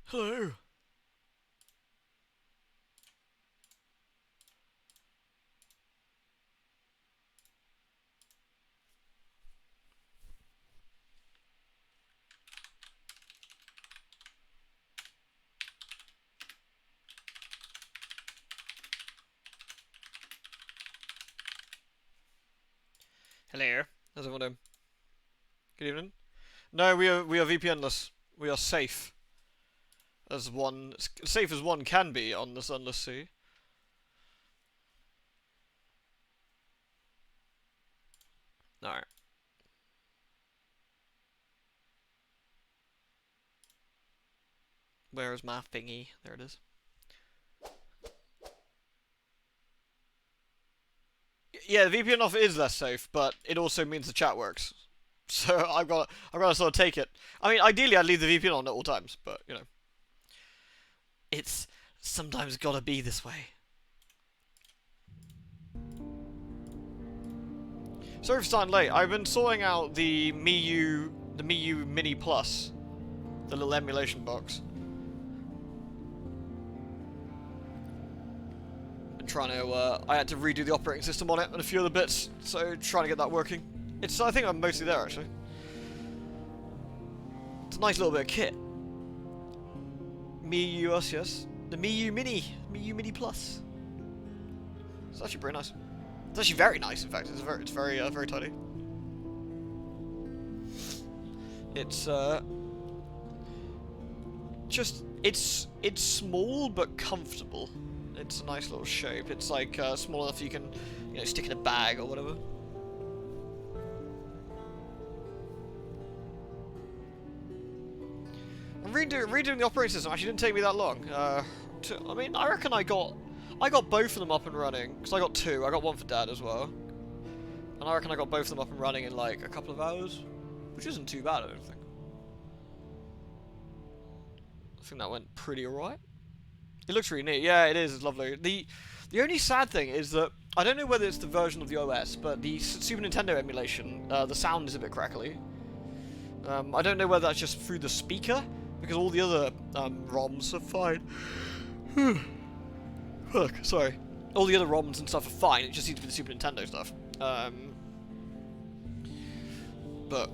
Hello. Hello. How's everyone doing? Good evening. No, we are VPNless. We are safe as safe as one can be on the Sunless Sea. Alright. Where is my thingy? There it is. Yeah, the VPN off is less safe, but it also means the chat works. So I've got to sort of take it. I mean, ideally I'd leave the VPN on at all times, but you know, it's sometimes gotta be this way. Sorry for starting late. I've been sorting out the MiU Mini Plus, the little emulation box. Been trying to. I had to redo the operating system on it and a few other bits, so trying to get that working. I think I'm mostly there actually. It's a nice little bit of kit. MiU us, yes. The MiU Mini Plus. It's actually pretty nice. It's actually very nice. In fact, it's very tidy. It's just it's small but comfortable. It's a nice little shape. It's like small enough you can, stick in a bag or whatever. And redoing the operating system actually didn't take me that long. I mean, I reckon I got both of them up and running, because I got two. I got one for Dad as well. And I reckon I got both of them up and running in like a couple of hours, which isn't too bad, I don't think. I think that went pretty alright. It looks really neat. Yeah, it is. It's lovely. The only sad thing is that I don't know whether it's the version of the OS, but the Super Nintendo emulation, the sound is a bit crackly. I don't know whether that's just through the speaker, because all the other ROMs are fine. Fuck, sorry. All the other ROMs and stuff are fine, it just seems to be the Super Nintendo stuff. But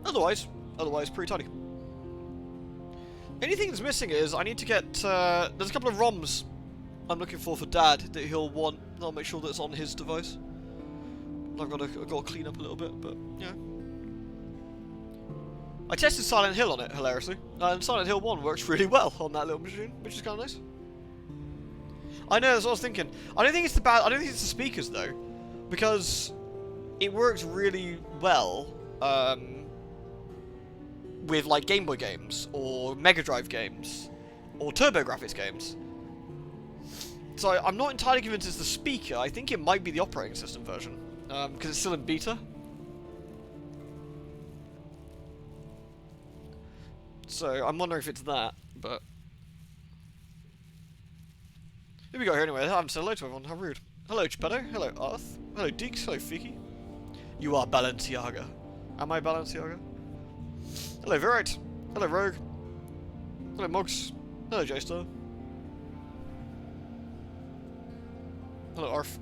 otherwise pretty tidy. Anything that's missing is I need to get, there's a couple of ROMs I'm looking for Dad that he'll want. I'll make sure that it's on his device. I've got to clean up a little bit, but yeah. I tested Silent Hill on it, hilariously, and Silent Hill 1 works really well on that little machine, which is kind of nice. I know, that's what I was thinking. I don't think it's the speakers though, because it works really well with like Game Boy games or Mega Drive games or TurboGrafx games. So I'm not entirely convinced it's the speaker. I think it might be the operating system version, because it's still in beta. So I'm wondering if it's that, but here we go. Here anyway. I haven't said hello to everyone. How rude. Hello, Geppetto. Hello, Arth. Hello, Deeks. Hello, Fiki. You are Balenciaga. Am I Balenciaga? Hello, Virite. Hello, Rogue. Hello, Mogs. Hello, J-Star. Hello, Arf.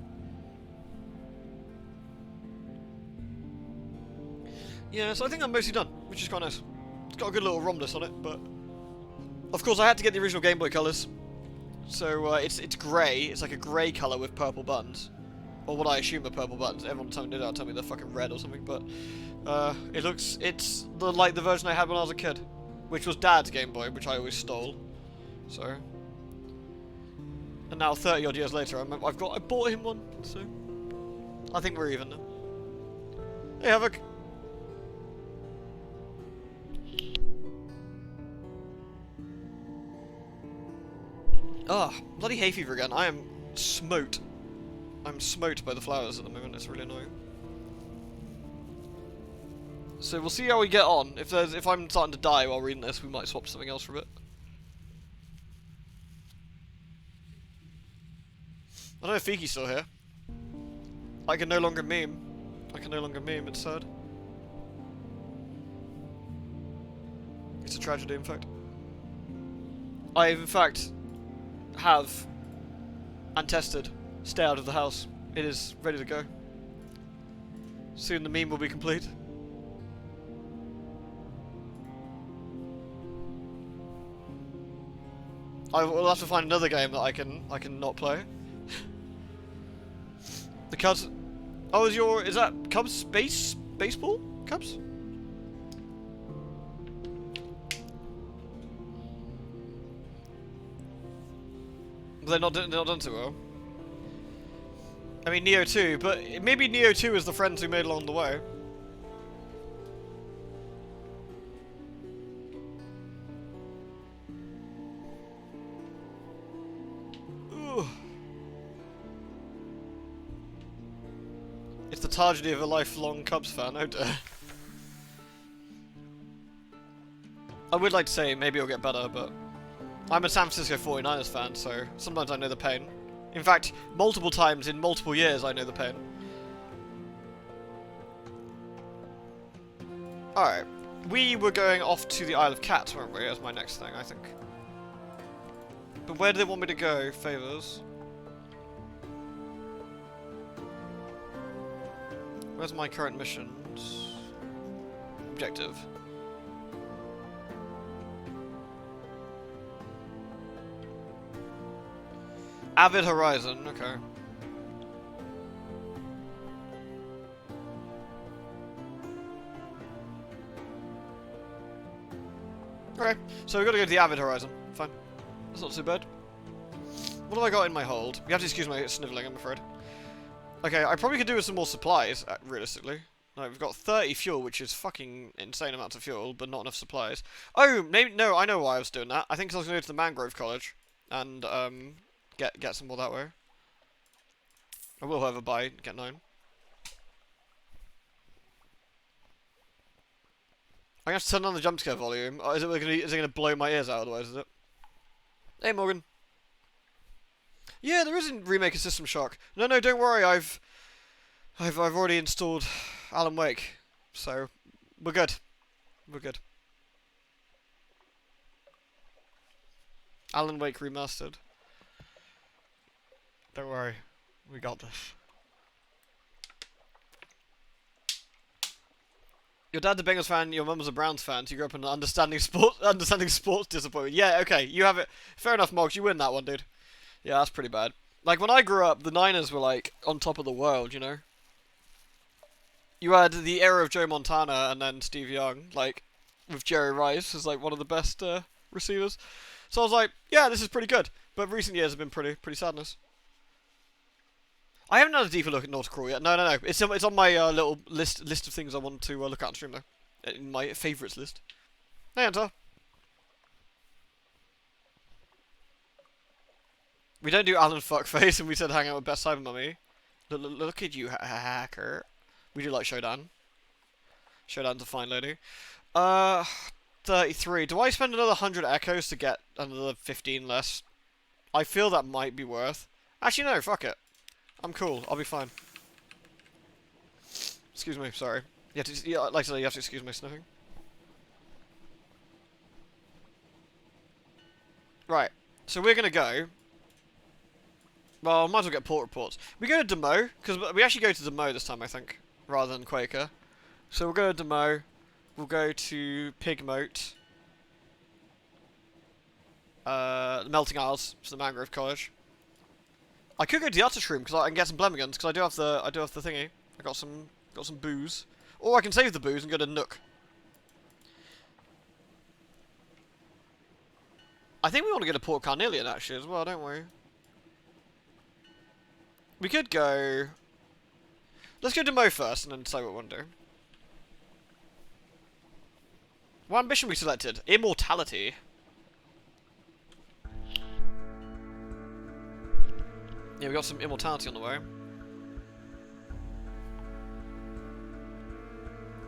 Yeah, so I think I'm mostly done, which is quite nice. It's got a good little ROM list on it, but of course I had to get the original Game Boy colours. So it's grey. It's like a grey colour with purple buttons, or what I assume are purple buttons. Everyone tell me they're fucking red or something, but it's like the version I had when I was a kid, which was Dad's Game Boy, which I always stole. So, and now 30 odd years later, I bought him one. So I think we're even now. Hey, Havoc. Ah, bloody hay fever again. I am smote. I'm smote by the flowers at the moment. It's really annoying. So we'll see how we get on. If I'm starting to die while reading this, we might swap something else for a bit. I don't know if Fiki's still here. I can no longer meme. It's sad. It's a tragedy, in fact. I in fact have and tested Stay Out of the House. It is ready to go. Soon the meme will be complete. I will have to find another game that I can not play. The Cubs. Oh, is that Cubs baseball? Cubs? They're not done too well. I mean, Neo 2, but maybe Neo 2 is the friends we made along the way. Ooh. It's the tragedy of a lifelong Cubs fan, oh dear. I would like to say maybe it'll get better, but I'm a San Francisco 49ers fan, so sometimes I know the pain. In fact, multiple times in multiple years I know the pain. Alright. We were going off to the Isle of Cats, weren't we, as my next thing, I think. But where do they want me to go? Favours. Where's my current missions? Objective. Avid Horizon, okay. Okay, so we've got to go to the Avid Horizon. Fine. That's not too bad. What have I got in my hold? You have to excuse my snivelling, I'm afraid. Okay, I probably could do with some more supplies, realistically. No, we've got 30 fuel, which is fucking insane amounts of fuel, but not enough supplies. Oh, maybe, no, I know why I was doing that. I think 'cause I was going to go to the Mangrove College, and, get some more that way. I will, however, buy get 9. I'm gonna have to turn on the jump scare volume. Or is it gonna blow my ears out otherwise, is it? Hey Morgan. Yeah, there is a remake of System Shock. No, don't worry, I've already installed Alan Wake. So we're good. We're good. Alan Wake remastered. Don't worry. We got this. Your dad's a Bengals fan, your mum's a Browns fan, so you grew up in an understanding sports disappointment. Yeah, okay, you have it. Fair enough, Moggs, you win that one, dude. Yeah, that's pretty bad. Like, when I grew up, the Niners were, like, on top of the world, you know? You had the era of Joe Montana and then Steve Young, like, with Jerry Rice as, like, one of the best receivers. So I was like, yeah, this is pretty good. But recent years have been pretty sadness. I haven't had a deeper look at Nautical yet. No. It's on my little list of things I want to look at on stream, though. In my favourites list. Hey, Enter. We don't do Alan Fuckface, and we said hang out with Best Cyber Mummy. Look at you, hacker. We do like Shodan. Shodan's a fine lady. 33. Do I spend another 100 echoes to get another 15 less? I feel that might be worth. Actually, no, fuck it. I'm cool. I'll be fine. Excuse me. Sorry. You have to, yeah, like I said, you have to excuse my sniffing. Right. So we're gonna go. Well, might as well get port reports. We go to Demo because we actually go to Demo this time, I think, rather than Quaker. So we'll go to Demo. We'll go to Pigmoat. The Melting Isles, so the Mangrove College. I could go to the Utter Shroom because I can get some Blemigans because I do have the thingy. I got some booze, or I can save the booze and go to Nook. I think we want to go to Port Carnelian actually as well, don't we? We could go. Let's go to Mo first and then decide what we want to do. What ambition we selected? Immortality. Yeah, we got some immortality on the way.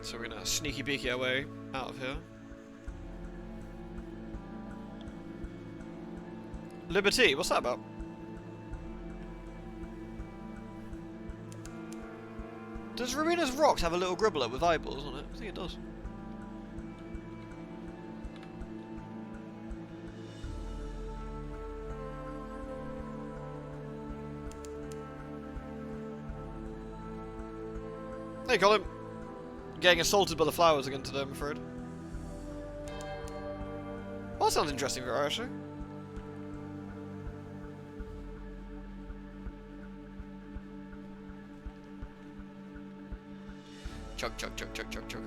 So we're gonna sneaky beaky our way out of here. Liberty, what's that about? Does Ruina's Rocks have a little gribbler with eyeballs on it? I think it does. Hey, Colin. Getting assaulted by the flowers again today, I'm afraid. Well, that sounds interesting for her, actually. Chug, chug, chug, chug, chug, chug.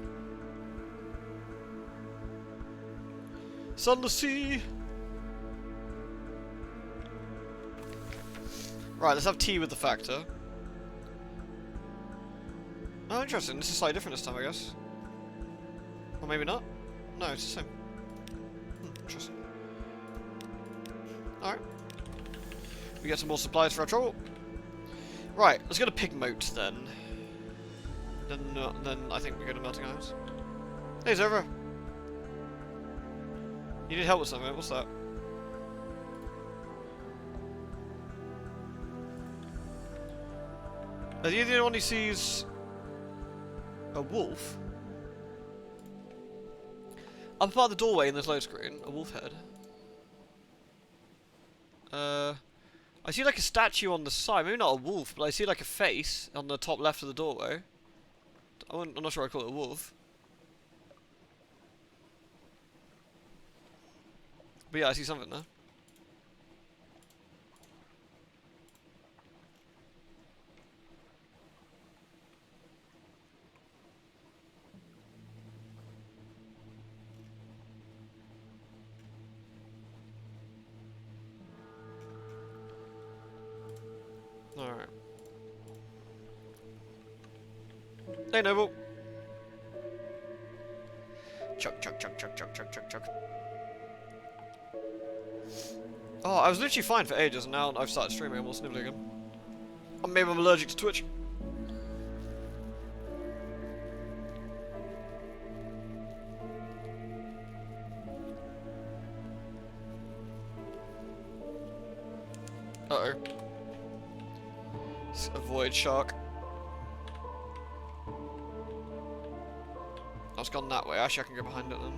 Sunless Sea! Right, let's have tea with the factor. Oh, interesting. This is slightly different this time, I guess. Or maybe not. No, it's the same. Interesting. Alright. We get some more supplies for our trouble. Right, let's go to Pig Moat then. Then I think we go to Melting Isles. Hey, Zerva. You need help with something. What's that? Are you the only one who sees a wolf? Up above the doorway in this load screen, a wolf head. I see like a statue on the side. Maybe not a wolf, but I see like a face on the top left of the doorway. I'm not sure I call it a wolf. But yeah, I see something there. Alright. Hey, Noble. Chuck, chuck, chuck, chuck, chuck, chuck, chuck, chuck. Oh, I was literally fine for ages, and now I've started streaming, I'm all snivelling again. Or maybe I'm allergic to Twitch. Uh-oh. Let's avoid shark. Oh, it's gone that way. Actually, I can go behind it then.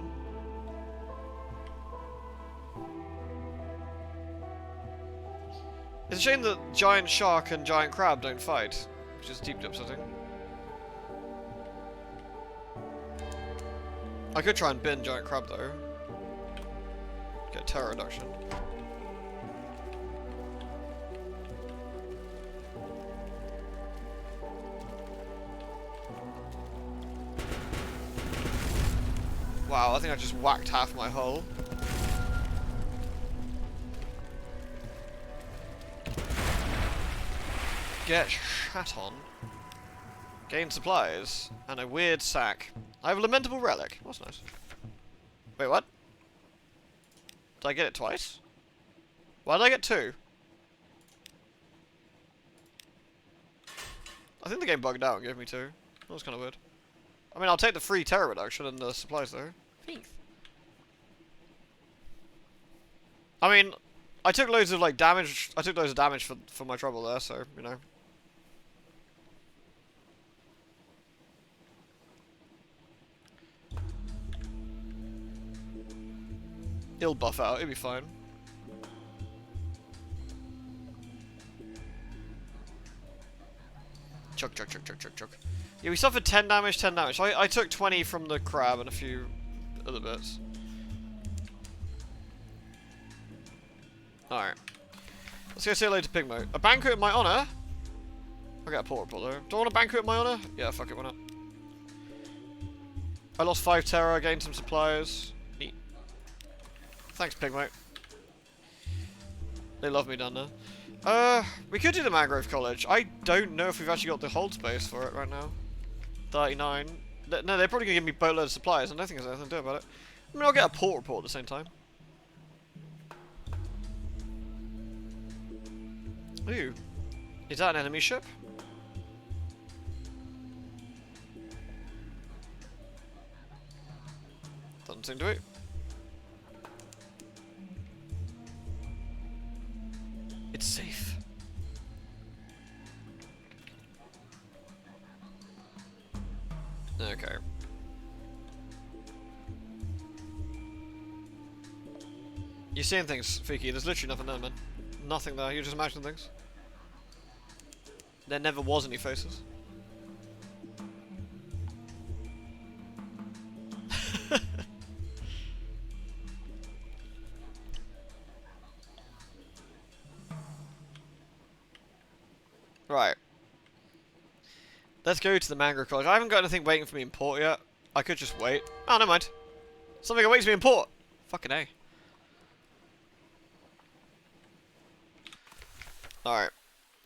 It's a shame that giant shark and giant crab don't fight, which is deeply upsetting. I could try and bin giant crab though. Get terror reduction. Wow, I think I just whacked half my hull. Get shat on. Gain supplies. And a weird sack. I have a lamentable relic. That's nice. Wait, what? Did I get it twice? Why did I get two? I think the game bugged out and gave me two. That was kind of weird. I mean, I'll take the free terror reduction and the supplies though. Thanks. I mean, I took loads of like damage. I took loads of damage for my trouble there, so you know. It'll buff out. It'll be fine. Chuck, chuck, chuck, chuck, chuck, chuck. Yeah, we suffered 10 damage, 10 damage. I took 20 from the crab and a few other bits. Alright. Let's go say hello to Pig Moat. A banquet in my honour? I got a port report though. Do I want a banquet in my honour? Yeah, fuck it, why not? I lost 5 terror, I gained some supplies. Neat. Thanks, Pig Moat. They love me down there. We could do the Mangrove College. I don't know if we've actually got the hold space for it right now. 39. No, they're probably going to give me boatload of supplies. I don't think there's anything to do about it. I mean, I'll get a port report at the same time. Ooh. Is that an enemy ship? Doesn't seem to be. It's safe. Okay. You're seeing things, Fiki. There's literally nothing there, man. Nothing there. You're just imagining things. There never was any faces. Right. Let's go to the Mangrove College. I haven't got anything waiting for me in port yet. I could just wait. Oh, never mind. Something awaits me in port. Fucking A. Alright.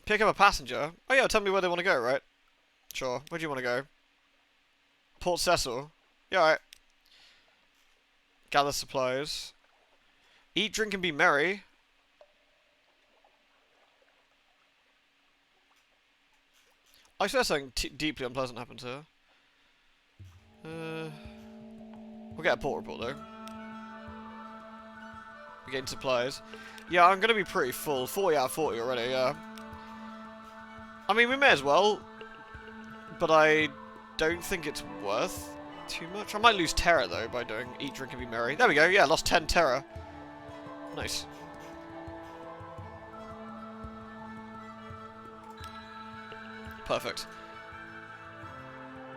Pick up a passenger. Oh yeah, tell me where they want to go, right? Sure. Where do you want to go? Port Cecil. Yeah, alright. Gather supplies. Eat, drink, and be merry. I swear something deeply unpleasant happened here. We'll get a port report though. We're getting supplies. Yeah, I'm gonna be pretty full. 40 out of 40 already, yeah. I mean, we may as well. But I don't think it's worth too much. I might lose terror though by doing eat, drink, and be merry. There we go, yeah, lost 10 terror. Nice. Perfect.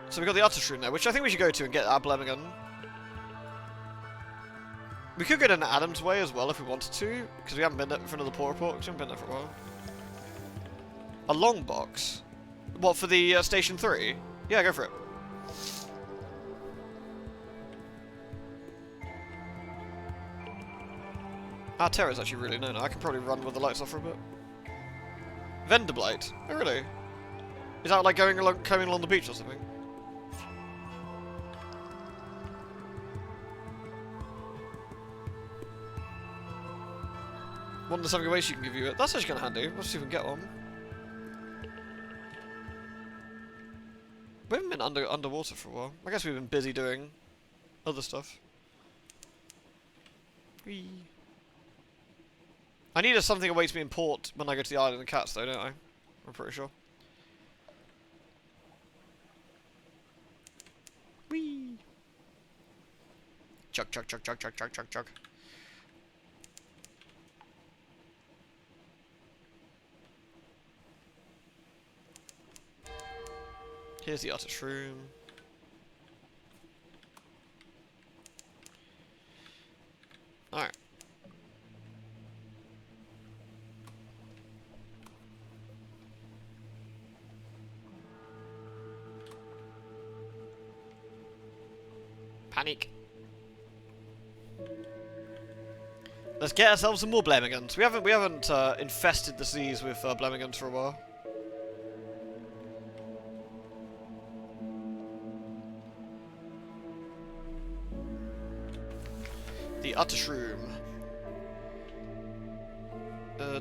So we got the Otter Shroom there, which I think we should go to and get our Blemmingham. We could go to Adam's Way as well if we wanted to, because we haven't been there for another port report, because we haven't been there for a while. A long box? What, for the Station 3? Yeah, go for it. Our terror's actually really low now. I can probably run with the lights off for a bit. Venderblight? Oh, really? Is that like coming along the beach or something? One of the something ways you can give you it. That's actually kind of handy. Let's see if we can get one. We haven't been underwater for a while. I guess we've been busy doing other stuff. Whee. I need a something awaits me in port when I go to the Island of the Cats though, don't I? I'm pretty sure. Whee! Chug, chug, chug, chug, chug, chug, chug, chug. Here's the Otter Shroom. Alright. Panic. Let's get ourselves some more Blemminghams. We haven't infested the seas with Blemminghams for a while. The Otter Shroom.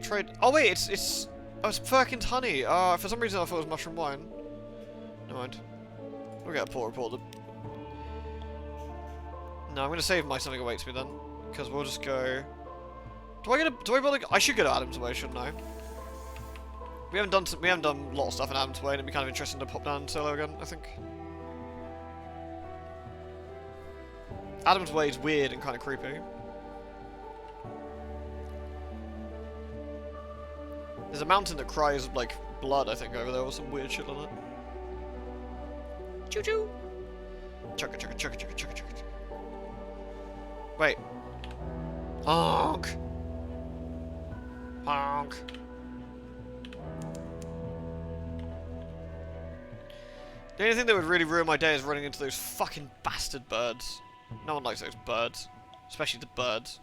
Trade. Oh wait, it's Firkin's honey. For some reason I thought it was mushroom wine. Never mind. We'll get a port report. No, I'm gonna save my something awaits me then, because we'll just go. Do I bother? I should go to Adam's Way, shouldn't I? We haven't done a lot of stuff in Adam's Way, and it'd be kind of interesting to pop down solo again. I think. Adam's Way is weird and kind of creepy. There's a mountain that cries like blood, I think, over there, or some weird shit like that. Choo choo! Chugga chugga chugga chugga chugga chugga. Wait. Honk! Honk! The only thing that would really ruin my day is running into those fucking bastard birds. No one likes those birds. Especially the birds.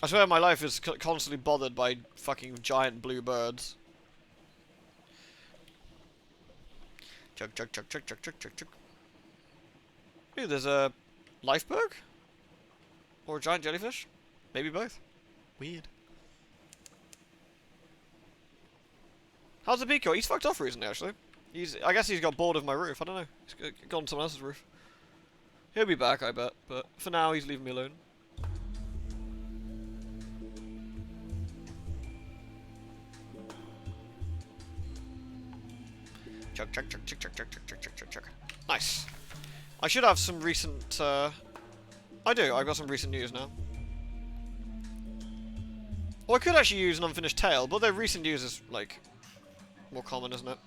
I swear my life is constantly bothered by fucking giant blue birds. Chug chug chug chug chug chug chug chug. Ooh, there's a lifeberg? Or a giant jellyfish? Maybe both. Weird. How's the Pico? He's fucked off recently, actually. I guess he's got bored of my roof. I don't know. He's gone to someone else's roof. He'll be back, I bet. But for now, he's leaving me alone. Chug, chug, chug, chug, chug, chug, chug, chug, chug, chug, chug. Nice. I should have some recent, I do, I've got some recent news now. Well, I could actually use an unfinished tale, but their recent news is, like, more common, isn't it?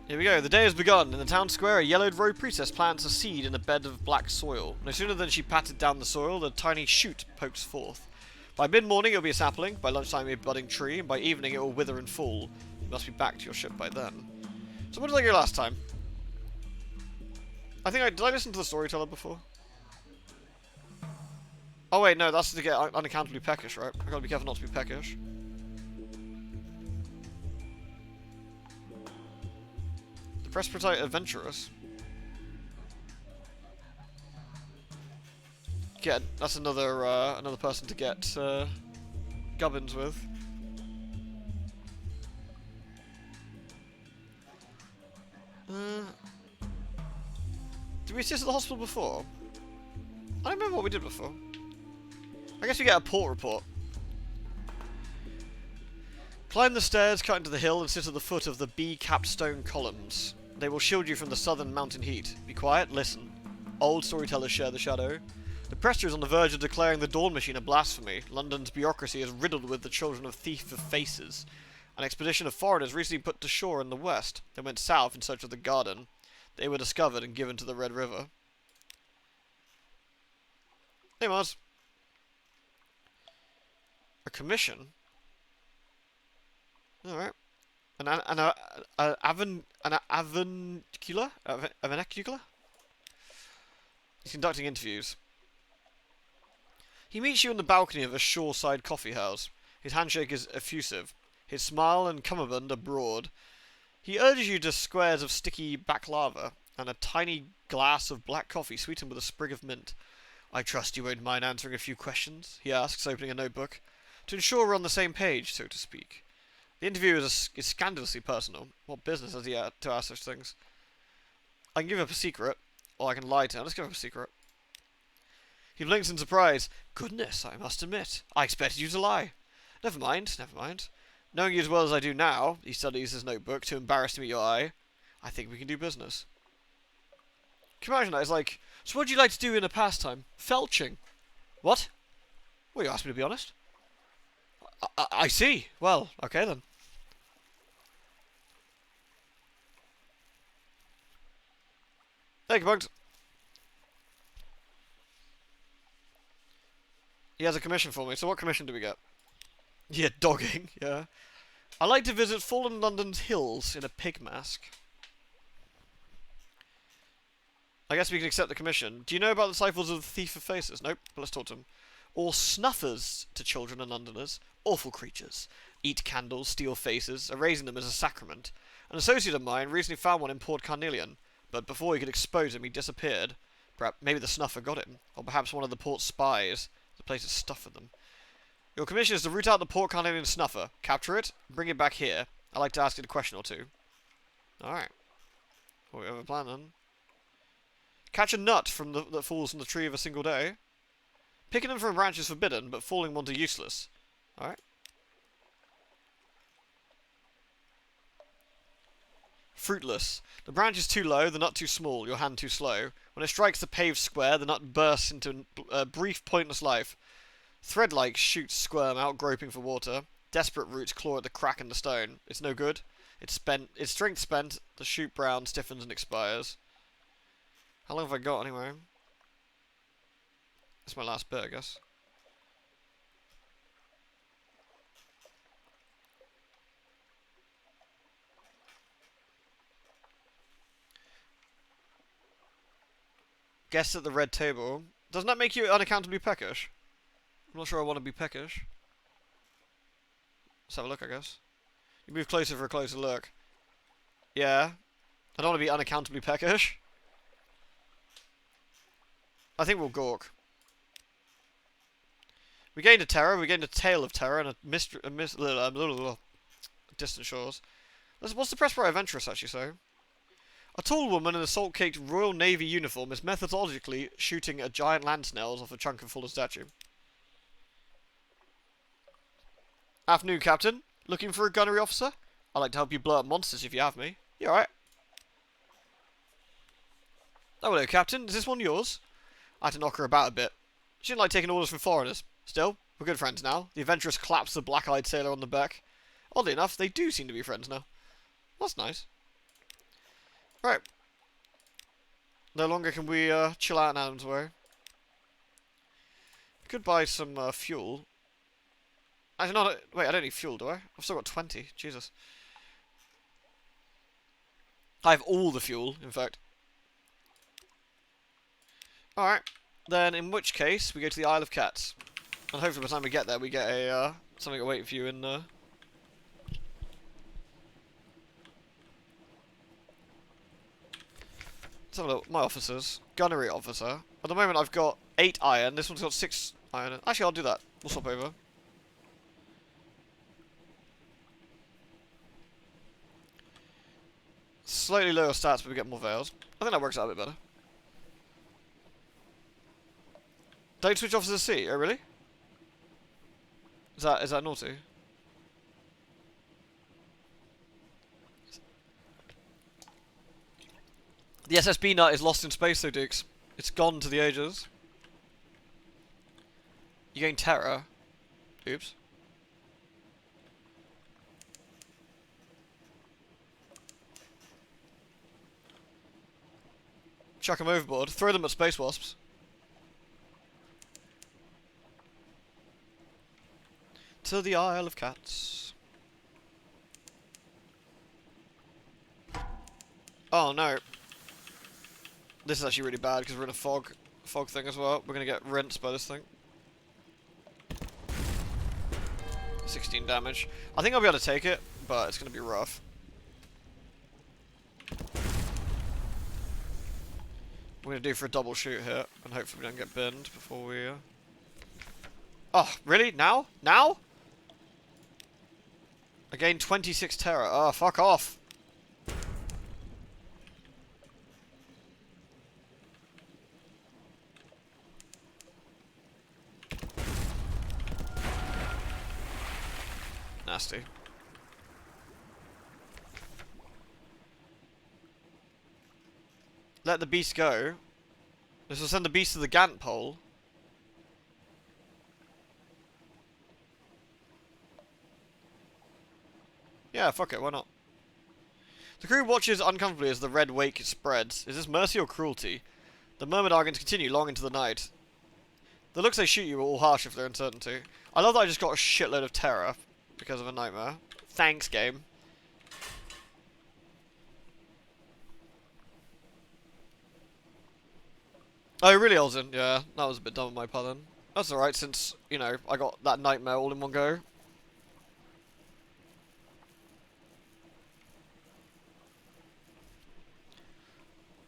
Here we go. The day has begun. In the town square, a yellowed road priestess plants a seed in a bed of black soil. No sooner than she patted down the soil, the tiny shoot pokes forth. By mid-morning it will be a sapling, by lunchtime it will be a budding tree, and by evening it will wither and fall. You must be back to your ship by then. So what did I go last time? Did I listen to the storyteller before? Oh wait, no, that's to get unaccountably peckish, right? I gotta be careful not to be peckish. The Presbyterian Adventurous. That's another person to get gubbins with. Did we assist at the hospital before? I don't remember what we did before. I guess we get a port report. Climb the stairs, cut into the hill, and sit at the foot of the B-capped stone columns. They will shield you from the southern mountain heat. Be quiet, listen. Old storytellers share the shadow. The Prester is on the verge of declaring the Dawn Machine a blasphemy. London's bureaucracy is riddled with the children of thief of faces. An expedition of foreigners recently put to shore in the west. They went south in search of the garden. They were discovered and given to the Red River. Hey, Mars. A commission? Alright. An avuncular? He's conducting interviews. He meets you on the balcony of a shoreside coffee house. His handshake is effusive. His smile and cummerbund are broad. He urges you to squares of sticky baklava and a tiny glass of black coffee sweetened with a sprig of mint. I trust you won't mind answering a few questions, he asks, opening a notebook, to ensure we're on the same page, so to speak. The interview is scandalously personal. What business has he had to ask such things? I can give up a secret, or I can lie to him. Let's give up a secret. He blinks in surprise. Goodness, I must admit. I expected you to lie. Never mind, never mind. Knowing you as well as I do now, he studies his notebook, too embarrassed to meet your eye. I think we can do business. Can you imagine that? It's like, so what do you like to do in a pastime? Felching. What? Well, you asked me to be honest. I see. Well, okay then. Thank you, Bugs. He has a commission for me. So what commission do we get? Yeah, dogging. Yeah. I like to visit fallen London's hills in a pig mask. I guess we can accept the commission. Do you know about the disciples of the Thief of Faces? Nope, but let's talk to them. Or snuffers to children and Londoners. Awful creatures. Eat candles, steal faces, erasing them as a sacrament. An associate of mine recently found one in Port Carnelian, but before he could expose him, he disappeared. Perhaps maybe the snuffer got him, or perhaps one of the port's spies. The place is stuffed with them. Your commission is to root out the Port Carnelian snuffer, capture it, bring it back here. I'd like to ask it a question or two. Alright. Well, we have a plan then. Catch a nut that falls from the tree of a single day. Picking them from a branch is forbidden, but falling ones are useless. Alright. Fruitless. The branch is too low, the nut too small, your hand too slow. When it strikes the paved square, the nut bursts into a brief, pointless life. Thread-like shoots squirm out, groping for water. Desperate roots claw at the crack in the stone. It's no good. It's spent. Its strength spent. The shoot brown, stiffens, and expires. How long have I got, anyway? That's my last bit, I guess. Guess at the red table. Doesn't that make you unaccountably peckish? I'm not sure I want to be peckish. Let's have a look, I guess. You move closer for a closer look. Yeah. I don't want to be unaccountably peckish. I think we'll gawk. We gained a terror, we gained a tale of terror, and distant shores. What's the Presbyterian Adventurous actually say? A tall woman in a salt-caked Royal Navy uniform is methodologically shooting a giant land snails off a chunk of fallen statue. Afternoon, Captain. Looking for a gunnery officer? I'd like to help you blow up monsters if you have me. You alright? Oh, hello, Captain. Is this one yours? I had to knock her about a bit. She didn't like taking orders from foreigners. Still, we're good friends now. The adventuress claps the black-eyed sailor on the back. Oddly enough, they do seem to be friends now. That's nice. Right. No longer can we chill out in Adam's Way. We could buy some fuel. Actually, no, wait, I don't need fuel, do I? I've still got 20. Jesus. I have all the fuel, in fact. Alright. Then, in which case, we go to the Isle of Cats. And hopefully by the time we get there, we get a, something waiting for you in, Let's have a look. My officers. Gunnery officer. At the moment, I've got 8 iron. This one's got 6 iron. Actually, I'll do that. We'll swap over. Slightly lower stats, but we get more veils. I think that works out a bit better. Don't switch officers C. Oh, really? Is that naughty? The SSB nut is lost in space, though, Dukes. It's gone to the ages. You gain terror. Oops. Chuck them overboard. Throw them at space wasps. To the Isle of Cats. Oh no. This is actually really bad because we're in a fog thing as well. We're gonna get rinsed by this thing. 16 damage. I think I'll be able to take it, but it's gonna be rough. We're gonna do for a double shoot here, and hopefully we don't get binned before we. Oh, really? Now? Now? I gained 26 terror. Oh, fuck off. Nasty. Let the beast go. This will send the beast to the Gantt pole. Yeah, fuck it, why not? The crew watches uncomfortably as the red wake spreads. Is this mercy or cruelty? The murmured arguments continue long into the night. The looks they shoot you are all harsh if they're uncertainty. I love that I just got a shitload of terror because of a nightmare. Thanks, game. Oh, really, Elzen? Yeah, that was a bit dumb on my part then. That's alright, since, you know, I got that nightmare all in one go.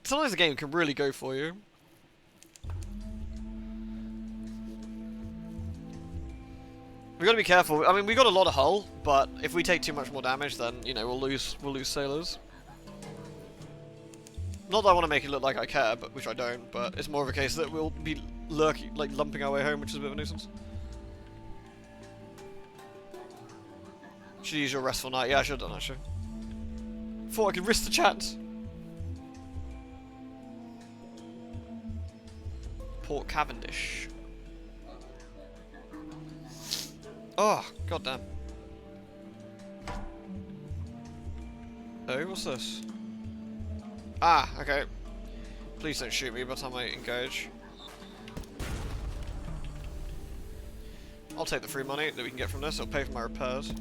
Sometimes the game can really go for you. We gotta be careful. I mean, we got a lot of hull, but if we take too much more damage, then, you know, we'll lose sailors. Not that I want to make it look like I care, but which I don't, but it's more of a case that we'll be lurking, like, lumping our way home, which is a bit of a nuisance. Should use your restful night. Yeah, I should have done, actually. Thought I could risk the chance. Port Cavendish. Oh, goddamn. Oh, what's this? Ah, okay. Please don't shoot me by the time I engage. I'll take the free money that we can get from this. It'll pay for my repairs.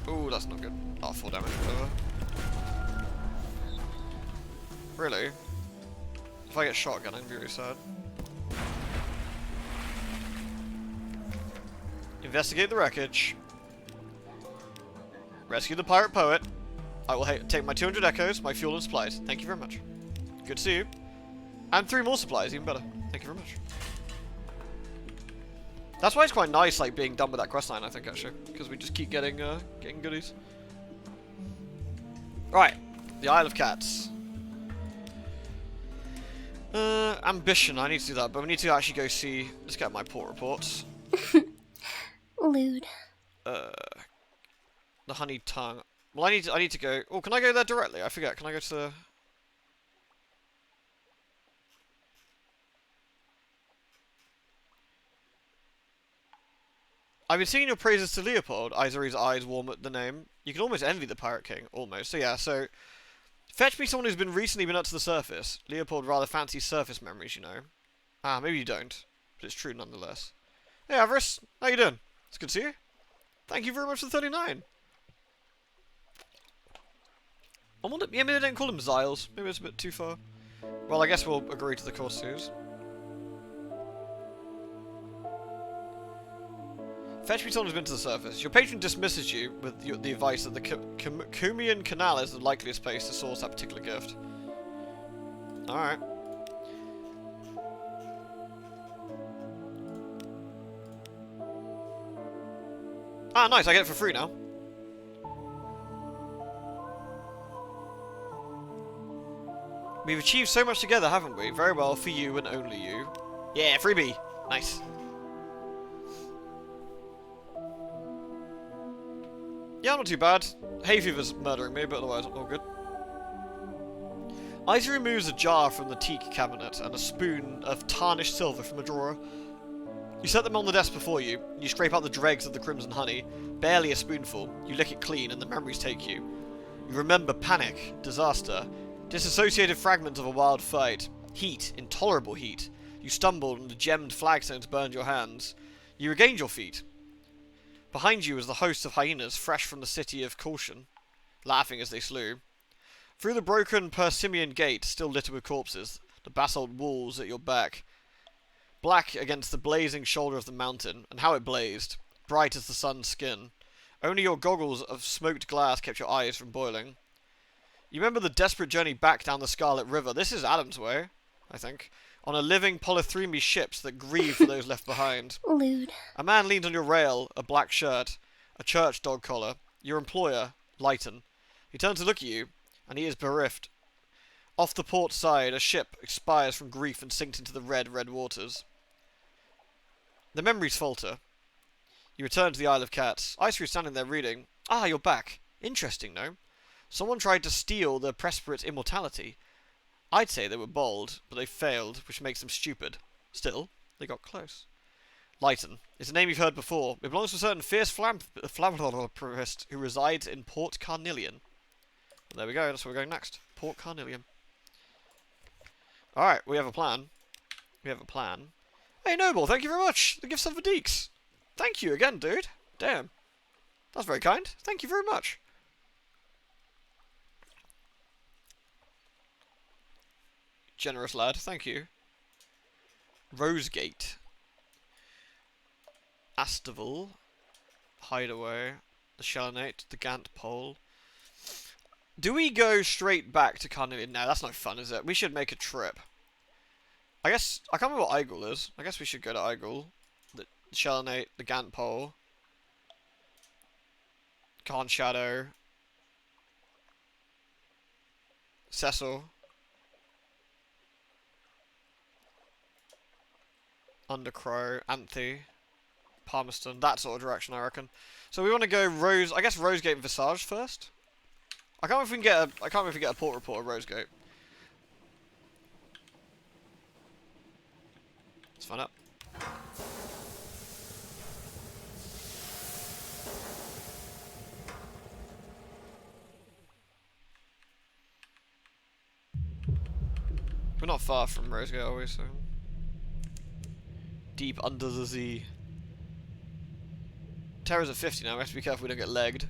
Ooh, that's not good. Oh, 4 damage, whatever. Really? If I get shotgun, I'm really sad. Investigate the wreckage. Rescue the pirate poet. I will take my 200 echoes, my fuel and supplies. Thank you very much. Good to see you. And 3 more supplies, even better. Thank you very much. That's why it's quite nice, like, being done with that questline, I think, actually. Because we just keep getting goodies. Right. The Isle of Cats. Ambition, I need to do that, but we need to actually go see... Let's get my port reports. Lewd. The honey tongue. Well, I need to go... Oh, can I go there directly? I forget. Can I go to the... I've been singing your praises to Leopold. Isari's eyes warm at the name. You can almost envy the Pirate King. Almost. So yeah, so... Fetch me someone who's recently been up to the surface. Leopold rather fancies surface memories, you know. Ah, maybe you don't. but it's true nonetheless. Hey, Avarice, how you doing? It's good to see you. Thank you very much for the 39. I wonder, yeah, maybe they don't call him Zyles. Maybe it's a bit too far. Well, I guess we'll agree to the courses. Fetch Beaton has been to the surface. Your patron dismisses you with the advice that the Cumian Canal is the likeliest place to source that particular gift. Alright. Ah, nice, I get it for free now. We've achieved so much together, haven't we? Very well, for you and only you. Yeah, freebie! Nice. Yeah, not too bad. Hay fever's murdering me, but otherwise all good. Izzy removes a jar from the teak cabinet and a spoon of tarnished silver from a drawer. You set them on the desk before you. You scrape out the dregs of the crimson honey. Barely a spoonful. You lick it clean and the memories take you. You remember panic, disaster, disassociated fragments of a wild fight. Heat, intolerable heat. You stumbled and the gemmed flagstones burned your hands. You regained your feet. Behind you was the host of hyenas fresh from the city of Caution, laughing as they slew. Through the broken Persimian gate, still littered with corpses, the basalt walls at your back, black against the blazing shoulder of the mountain, and how it blazed, bright as the sun's skin. Only your goggles of smoked glass kept your eyes from boiling. You remember the desperate journey back down the Scarlet River. This is Adam's way, I think. On a living polythreme ships that grieve for those left behind. Lewd. A man leans on your rail, a black shirt, a church dog collar. Your employer, Leighton. He turns to look at you, and he is bereft. Off the port side, a ship expires from grief and sinks into the red waters. The memories falter. You return to the Isle of Cats. Icery is standing there reading. Ah, you're back. Interesting, no? Someone tried to steal the Presperate's immortality. I'd say they were bold, but they failed, which makes them stupid. Still, they got close. Leighton. It's a name you've heard before. It belongs to a certain fierce philanthropist who resides in Port Carnelian. Well, there we go, that's where we're going next. Port Carnelian. Alright, we have a plan. We have a plan. Hey, Noble, thank you very much. The gifts of the Deeks. Thank you again, dude. Damn. That's very kind. Thank you very much. Generous lad, thank you. Rosegate. Astival. Hideaway. The Shalonate. The Gant Pole. Do we go straight back to Carnelian? No, that's no fun, is it? We should make a trip. I guess, I can't remember what Igul is. I guess we should go to Igul. The Shalonate. The Gant Pole. Karn Shadow. Cecil. Undercrow, Anthe, Palmerston, that sort of direction, I reckon. So we want to go I guess Rosegate and Visage first. I can't remember if we can get I can't remember if we get a port report of Rosegate. Let's find out. We're not far from Rosegate, are we? So. Deep under the sea. Terror's at 50 now, we have to be careful we don't get legged.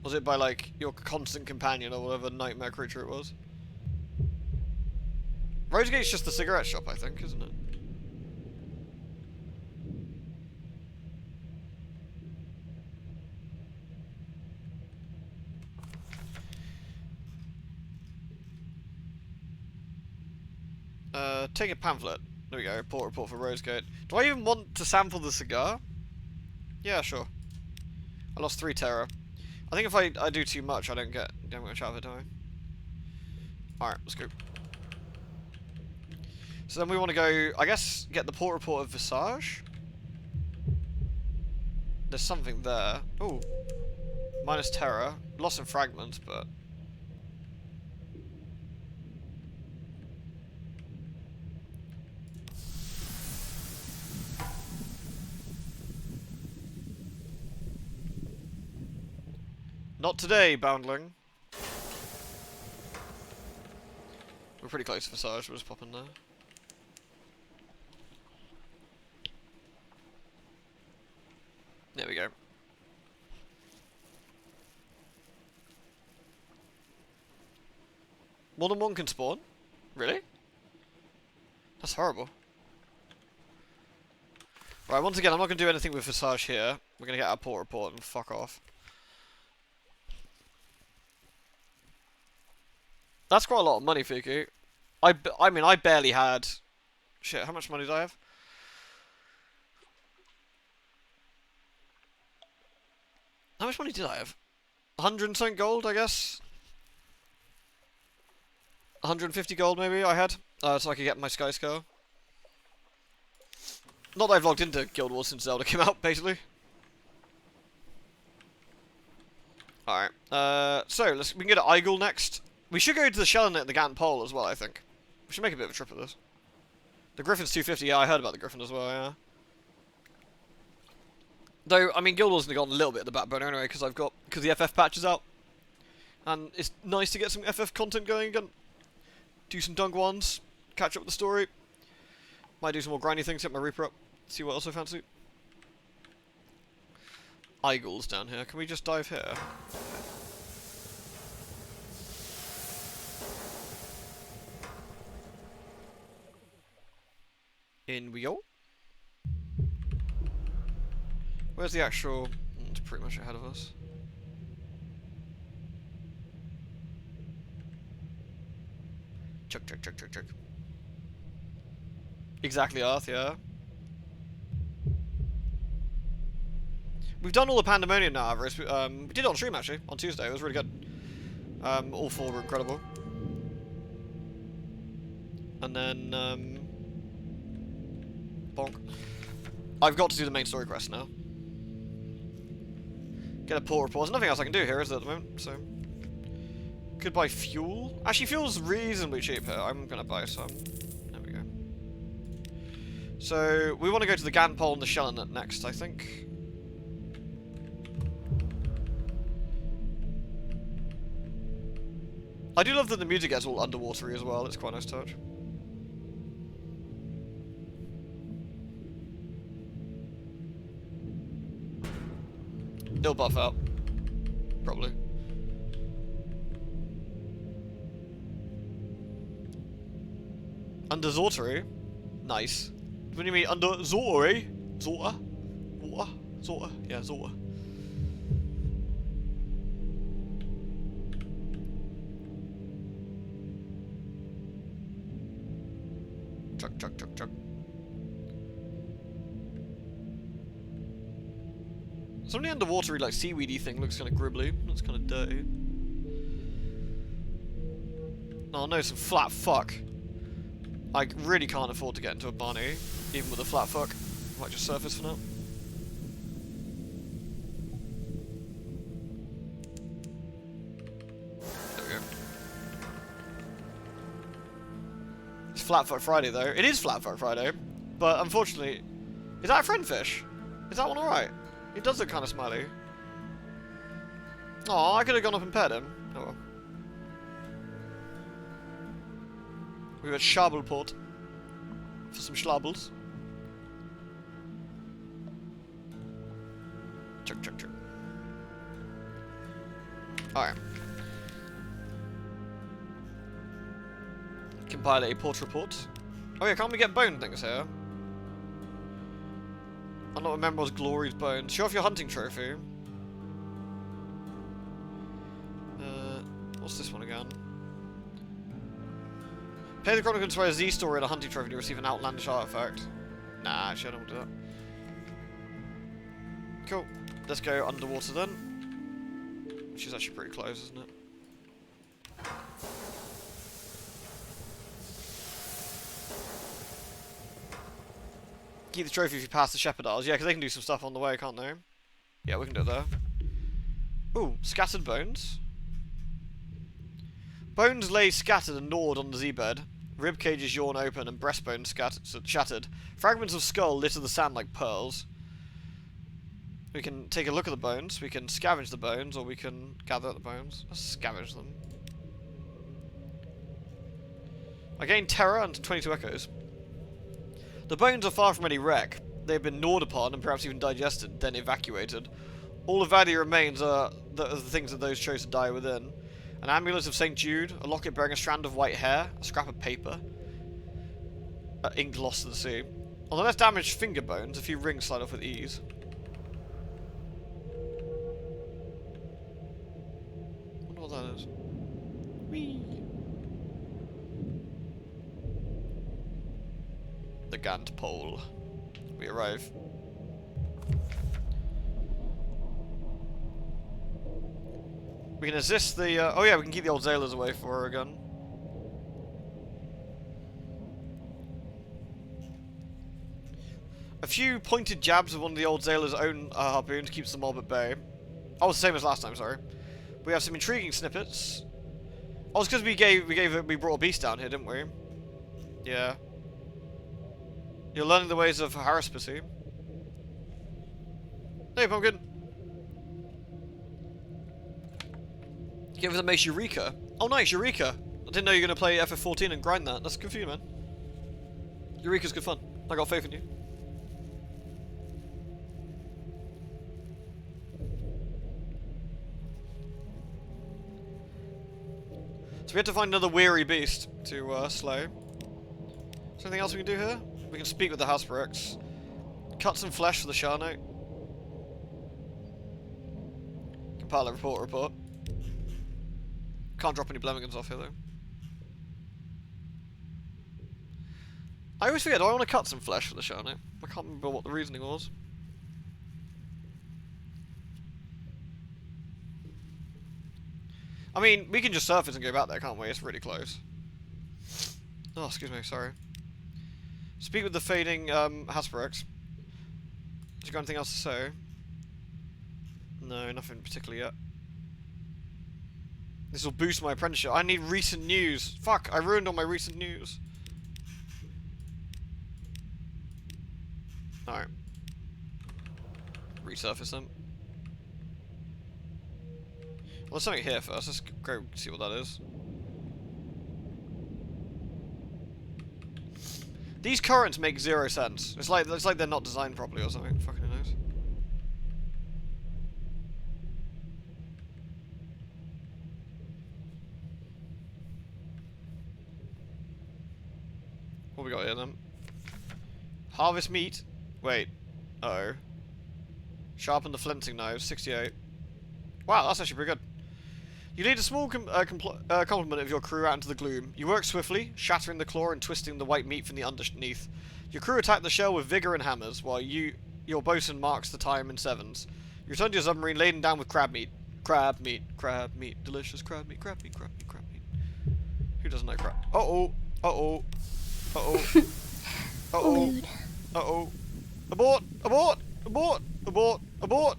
Was it by, like, your constant companion or whatever nightmare creature it was? Rosegate's just the cigarette shop, I think, isn't it? Take a pamphlet. There we go, report for Rosegate. Do I even want to sample the cigar? Yeah, sure. I lost 3 terror. I think if I do too much, I don't get much out of it, do I? Alright, let's go. So then we want to go, I guess, get the port report of Visage. There's something there. Ooh. Minus terror. Lost in fragments, but... Not today, Boundling. We're pretty close to Visage, we'll just pop in there. There we go. More than one can spawn? Really? That's horrible. Right, once again, I'm not going to do anything with Visage here. We're going to get our port report and fuck off. That's quite a lot of money, Fuku. I mean, I barely had... Shit, how much money did I have? How much money did I have? 100 and something gold, I guess? 150 gold, maybe, I had. So I could get my Sky Skull. Not that I've logged into Guild Wars since Zelda came out, basically. Alright. So, we can go to Igul next. We should go to the Shellnet and the Gant Pole as well, I think. We should make a bit of a trip of this. The Griffin's 250, yeah, I heard about the Griffin as well, yeah. Though, I mean, Guild Wars has gone a little bit of the backbone anyway, because the FF patch is out. And it's nice to get some FF content going again. Do some dunk ones, catch up with the story. Might do some more grindy things, get my Reaper up, see what else I fancy. Igul's down here, can we just dive here? In we go. Where's the actual... It's pretty much ahead of us. Chuck, chuck, chuck, chuck, chuck. Exactly, Arth, yeah. We've done all the Pandemonium now, Avarice. We did it on stream, actually, on Tuesday. It was really good. All four were incredible. And then, bonk. I've got to do the main story quest now. Get a port report. There's nothing else I can do here, is there, at the moment? So, could buy fuel. Actually, fuel's reasonably cheap here. I'm gonna buy some. There we go. So we want to go to the Gant Pole and the Shellnet next, I think. I do love that the music gets all underwatery as well. It's quite a nice touch. It'll buff out. Probably. Under Zortery? Nice. What do you mean under Zortery? Zorta? Zorta? Zorta? Yeah, Zorta. Chuck, chuck, chuck, chuck. Some of the underwatery, like, seaweedy thing looks kind of gribbly. Looks kind of dirty. Oh no, some flat fuck. I really can't afford to get into a bunny, even with a flat fuck. Might just surface for now. There we go. It's Flat Fuck Friday though. It is Flat Fuck Friday, but unfortunately, is that a friend fish? Is that one alright? It does look kind of smiley. Oh, I could have gone up and pet him. Oh well. We've got Schabelport for some schlabels. Chuck, chuck, chuck. Alright. Compile a port report. Oh yeah, can't we get bone things here? I'm not remember was Glory's bones. Show off your hunting trophy. What's this one again? Pay the Chronicles for a Z story and a hunting trophy to receive an outlandish artifact. Nah, actually I don't want to do that. Cool. Let's go underwater then. Which is actually pretty close, isn't it? Keep the trophy if you pass the Shepherd Isles. Yeah, because they can do some stuff on the way, can't they? Yeah, we can do it there. Ooh, scattered bones. Bones lay scattered and gnawed on the Z-bed. Rib cages yawn open and breastbones shattered. Fragments of skull litter the sand like pearls. We can take a look at the bones. We can scavenge the bones, or we can gather the bones. Let's scavenge them. I gained terror and 22 echoes. The bones are far from any wreck. they've been gnawed upon and perhaps even digested, then evacuated. All of Vadia remains are the things that those chose to die within. An amulet of St. Jude, a locket bearing a strand of white hair, a scrap of paper, ink lost to the sea. On the less damaged finger bones, a few rings slide off with ease. I wonder what that is. Whee! The Gant pole. We arrive. We can assist the. Oh yeah, we can keep the old sailors away for her again. A few pointed jabs of one of the old sailors' own harpoons keeps the mob at bay. Oh, it's the same as last time. Sorry. We have some intriguing snippets. Oh, it's because we brought a beast down here, didn't we? Yeah. You're learning the ways of haruspicy. Hey, pumpkin. Give us a mace Eureka. Oh, nice, Eureka. I didn't know you were going to play FF14 and grind that. That's good for you, man. Eureka's good fun. I got faith in you. So we have to find another weary beast to slay. Is there anything else we can do here? We can speak with the Hasperix. Cut some flesh for the Sharnote. Compile a report. Can't drop any Blemigans off here, though. I always forget, do I want to cut some flesh for the Sharnote? I can't remember what the reasoning was. I mean, we can just surface and go back there, can't we? It's really close. Oh, excuse me, sorry. Speak with the fading Hasperix. Has you got anything else to say? No, nothing particularly yet. This will boost my apprenticeship. I need recent news. Fuck, I ruined all my recent news. Alright. Resurface them. Well, there's something here first. Let's go see what that is. These currents make zero sense. It's like they're not designed properly or something. Fucking who knows. What we got here then? Harvest meat. Wait. Uh oh. Sharpen the flinting knives. 68. Wow, that's actually pretty good. You lead a small complement of your crew out into the gloom. You work swiftly, shattering the claw and twisting the white meat from the underneath. Your crew attack the shell with vigor and hammers, while your bosun marks the time in sevens. You return to your submarine laden down with crab meat. Crab meat, delicious crab meat. Who doesn't like crab? Uh-oh, uh-oh, uh-oh, uh-oh, uh-oh. Abort, abort, abort, abort, abort.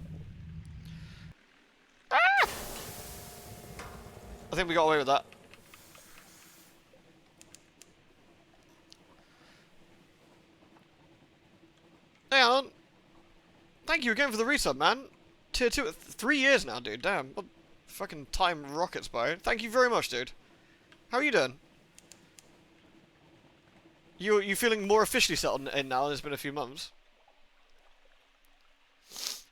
Ah! I think we got away with that. Hey Alan. Thank you again for the resub, man. Tier 2 3 years now, dude. Damn. What fucking time rockets by. Thank you very much, dude. How are you doing? You feeling more officially settled in now? It's been a few months.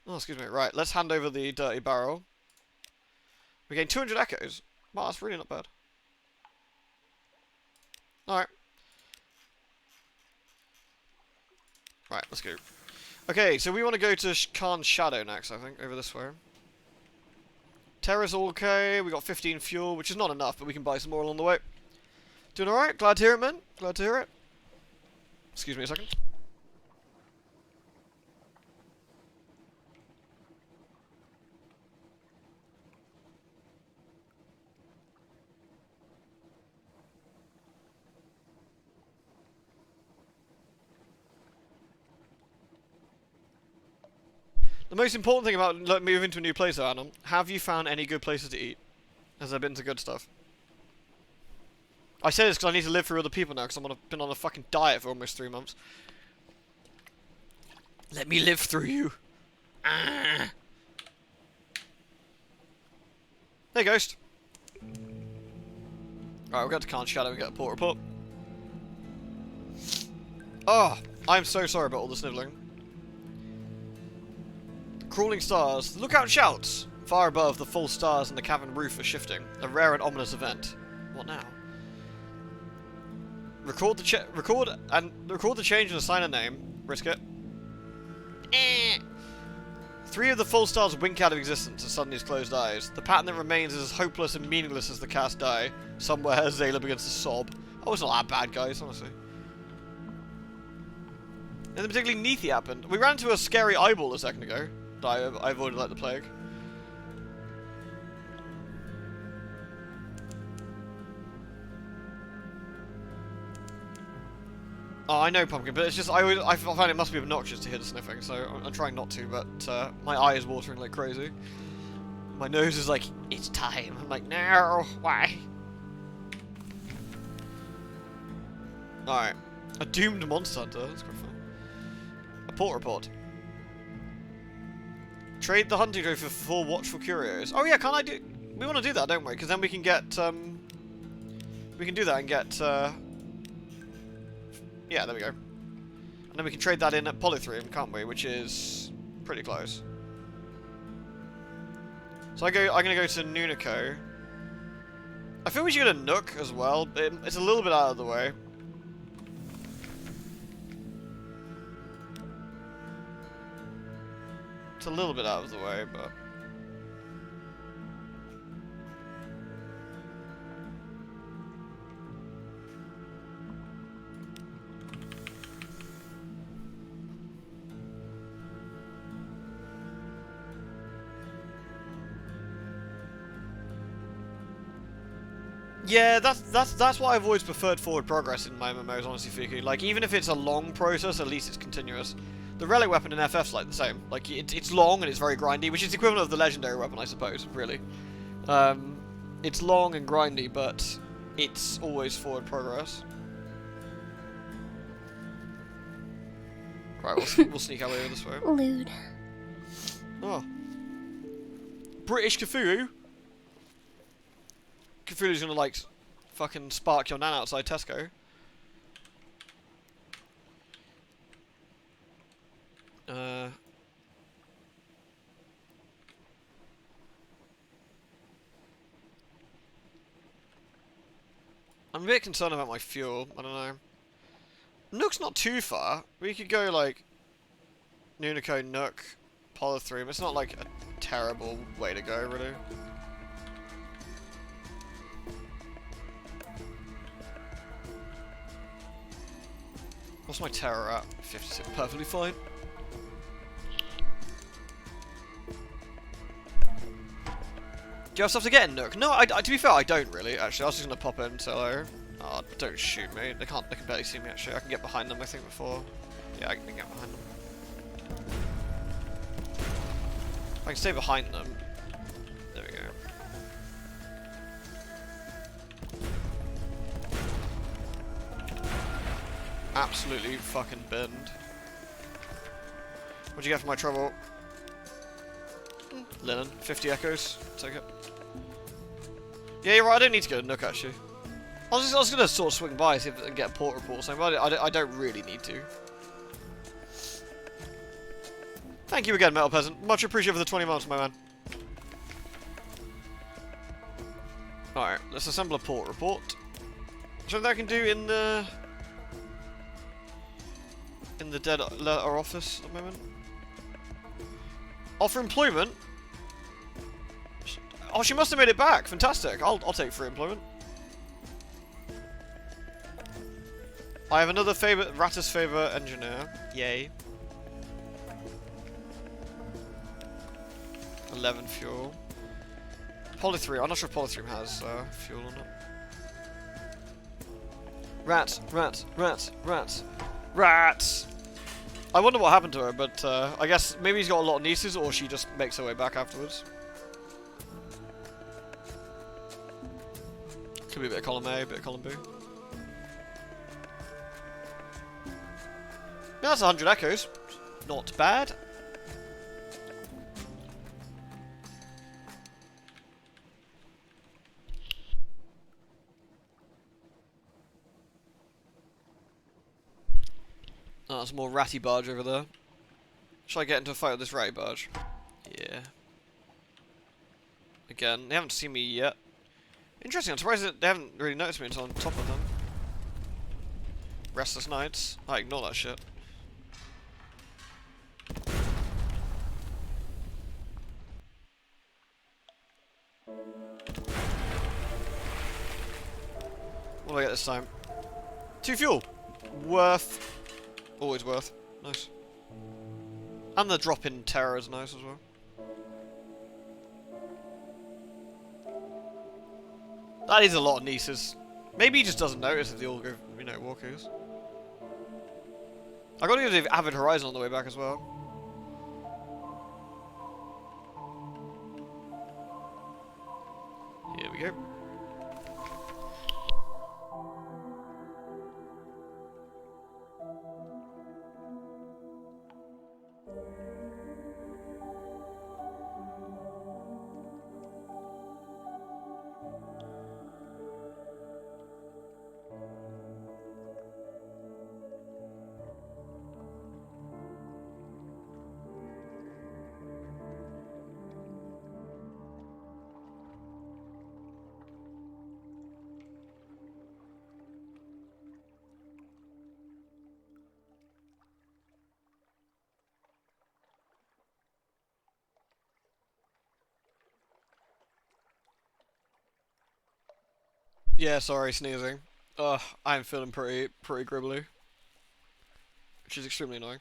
Oh, excuse me. Right, let's hand over the dirty barrel. We gain 200 echoes. Wow, that's really not bad. Alright. Right, let's go. Okay, so we want to go to Khan's Shadow next, I think, over this way. Terra's all okay, we got 15 fuel, which is not enough, but we can buy some more along the way. Doing alright? Glad to hear it, man. Glad to hear it. Excuse me a second. The most important thing about moving to a new place, though, Adam, have you found any good places to eat? Has there been to good stuff? I say this because I need to live through other people now, because I've been on a fucking diet for almost 3 months. Let me live through you. Ah. Hey, Ghost. Alright, we'll go to Khan's Shadow and get a port report. Oh, I'm so sorry about all the snivelling. Crawling stars. The lookout shouts. Far above, the full stars in the cavern roof are shifting. A rare and ominous event. What now? Record the change and assign a name. Risk it. 3 of the full stars wink out of existence as Suddenly's closed eyes. The pattern that remains is as hopeless and meaningless as the cast die. Somewhere, Zayla begins to sob. Oh, it's not that bad, guys, honestly. Nothing particularly neathy happened. We ran into a scary eyeball a second ago. That I avoided like the plague. Oh, I know, Pumpkin, but it's just I find it must be obnoxious to hear the sniffing, so I'm trying not to. But my eye is watering like crazy. My nose is like, it's time. I'm like, no, why? All right, a doomed monster hunter. That's quite fun. A port report. Trade the hunting trophy for 4 watchful curios. Oh yeah, can't I do? We want to do that, don't we? Because then we can get we can do that and get yeah, there we go. And then we can trade that in at Polythrium, can't we? Which is pretty close. So I'm gonna go to Nunico. I feel we should go to Nook as well. It's a little bit out of the way. It's a little bit out of the way, but yeah, that's why I've always preferred forward progress in my MMOs, honestly speaking. Like, even if it's a long process, at least it's continuous. The relic weapon in FF's like the same. Like, it's long and it's very grindy, which is the equivalent of the legendary weapon, I suppose, really. It's long and grindy, but it's always forward progress. Right, we'll sneak our way over this way. Lewd. Oh. British Cthulhu? Cthulhu's gonna, like, fucking spark your nan outside Tesco. I'm a bit concerned about my fuel. I don't know. Nook's not too far. We could go, like, Nunico, Nook, Polythrium. It's not, like, a terrible way to go, really. What's my terror at? 56. Perfectly fine. Do you have stuff to get in Nook? No, to be fair, I don't really, actually. I was just going to pop in and say hello. Oh, don't shoot me. They can barely see me, actually. I can get behind them, I think, before. Yeah, I can get behind them. If I can stay behind them. There we go. Absolutely fucking binned. What'd you get for my trouble? Linen. 50 echoes. Take it. Yeah, you're right. I don't need to go to Nook, actually. I was going to sort of swing by see if I can get a port report or something, but I don't really need to. Thank you again, Metal Peasant. Much appreciated for the 20 months, my man. Alright, let's assemble a port report. Something I can do in the dead letter office at the moment. Offer employment? Oh, she must have made it back. Fantastic. I'll take free employment. I have another Rattus Favor engineer. Yay. 11 fuel. Polythrium. I'm not sure if Polythrium has fuel or not. Rats, rats, rats, rats, rats! I wonder what happened to her, but I guess maybe he's got a lot of nieces, or she just makes her way back afterwards. Could be a bit of column A, a bit of column B. Yeah, that's 100 echoes. Not bad. Oh, there's more ratty barge over there. Shall I get into a fight with this ratty barge? Yeah. Again, they haven't seen me yet. Interesting, I'm surprised that they haven't really noticed me until I'm on top of them. Restless Nights. I ignore that shit. What do I get this time? 2 fuel! Worth. Always worth. Nice. And the drop in terror is nice as well. That is a lot of nieces. Maybe he just doesn't notice if they all go, you know, walkers. I gotta go to Avid Horizon on the way back as well. Here we go. Yeah, sorry, sneezing. Ugh, I'm feeling pretty gribbly. Which is extremely annoying.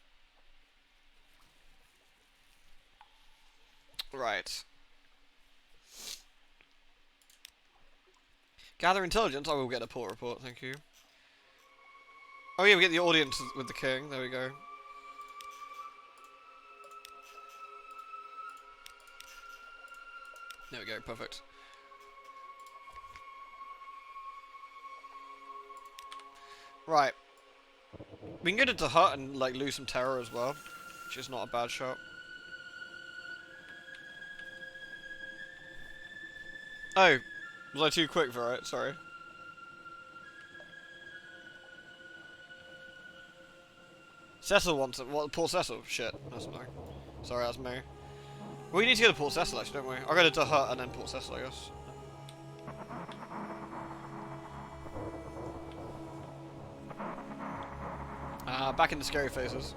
Right. Gather intelligence. I will get a port report, thank you. Oh yeah, we get the audience with the king. There we go. There we go, perfect. Right. We can get into hut and like lose some terror as well, which is not a bad shot. Oh, was I too quick for it? Sorry. Cecil wants it. What? Port Cecil? Shit, that's annoying. Sorry, that's me. We need to go to Port Cecil actually, don't we? I'll go to hut and then Port Cecil, I guess. Back in the scary faces.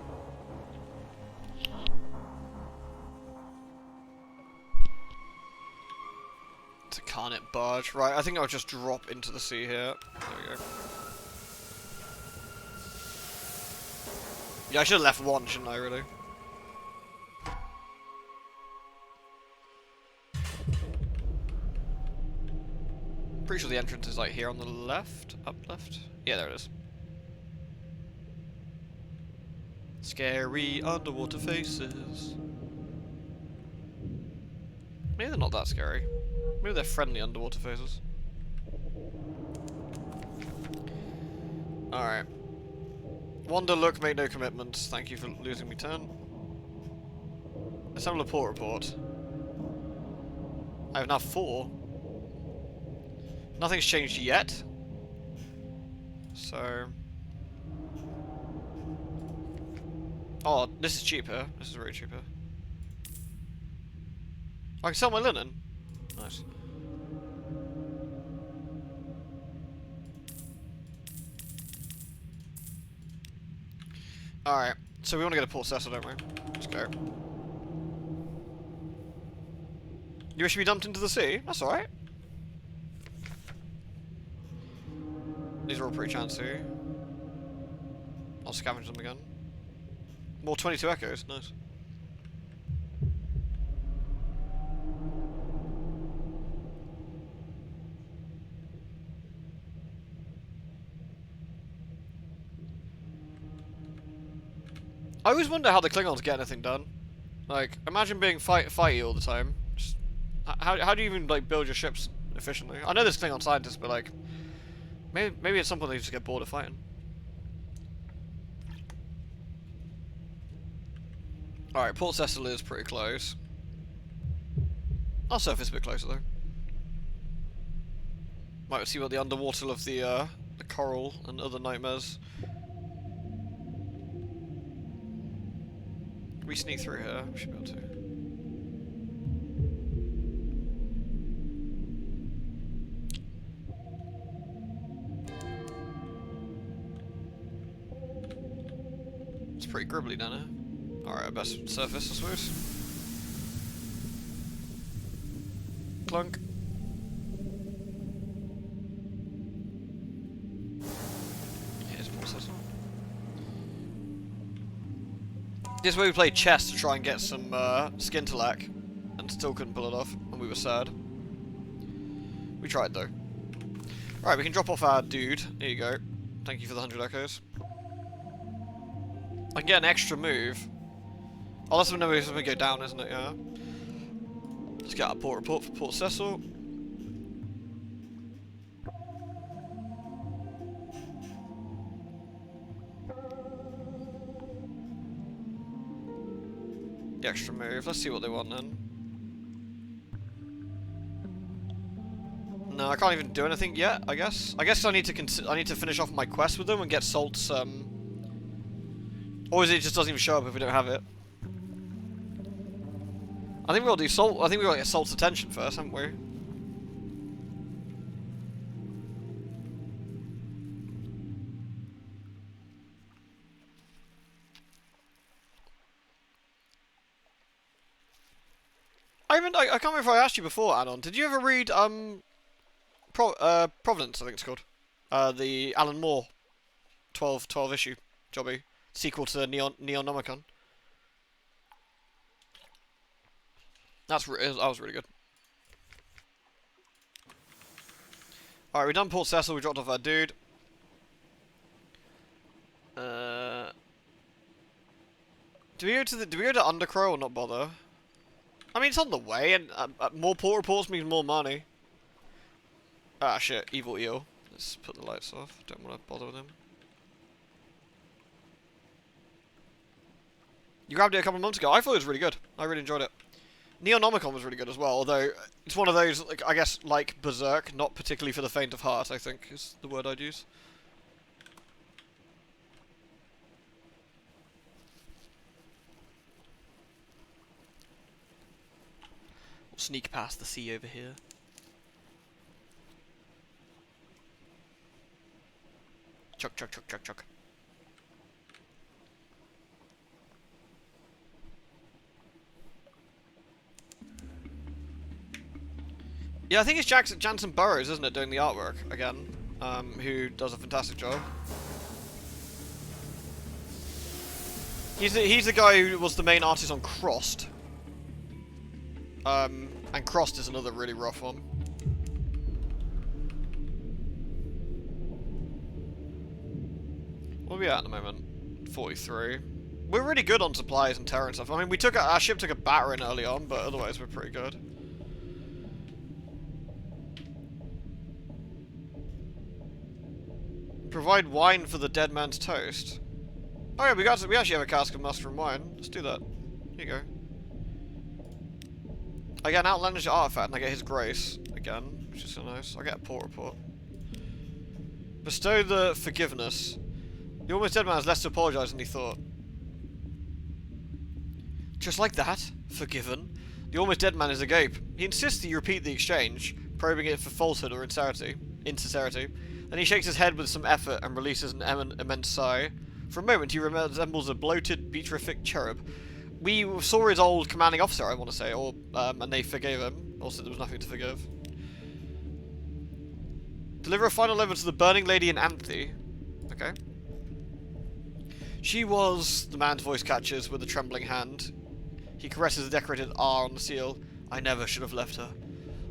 It's a Carnet barge. Right, I think I'll just drop into the sea here. There we go. Yeah, I should have left one, shouldn't I, really? Pretty sure the entrance is like here on the left? Up left? Yeah, there it is. Scary underwater faces. Maybe they're not that scary. Maybe they're friendly underwater faces. Alright. Wander, look, make no commitments. Thank you for losing me turn. Let's have a report. I have now 4. Nothing's changed yet. So... Oh, this is cheaper. This is really cheaper. I can sell my linen. Nice. Alright, so we want to get a Port Cecil, don't we? Let's go. You wish to be dumped into the sea? That's alright. These are all pretty chancy. I'll scavenge them again. More 22 echoes, nice. I always wonder how the Klingons get anything done. Like, imagine being fighty all the time. Just, how do you even like build your ships efficiently? I know there's Klingon scientists, but like, maybe at some point they just get bored of fighting. Alright, Port Cecil is pretty close. Our surface a bit closer though. Might see what the underwater of the coral and other nightmares. We sneak through here, we should be able to. pretty gribbly down here. Alright, best surface, I suppose. Clunk. Here's more cecil. This is where we played chess to try and get some skin to lack, and still couldn't pull it off, and we were sad. We tried though. Alright, we can drop off our dude. There you go. Thank you for the 100 echoes. I can get an extra move. Oh, that's when we go down, isn't it? Yeah. Let's get our port report for Port Cecil. The extra move. Let's see what they want then. No, I can't even do anything yet. I guess. I need to finish off my quest with them and get Salt's. Or is it just doesn't even show up if we don't have it? I think we gotta do Salt. I think we gotta get Salt's attention first, haven't we? I can't remember if I asked you before, Anon. Did you ever read Providence? I think it's called. The Alan Moore 12 issue jobby sequel to Neonomicon. That was really good. Alright, we done Port Cecil, we dropped off our dude. Do we go to Undercrow or not bother? I mean, it's on the way, and more port reports means more money. Ah, shit, evil eel. Let's put the lights off. Don't want to bother with him. You grabbed it a couple of months ago. I thought it was really good. I really enjoyed it. Neonomicon was really good as well, although it's one of those, like, I guess, like Berserk, not particularly for the faint of heart, I think, is the word I'd use. We'll sneak past the sea over here. Chuck, chuck, chuck, chuck, chuck. Yeah, I think it's Jansen Burrows, isn't it, doing the artwork again, who does a fantastic job. He's the guy who was the main artist on Crossed. And Crossed is another really rough one. What are we at the moment? 43. We're really good on supplies and terror and stuff. I mean, our ship took a battering early on, but otherwise we're pretty good. Provide wine for the dead man's toast. Oh yeah, we actually have a cask of mustard and wine. Let's do that. Here you go. I get an outlandish artifact and I get his grace again, which is so nice. I get a port report. Bestow the forgiveness. The almost dead man has less to apologise than he thought. Just like that, forgiven. The almost dead man is agape. He insists that you repeat the exchange, probing it for falsehood or insincerity. Then he shakes his head with some effort and releases an immense sigh. For a moment, he resembles a bloated, beatrific cherub. We saw his old commanding officer, I want to say, and they forgave him. Also, there was nothing to forgive. Deliver a final letter to the burning lady in Anthe. Okay. She was, the man's voice catches with a trembling hand. He caresses the decorated R on the seal. I never should have left her.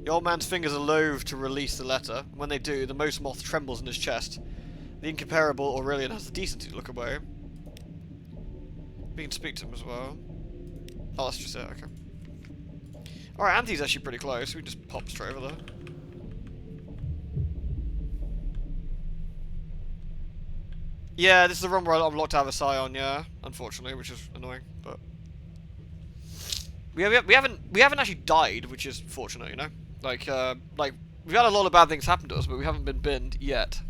The old man's fingers are loath to release the letter. When they do, the most moth trembles in his chest. The incomparable Aurelian has the decency to look away. We can speak to him as well. Oh, that's just it, okay. Alright, Anthe's actually pretty close. We can just pop straight over there. Yeah, this is the run where I'm locked to have a sigh on, yeah. Unfortunately, which is annoying, but... We haven't actually died, which is fortunate, you know? Like, we've had a lot of bad things happen to us, but we haven't been binned yet.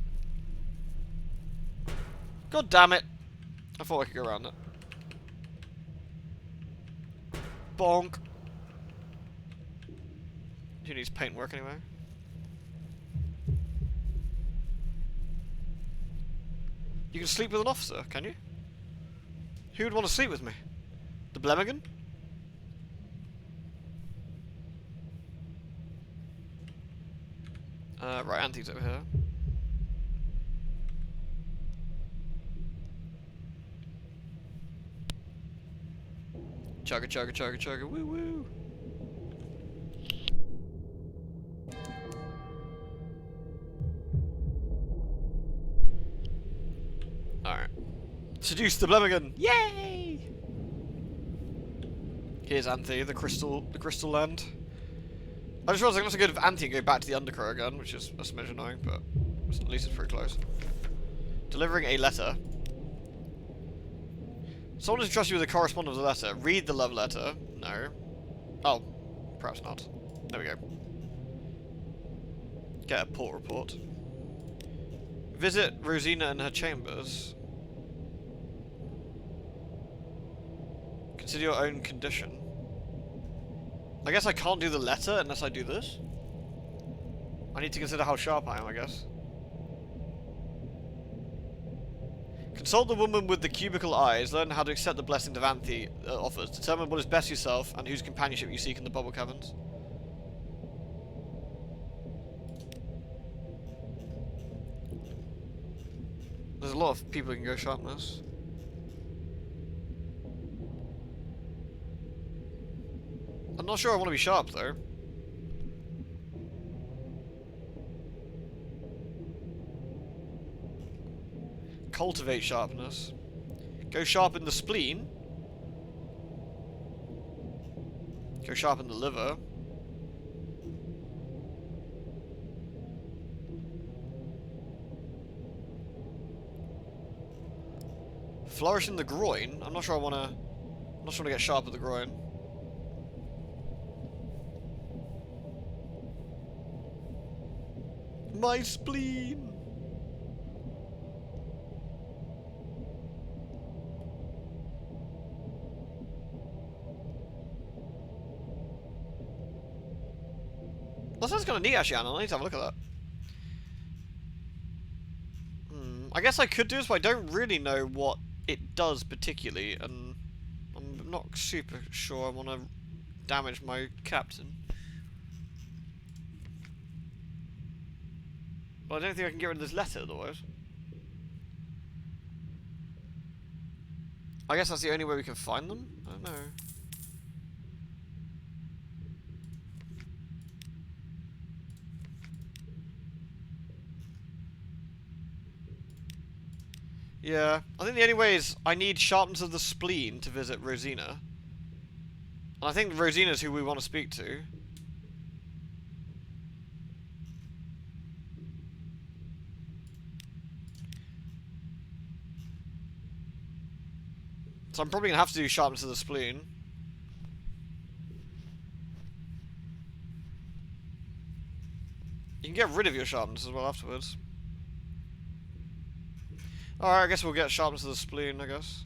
God damn it. I thought I could go around it. Bonk. Who needs paint work anyway? You can sleep with an officer, can you? Who would want to sleep with me? The Blemmigan? Right, Anthony's over here. Chugga chugga chugga chugga woo woo. Alright. Seduce the Blemmigan! Yay! Here's Anthe, the crystal land. I just realised I'm not so good if Anthe and go back to the Undercrow again, which is a smidge annoying, but at least it's pretty close. Delivering a letter. Someone has entrusted you with the correspondence of the letter. Read the love letter. No. Oh, perhaps not. There we go. Get a port report. Visit Rosina in her chambers. Consider your own condition. I guess I can't do the letter unless I do this. I need to consider how sharp I am, I guess. Consult the woman with the cubical eyes. Learn how to accept the blessing that Anthe offers. Determine what is best for yourself and whose companionship you seek in the bubble caverns. There's a lot of people who can go sharpness. I'm not sure I want to be sharp though. Cultivate sharpness. Go sharpen the spleen. Go sharpen the liver. Flourish in the groin. I'm not sure I want to. I'm not sure to get sharp at the groin. My spleen. That sounds kind of neat, actually, Anna. I need to have a look at that. I guess I could do this, but I don't really know what it does particularly, and I'm not super sure I want to damage my captain. But I don't think I can get rid of this letter otherwise. I guess that's the only way we can find them? I don't know. Yeah, I think the only way is I need sharpness of the spleen to visit Rosina. And I think Rosina's who we want to speak to. So I'm probably going to have to do sharpness of the spleen. You can get rid of your sharpness as well afterwards. Alright, I guess we'll get sharpness of the spleen, I guess.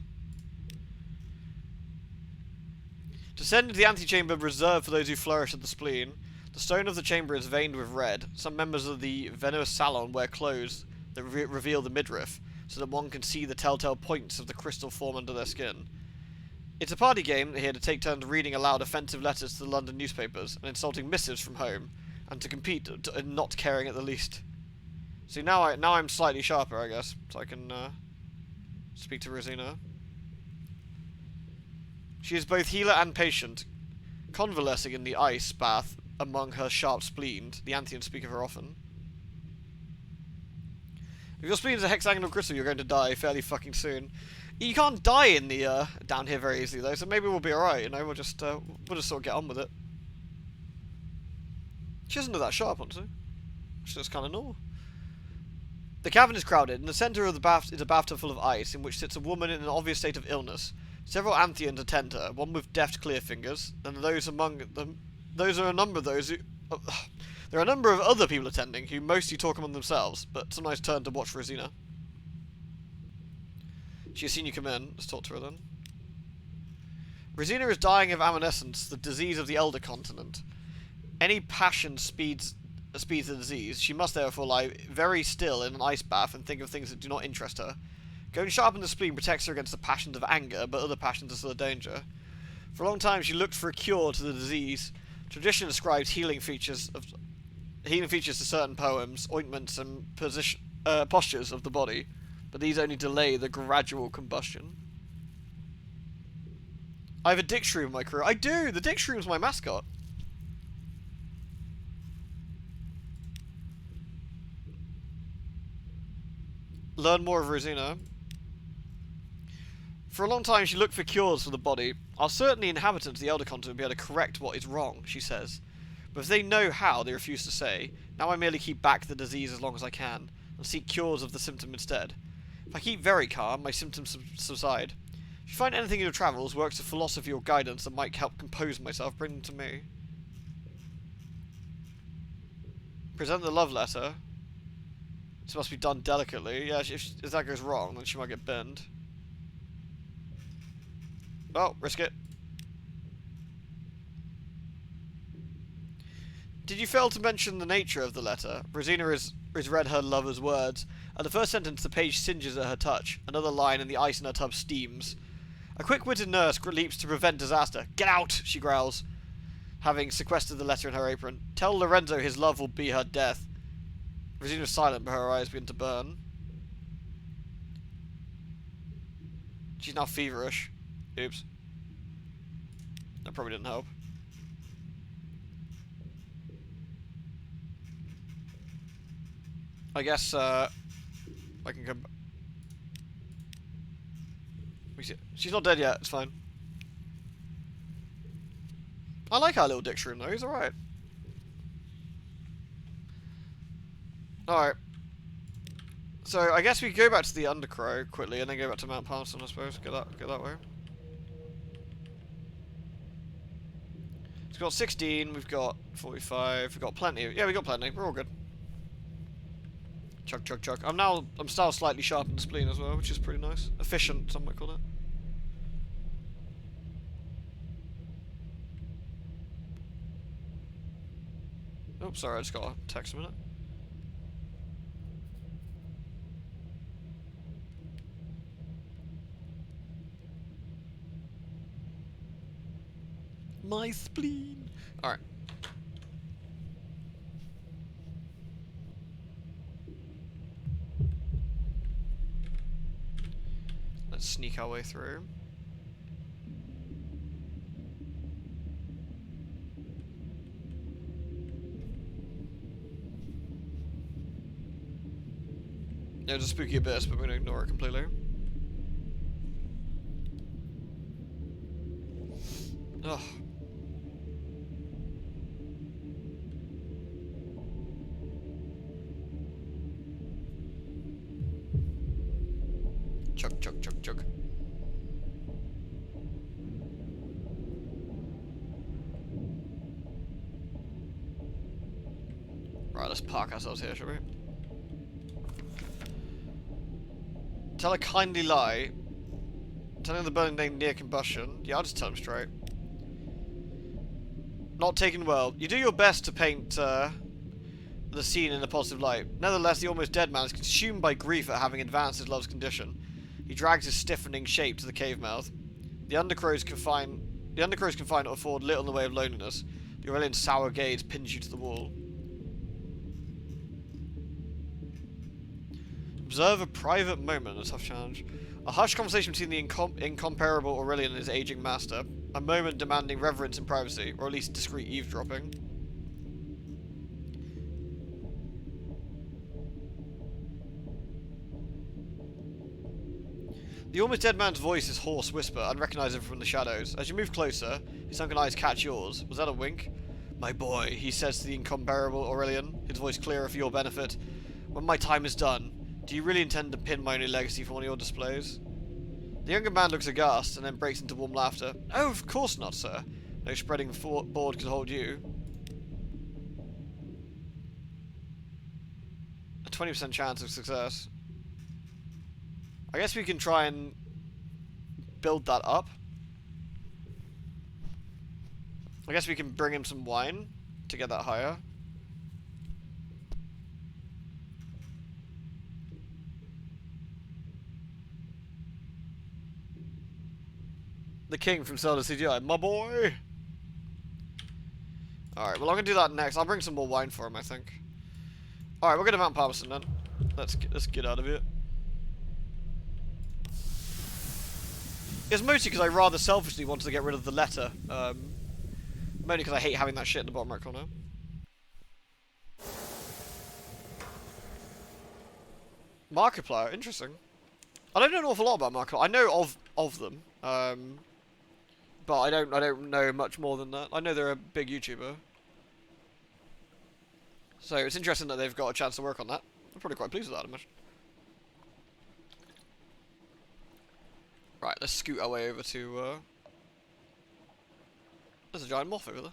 Descend into the antechamber reserved for those who flourish at the spleen. The stone of the chamber is veined with red. Some members of the Venus Salon wear clothes that reveal the midriff, so that one can see the telltale points of the crystal form under their skin. It's a party game here to take turns reading aloud offensive letters to the London newspapers and insulting missives from home, and to compete in not caring at the least. See, now I'm slightly sharper, I guess, so I can speak to Rosina. She is both healer and patient, convalescing in the ice bath among her sharp spleen. The Antheans speak of her often. If your spleen is a hexagonal crystal, you're going to die fairly fucking soon. You can't die in the down here very easily though, so maybe we'll be alright. You know, we'll just sort of get on with it. She doesn't look that sharp, honestly. She looks kind of normal. The cavern is crowded. In the centre of the bath is a bathtub full of ice, in which sits a woman in an obvious state of illness. Several Antheans attend her, one with deft, clear fingers, and those among them. Those are a number of those who. There are a number of other people attending who mostly talk among themselves, but sometimes turn to watch Rosina. She has seen you come in. Let's talk to her then. Rosina is dying of ammonescence, the disease of the elder continent. Any passion speeds the disease. She must therefore lie very still in an ice bath and think of things that do not interest her. Going sharp in the spleen protects her against the passions of anger, but other passions are still a danger. For a long time, she looked for a cure to the disease. Tradition ascribes healing features to certain poems, ointments, and postures of the body, but these only delay the gradual combustion. I have a dictionary in my crew. I do! The dictionary's my mascot. Learn more of Rosina. For a long time, she looked for cures for the body. Our certainly inhabitants of the Elder Continent will be able to correct what is wrong, she says. But if they know how, they refuse to say. Now I merely keep back the disease as long as I can, and seek cures of the symptom instead. If I keep very calm, my symptoms subside. If you find anything in your travels, works of philosophy or guidance that might help compose myself, bring them to me. Present the love letter. This must be done delicately. Yeah, if that goes wrong, then she might get burned. Well, risk it. Did you fail to mention the nature of the letter? Rosina has read her lover's words. At the first sentence, the page singes at her touch. Another line, and the ice in her tub steams. A quick-witted nurse leaps to prevent disaster. Get out, she growls, having sequestered the letter in her apron. Tell Lorenzo his love will be her death. Rosina's silent, but her eyes begin to burn. She's now feverish. Oops. That probably didn't help. I guess, I can come... She's not dead yet, it's fine. I like our little dictionary though, he's alright. Alright. So, I guess we go back to the Undercrow quickly, and then go back to Mount Palmerston, I suppose. Go that way. We've got 16, we've got 45, we've got plenty. Yeah, we got plenty, we're all good. Chug, chug, chug. I'm still slightly sharp in the spleen as well, which is pretty nice. Efficient, some might call it. Oh, sorry, I just got a text a minute. My spleen. Alright. Let's sneak our way through. Yeah, it's a spooky abyss, but we're gonna ignore it completely. Ugh. Chug, chug, chug, chug. Right, let's park ourselves here, shall we? Tell a kindly lie. Telling the burning name near combustion. Yeah, I'll just tell him straight. Not taken well. You do your best to paint the scene in a positive light. Nevertheless, the almost dead man is consumed by grief at having advanced his love's condition. He drags his stiffening shape to the cave mouth. The undercrows confined afford little in the way of loneliness. The Aurelian's sour gaze pins you to the wall. Observe a private moment, a tough challenge. A hushed conversation between the incomparable Aurelian and his aging master. A moment demanding reverence and privacy, or at least discreet eavesdropping. The almost dead man's voice is hoarse whisper, unrecognizable from the shadows. As you move closer, his sunken eyes catch yours. Was that a wink? My boy, he says to the incomparable Aurelian, his voice clearer for your benefit. When my time is done, do you really intend to pin my only legacy for one of your displays? The younger man looks aghast, and then breaks into warm laughter. Oh, of course not, sir. No spreading board could hold you. A 20% chance of success. I guess we can try and build that up. I guess we can bring him some wine to get that higher. The king from Sunless Sea, my boy. Alright, well I'm gonna do that next. I'll bring some more wine for him, I think. Alright, we're gonna Mount Palmerston then. Let's get out of here. It's mostly because I rather selfishly wanted to get rid of the letter. Mainly because I hate having that shit in the bottom right corner. Markiplier, interesting. I don't know an awful lot about Markiplier. I know of them, but I don't know much more than that. I know they're a big YouTuber, so it's interesting that they've got a chance to work on that. I'm probably quite pleased with that, I imagine. Right, let's scoot our way over to. There's a giant moth over there.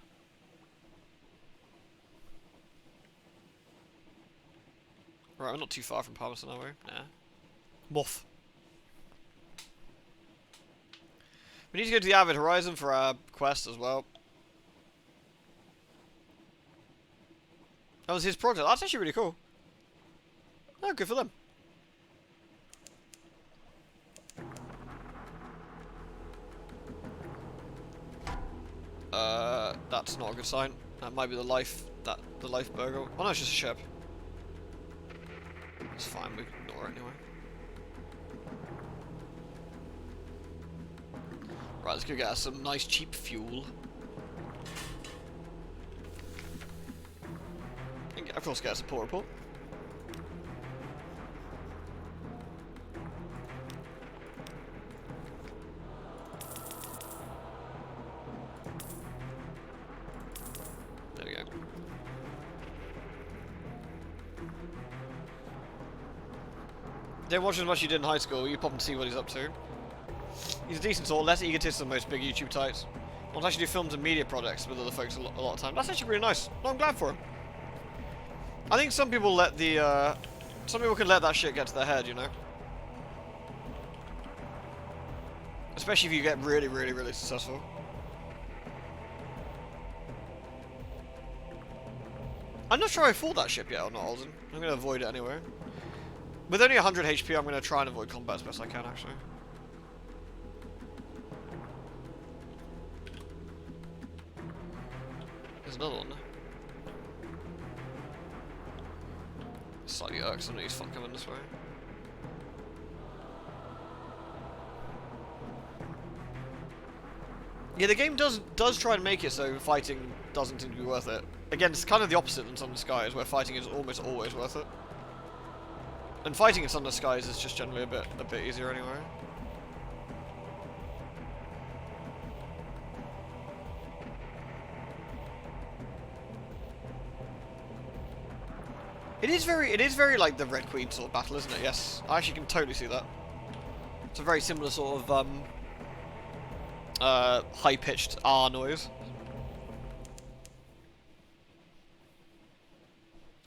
Right, we're not too far from Palmerston, are we? Nah. Moth. We need to go to the Avid Horizon for our quest as well. That was his project. That's actually really cool. Oh, good for them. That's not a good sign. That might be the life burger. Oh no, it's just a ship. It's fine, we can ignore it anyway. Right, let's go get us some nice cheap fuel. And of course get us a port report. There we go. Don't watch as much as you did in high school, you pop and see what he's up to. He's a decent sort, less egotist than most big YouTube types. Wants to actually do films and media projects with other folks a lot of time. That's actually really nice. No, I'm glad for him. I think some people let the, some people can let that shit get to their head, you know? Especially if you get really, really, really successful. I'm not sure I fought that ship yet or not, Alden. I'm going to avoid it anyway. With only 100 HP, I'm going to try and avoid combat as best I can, actually. There's another one there. Slightly irksome that he's fucking coming this way. Yeah, the game does try and make it so fighting doesn't seem to be worth it. Again, it's kind of the opposite than Sunless Skies, where fighting is almost always worth it. And fighting in Sunless Skies is just generally a bit easier anyway. It is very like the Red Queen sort of battle, isn't it? Yes, I actually can totally see that. It's a very similar sort of high-pitched R noise.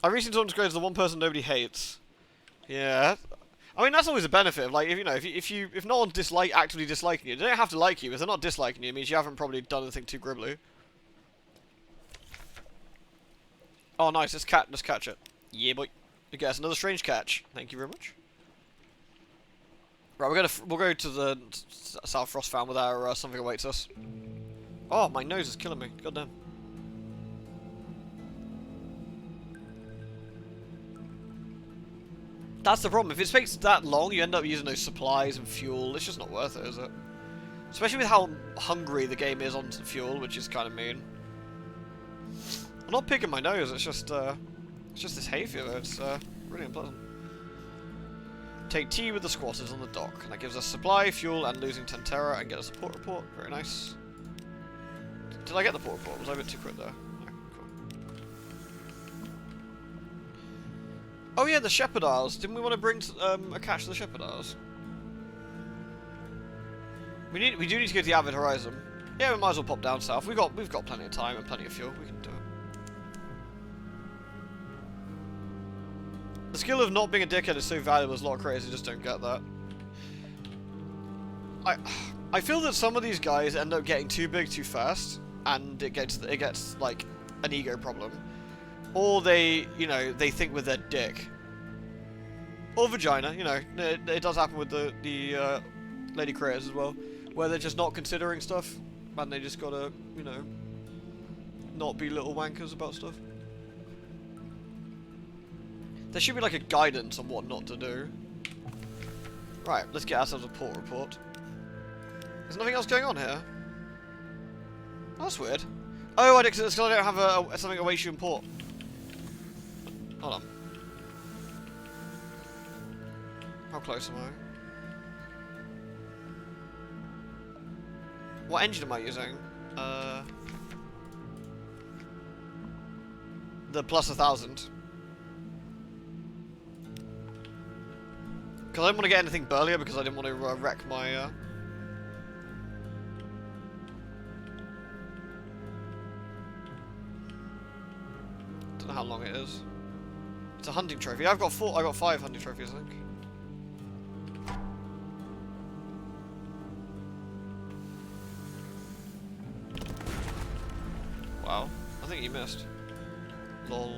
I recently talked to go to the one person nobody hates. Yeah, I mean that's always a benefit of, like, if you know if no one's actively disliking you, they don't have to like you. If they're not disliking you, it means you haven't probably done anything too gribbly. Oh, nice! Let's catch it. Yeah, boy. You get us another strange catch. Thank you very much. Right, we'll go to the South Frost Farm with our something awaits us. Oh, my nose is killing me. Goddamn. That's the problem. If it takes that long, you end up using those supplies and fuel. It's just not worth it, is it? Especially with how hungry the game is on fuel, which is kind of mean. I'm not picking my nose. It's just this hay fever. It's really unpleasant. Take tea with the squatters on the dock. And that gives us supply, fuel, and losing 10 terror, and get us a port report. Very nice. Did I get the port report? Was I a bit too quick there? No, cool. Oh yeah, the Shepherd Isles. Didn't we want to bring a catch to the Shepherd Isles? We do need to go to the Avid Horizon. Yeah, we might as well pop down south. We've got plenty of time and plenty of fuel. We can do it. The skill of not being a dickhead is so valuable, as a lot of creators just don't get that. I feel that some of these guys end up getting too big too fast, and it gets like an ego problem, or they think with their dick or vagina. You know, it does happen with the lady creators as well. where they're just not considering stuff, and they just gotta, you know, not be little wankers about stuff. There should be like a guidance on what not to do. Right, let's get ourselves a port report. There's nothing else going on here. Oh, that's weird. Oh, it's because I don't have something awaits you in port. Hold on. How close am I? What engine am I using? The plus 1,000. Because I didn't want to get anything burlier because I didn't want to wreck my... Don't know how long it is. It's a hunting trophy. I've got 4. I got 5 hunting trophies, I think. Wow. I think you missed. Lol.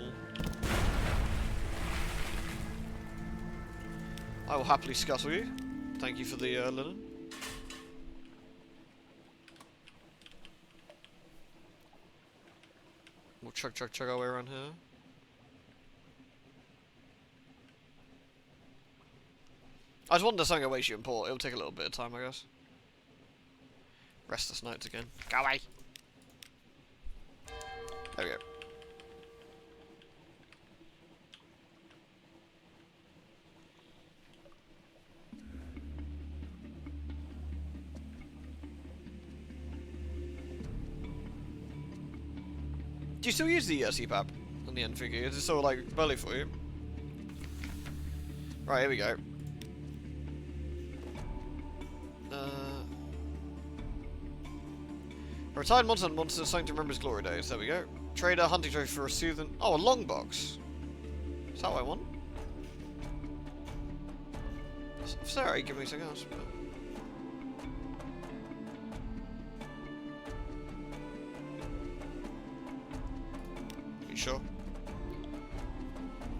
I will happily scuttle you. Thank you for the linen. We'll chug our way around here. I just wanted to something awaits you in port. It'll take a little bit of time, I guess. Restless nights again. Go away! There we go. Do you still use the CPAP on the end figure? Is it sort of like belly for you? Right, here we go. A retired monster wants something to remember his glory days. There we go. Trader, hunting trophy for a soothing... Oh, a long box. Is that what I want? Sorry, give me something else. But... You sure?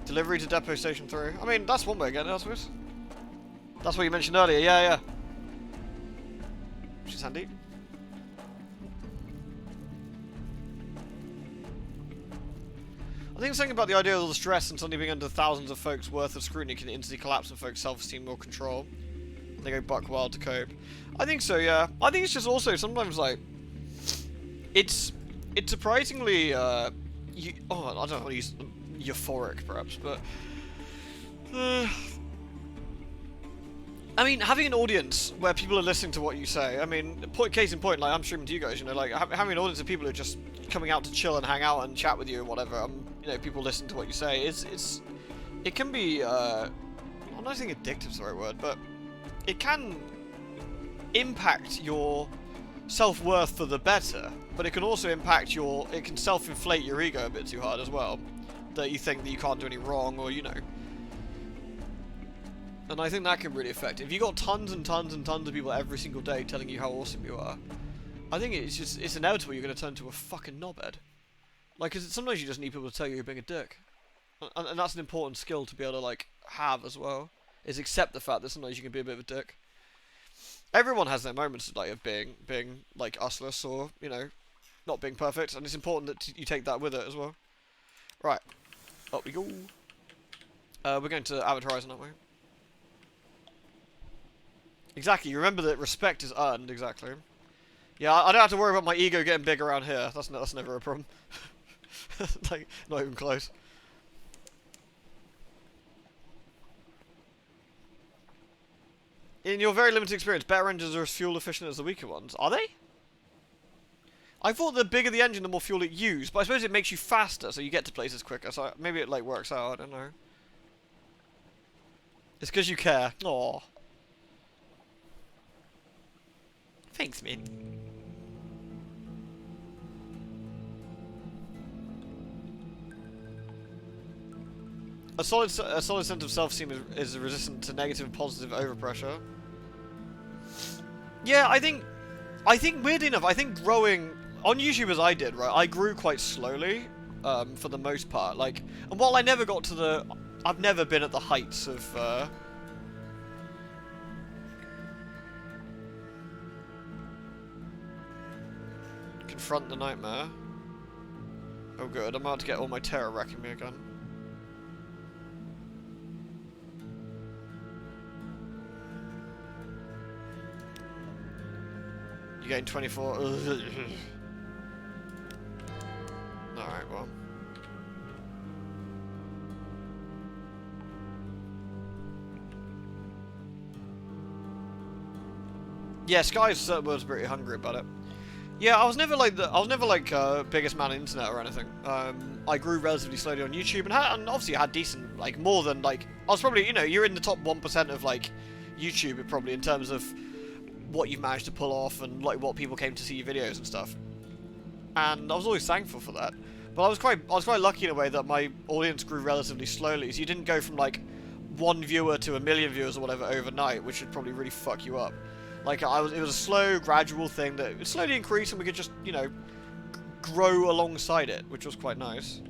Delivery to Depot Station 3. I mean, that's one way again, I suppose. That's what you mentioned earlier, yeah. Which is handy. I think something about the idea of all the stress and suddenly being under thousands of folks' worth of scrutiny can instantly collapse in folks' self-esteem or control. They go buck wild to cope. I think so, yeah. I think it's just also sometimes like it's surprisingly I don't want to use euphoric perhaps, but I mean, having an audience where people are listening to what you say. I mean, case in point, like I'm streaming to you guys, you know, like having an audience of people who are just coming out to chill and hang out and chat with you or whatever. You know, people listen to what you say. It can be I'm not saying addictive is the right word, but it can impact your self-worth for the better. But it can also impact it can self-inflate your ego a bit too hard as well. That you think that you can't do any wrong, or you know. And I think that can really affect it. If you got tons and tons and tons of people every single day telling you how awesome you are, I think it's inevitable you're going to turn into a fucking knobhead. Like, cause sometimes you just need people to tell you you're being a dick. And that's an important skill to be able to, like, have as well. Is accept the fact that sometimes you can be a bit of a dick. Everyone has their moments, like, of being like, useless or, you know, not being perfect. And it's important that you take that with it as well. Right. Up we go. We're going to Avid Horizon, aren't we? Exactly, you remember that respect is earned, exactly. Yeah, I don't have to worry about my ego getting big around here. That's never a problem. Like, not even close. In your very limited experience, better engines are as fuel efficient as the weaker ones. Are they? I thought the bigger the engine, the more fuel it used, but I suppose it makes you faster, so you get to places quicker, so maybe it, like, works out, I don't know. It's because you care. Aww. Thanks, man. A solid sense of self-esteem is resistant to negative and positive overpressure. Yeah, I think weirdly enough, I think growing on YouTube as I did, right? I grew quite slowly, for the most part. Like, and while I never got to I've never been at the heights of. Confront the nightmare. Oh good, I'm about to get all my terror wrecking me again. You're getting 24. Alright, well. Yeah, Sky's was pretty hungry about it. Yeah, I was never like biggest man on the internet or anything. I grew relatively slowly on YouTube and obviously had decent, like, more than, like, I was probably, you know, you're in the top 1% of, like, YouTube probably in terms of what you've managed to pull off and, like, what people came to see your videos and stuff. And I was always thankful for that. But I was quite lucky in a way that my audience grew relatively slowly. So you didn't go from, like, 1 viewer to 1 million viewers or whatever overnight, which would probably really fuck you up. Like, it was a slow, gradual thing that would slowly increase and we could just, you know, grow alongside it, which was quite nice.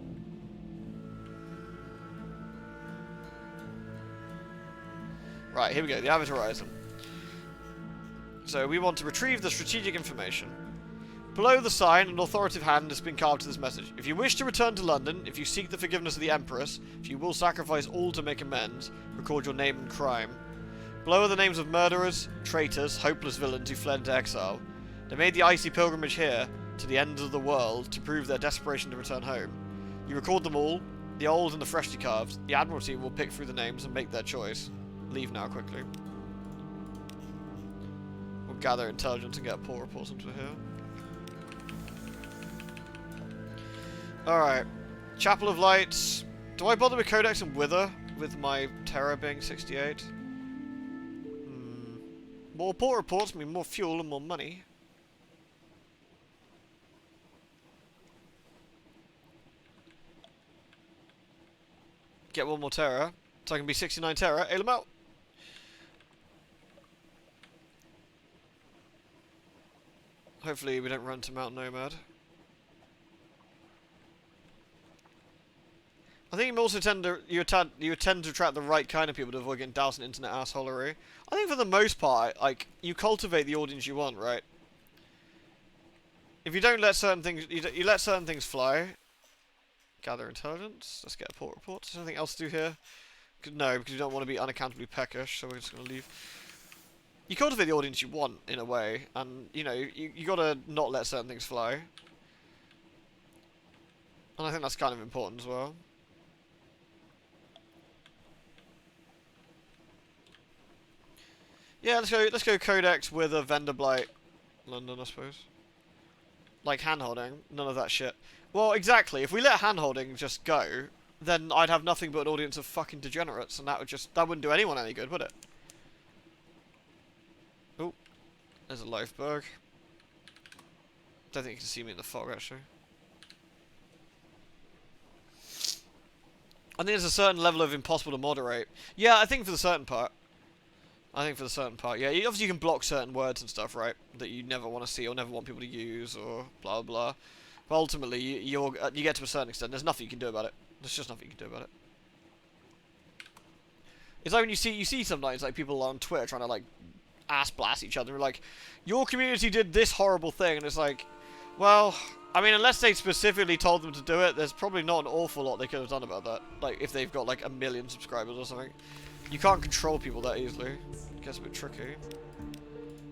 Right, here we go, the Avid Horizon. So, we want to retrieve the strategic information. Below the sign, an authoritative hand has been carved to this message. If you wish to return to London, if you seek the forgiveness of the Empress, if you will sacrifice all to make amends, record your name and crime. Below are the names of murderers, traitors, hopeless villains who fled into exile. They made the icy pilgrimage here, to the ends of the world, to prove their desperation to return home. You record them all, the old and the freshly carved. The Admiralty will pick through the names and make their choice. Leave now quickly. We'll gather intelligence and get poor reports into here. Alright. Chapel of Lights. Do I bother with Codex and Wither, with my Terror being 68? More port reports mean more fuel and more money. Get 1 more Terror. So I can be 69 Terror. Aim them out. Hopefully we don't run to Mount Nomad. I think you also tend to attract the right kind of people to avoid getting doused in internet assholery. I think for the most part, like, you cultivate the audience you want, right? If you don't let certain things, you let certain things fly. Gather intelligence. Let's get a port report. Is there anything else to do here? No, because you don't want to be unaccountably peckish, so we're just going to leave. You cultivate the audience you want, in a way, and, you know, you got to not let certain things fly. And I think that's kind of important as well. Yeah, let's go Codex with a Vendor Blight. London, I suppose. Like hand-holding, none of that shit. Well, exactly, if we let hand-holding just go, then I'd have nothing but an audience of fucking degenerates, and that wouldn't do anyone any good, would it? Oh, there's a Loafberg. Don't think you can see me in the fog, actually. I think there's a certain level of impossible to moderate. Yeah, I think for the certain part. Yeah. Obviously you can block certain words and stuff, right? That you never want to see or never want people to use or blah blah. But ultimately, you get to a certain extent. There's nothing you can do about it. There's just nothing you can do about it. It's like when you see sometimes like people on Twitter trying to like ass blast each other, like, your community did this horrible thing, and it's like, well, I mean, unless they specifically told them to do it, there's probably not an awful lot they could have done about that. Like, if they've got like 1 million subscribers or something. You can't control people that easily. Gets a bit tricky.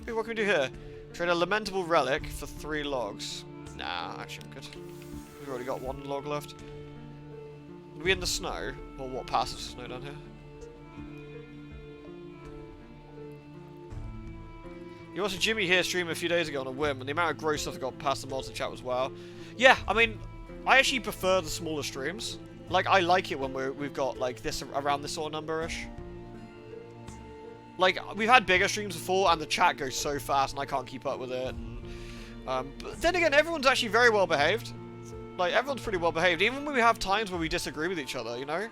Hey, what can we do here? Trade a lamentable relic for 3 logs. Nah, actually I'm good. We've already got 1 log left. Are we in the snow? Or what passes the snow down here? You watched Jimmy here stream a few days ago on a whim, and the amount of gross stuff that got past the mods in chat was wow. Yeah, I mean, I actually prefer the smaller streams. Like, I like it when we've got like this around this sort of number-ish. Like, we've had bigger streams before, and the chat goes so fast, and I can't keep up with it. And, but then again, everyone's actually very well behaved. Like, everyone's pretty well behaved, even when we have times where we disagree with each other. You know,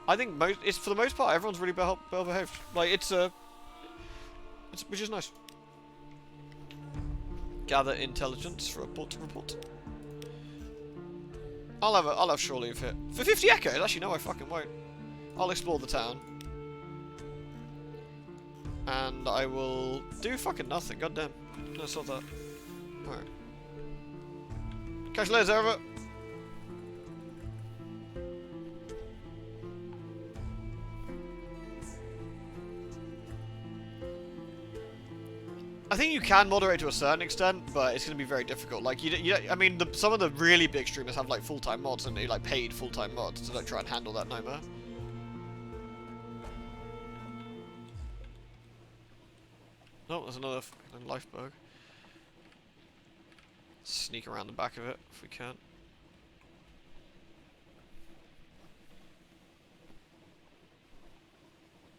I think for the most part, everyone's really well behaved. Like, which is nice. Gather intelligence for a port to report. I'll have shore leave here for 50 echoes. Actually, no, I fucking won't. I'll explore the town. And I will do fucking nothing, goddamn. Let's sort that. Alright. Catch you later, Zerva. I think you can moderate to a certain extent, but it's going to be very difficult. Like, I mean, some of the really big streamers have like full-time mods and they like paid full-time mods to like try and handle that nightmare. Oh, there's another life bug. Sneak around the back of it if we can.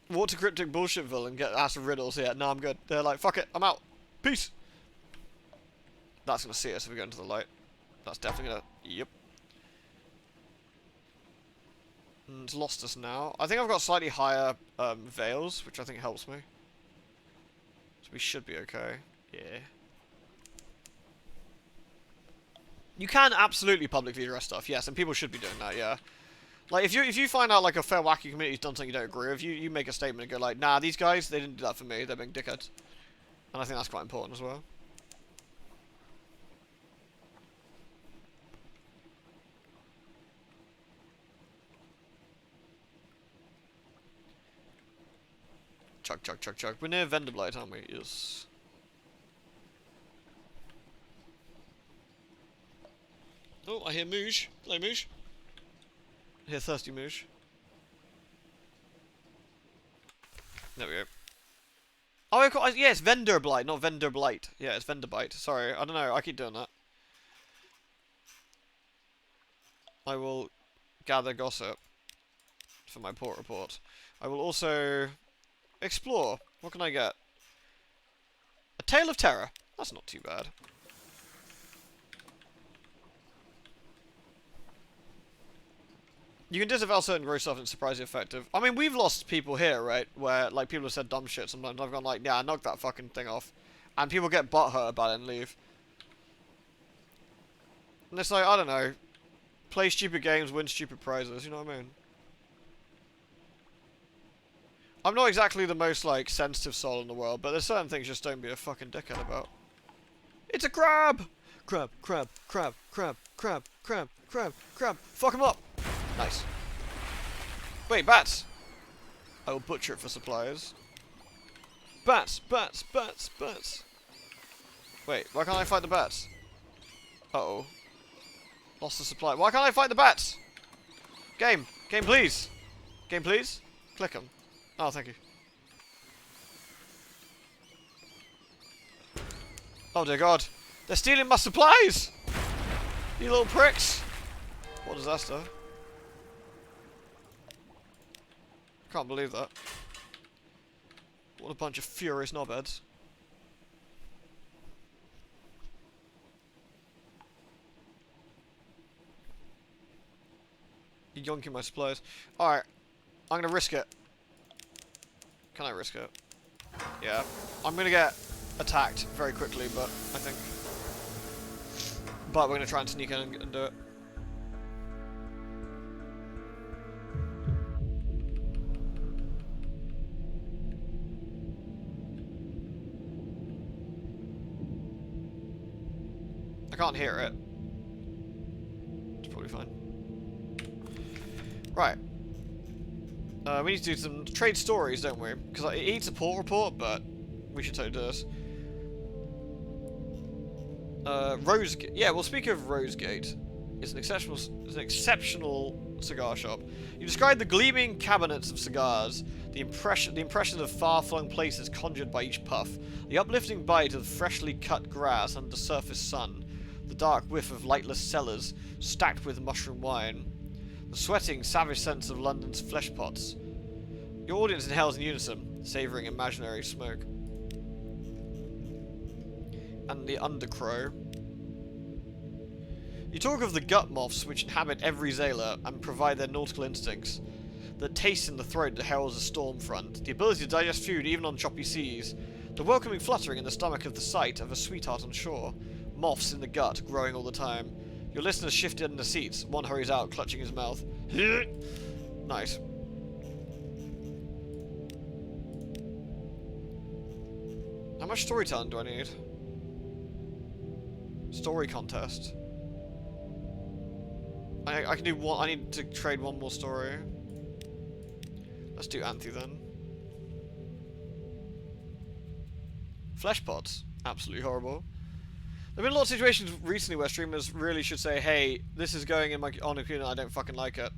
Walk to Cryptic Bullshitville and get asked for riddles. Yeah, no, I'm good. They're like, fuck it, I'm out. Peace. That's gonna see us if we go into the light. That's definitely gonna. Yep. And it's lost us now. I think I've got slightly higher veils, which I think helps me. So we should be okay. Yeah. You can absolutely publicly address stuff, yes, and people should be doing that, yeah. Like, if you find out, like, a fair wacky community's done something you don't agree with, you make a statement and go, like, nah, these guys, they didn't do that for me, they're being dickheads. And I think that's quite important as well. Chug, chug, chug, chug. We're near Venderblight, aren't we? Yes. Oh, I hear Moosh. Hello, Moosh. I hear Thirsty Moosh. There we go. Oh, of course, yeah, it's Venderblight, not Venderblight. Yeah, it's Venderblight. Sorry, I don't know. I keep doing that. I will gather gossip for my port report. I will also explore. What can I get? A Tale of Terror. That's not too bad. You can disavow certain gross stuff and it's surprisingly effective. I mean, we've lost people here, right? Where, like, people have said dumb shit sometimes. I've gone like, yeah, knock that fucking thing off. And people get butthurt about it and leave. And it's like, I don't know. Play stupid games, win stupid prizes, you know what I mean? I'm not exactly the most, like, sensitive soul in the world, but there's certain things just don't be a fucking dickhead about. It's a crab! Crab, crab, crab, crab, crab, crab, crab, crab. Fuck him up! Nice. Wait, bats! I will butcher it for supplies. Bats, bats, bats, bats. Wait, why can't I fight the bats? Uh-oh. Lost the supply. Why can't I fight the bats? Game. Game, please. Game, please. Click them. Oh, thank you. Oh, dear God. They're stealing my supplies! You little pricks. What disaster. Can't believe that. What a bunch of furious knobheads. You're yonking my supplies. Alright. I'm gonna risk it. Can I risk it? Yeah. I'm gonna get attacked very quickly, but I think. But we're gonna try and sneak in and do it. I can't hear it. It's probably fine. Right. We need to do some trade stories, don't we? Because it eats a port report, but we should totally do this. Rosegate. Yeah, well, speaking of Rosegate, it's an exceptional cigar shop. You describe the gleaming cabinets of cigars, the impressions of far-flung places conjured by each puff, the uplifting bite of freshly cut grass under the surface sun, the dark whiff of lightless cellars stacked with mushroom wine, the sweating, savage sense of London's flesh pots. Your audience inhales in unison, savouring imaginary smoke. And the undercrow. You talk of the gut moths which inhabit every Zayla and provide their nautical instincts, the taste in the throat that heralds a storm front, the ability to digest food even on choppy seas, the welcoming fluttering in the stomach of the sight of a sweetheart on shore, moths in the gut growing all the time. Your listeners shifted in the seats, one hurries out, clutching his mouth. Nice. How much storytelling do I need? Story contest. I can do one. I need to trade one more story. Let's do Anthe then. Flesh pods, absolutely horrible. There've been a lot of situations recently where streamers really should say, "Hey, this is going in my opinion. I don't fucking like it."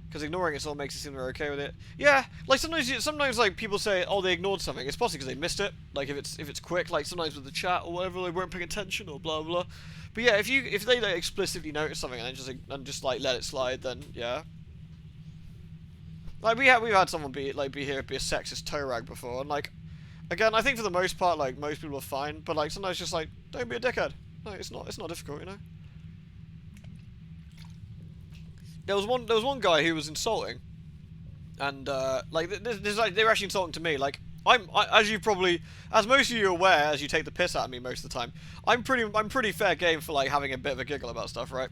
Because ignoring it sort of makes it seem they're okay with it. Yeah, like sometimes like people say, oh, they ignored something. It's possibly because they missed it. Like if it's quick, like sometimes with the chat or whatever, they weren't paying attention or blah blah. But yeah, if they like, explicitly notice something and just like let it slide, then yeah. Like we've had someone be a sexist toe rag before, and like again, I think for the most part, like most people are fine. But like sometimes just like don't be a dickhead. No, it's not difficult, you know. There was one guy who was insulting, and like they were actually insulting to me. Like as most of you are aware, as you take the piss out of me most of the time, I'm pretty fair game for like having a bit of a giggle about stuff, right?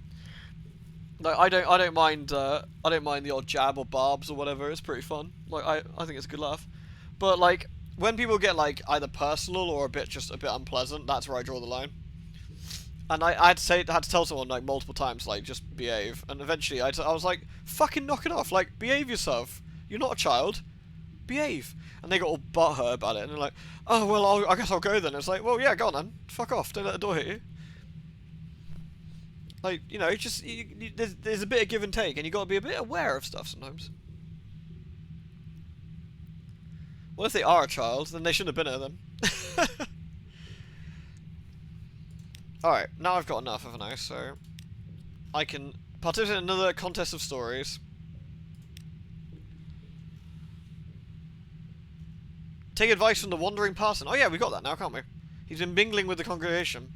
Like I don't mind the odd jab or barbs or whatever. It's pretty fun. Like I think it's a good laugh, but like when people get like either personal or a bit unpleasant, that's where I draw the line. And I had to tell someone like multiple times, like, just behave. And eventually I was like, fucking knock it off. Like, behave yourself. You're not a child. Behave. And they got all butthurt about it. And they're like, oh, well, I guess I'll go then. It's like, well, yeah, go on then. Fuck off. Don't let the door hit you. Like, you know, there's a bit of give and take. And you got to be a bit aware of stuff sometimes. Well, if they are a child, then they shouldn't have been here then. Alright, now I've got enough, haven't I? So, I can participate in another contest of stories. Take advice from the wandering parson. Oh yeah, we got that now, can't we? He's been mingling with the congregation.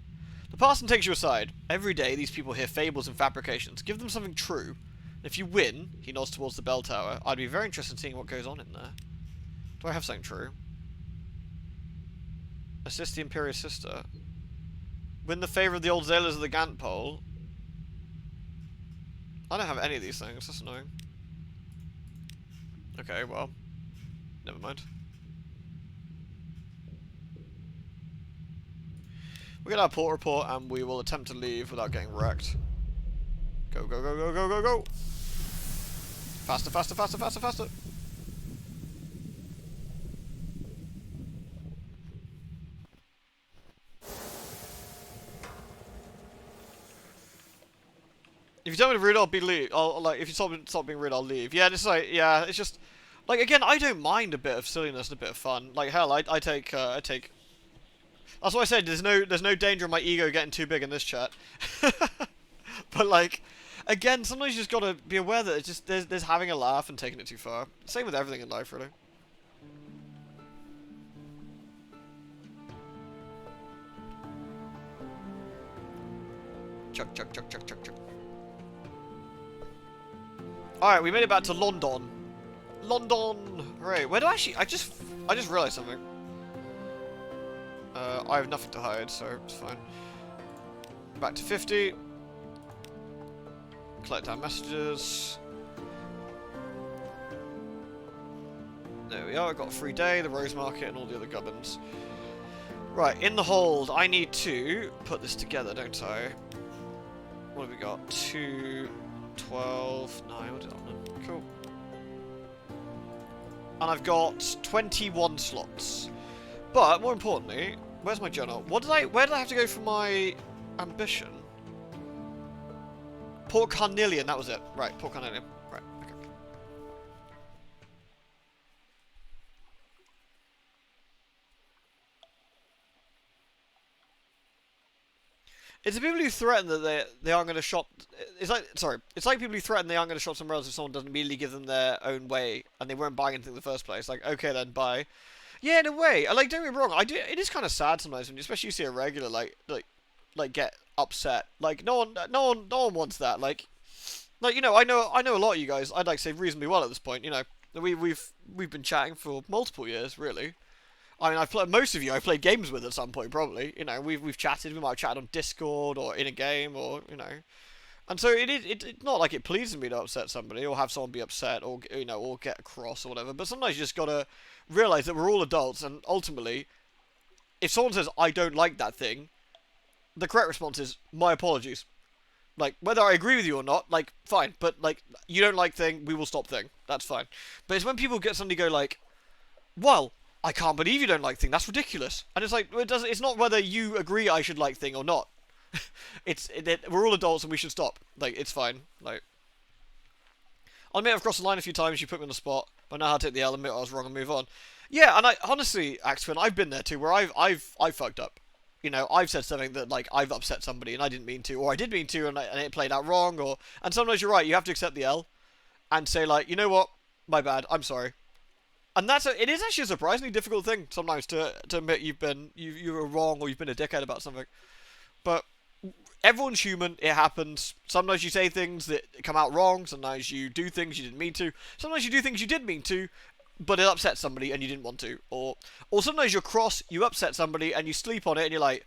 The parson takes you aside. Every day, these people hear fables and fabrications. Give them something true. If you win, he nods towards the bell tower. I'd be very interested in seeing what goes on in there. Do I have something true? Assist the Imperious Sister. Win the favour of the old sailors of the Gant pole. I don't have any of these things, that's annoying. Okay, well, never mind. We'll get our port report and we will attempt to leave without getting wrecked. Go, go, go, go, go, go, go! Faster, faster, faster, faster, faster! If you tell me to read, I'll leave. Like, if you stop being rude, I'll leave. Yeah, it's like, yeah, it's just, like, again, I don't mind a bit of silliness and a bit of fun. Like, hell, I take. That's why I said there's no danger of my ego getting too big in this chat. But like, again, sometimes you just gotta be aware that it's just there's having a laugh and taking it too far. Same with everything in life, really. Chuck, chuck, chuck, chuck, chuck, chuck. Alright, we made it back to London. London! Right, where do I just realised something. I have nothing to hide, so it's fine. Back to 50. Collect our messages. There we are, I got a free day, the Rose Market, and all the other gubbins. Right, in the hold, I need to put this together, don't I? What have we got? 2, 12, 9, what did that one? Cool. And I've got 21 slots. But, more importantly, where's my journal? Where did I have to go for my ambition? Port Carnelian, that was it. Right, Port Carnelian. Right, okay. It's the people who threaten that they aren't going to shop. It's like people who threaten they aren't going to shop somewhere else if someone doesn't immediately give them their own way and they weren't buying anything in the first place. Like, okay then, buy. Yeah, in a way. Like, don't get me wrong. It is kind of sad sometimes when, especially you see a regular like get upset. Like, no one wants that. Like you know, I know a lot of you guys. I'd like to say reasonably well at this point. You know, we've been chatting for multiple years, really. I mean, I've played most of you. I played games with at some point, probably. You know, we've chatted. We might have chatted on Discord or in a game, or you know. And so it's not like it pleases me to upset somebody or have someone be upset or you know or get cross or whatever. But sometimes you just gotta realize that we're all adults, and ultimately, if someone says I don't like that thing, the correct response is my apologies. Like, whether I agree with you or not, like, fine. But, like, you don't like thing, we will stop thing. That's fine. But it's when people get suddenly go, like, well, I can't believe you don't like thing. That's ridiculous. And it's like, it's not whether you agree I should like thing or not. We're all adults and we should stop. Like, it's fine. Like, I admit I've crossed the line a few times, you put me on the spot. I know how to take the L, admit I was wrong and move on. Yeah, and I honestly, Axfin, I've been there too, where I've fucked up. You know, I've said something that, like, I've upset somebody and I didn't mean to, or I did mean to and it played out wrong, and sometimes you're right, you have to accept the L and say, like, you know what, my bad, I'm sorry. And it is actually a surprisingly difficult thing sometimes to admit you were wrong or you've been a dickhead about something. But everyone's human, it happens. Sometimes you say things that come out wrong, sometimes you do things you didn't mean to, sometimes you do things you did mean to, but it upsets somebody and you didn't want to. Or sometimes you're cross, you upset somebody and you sleep on it and you're like,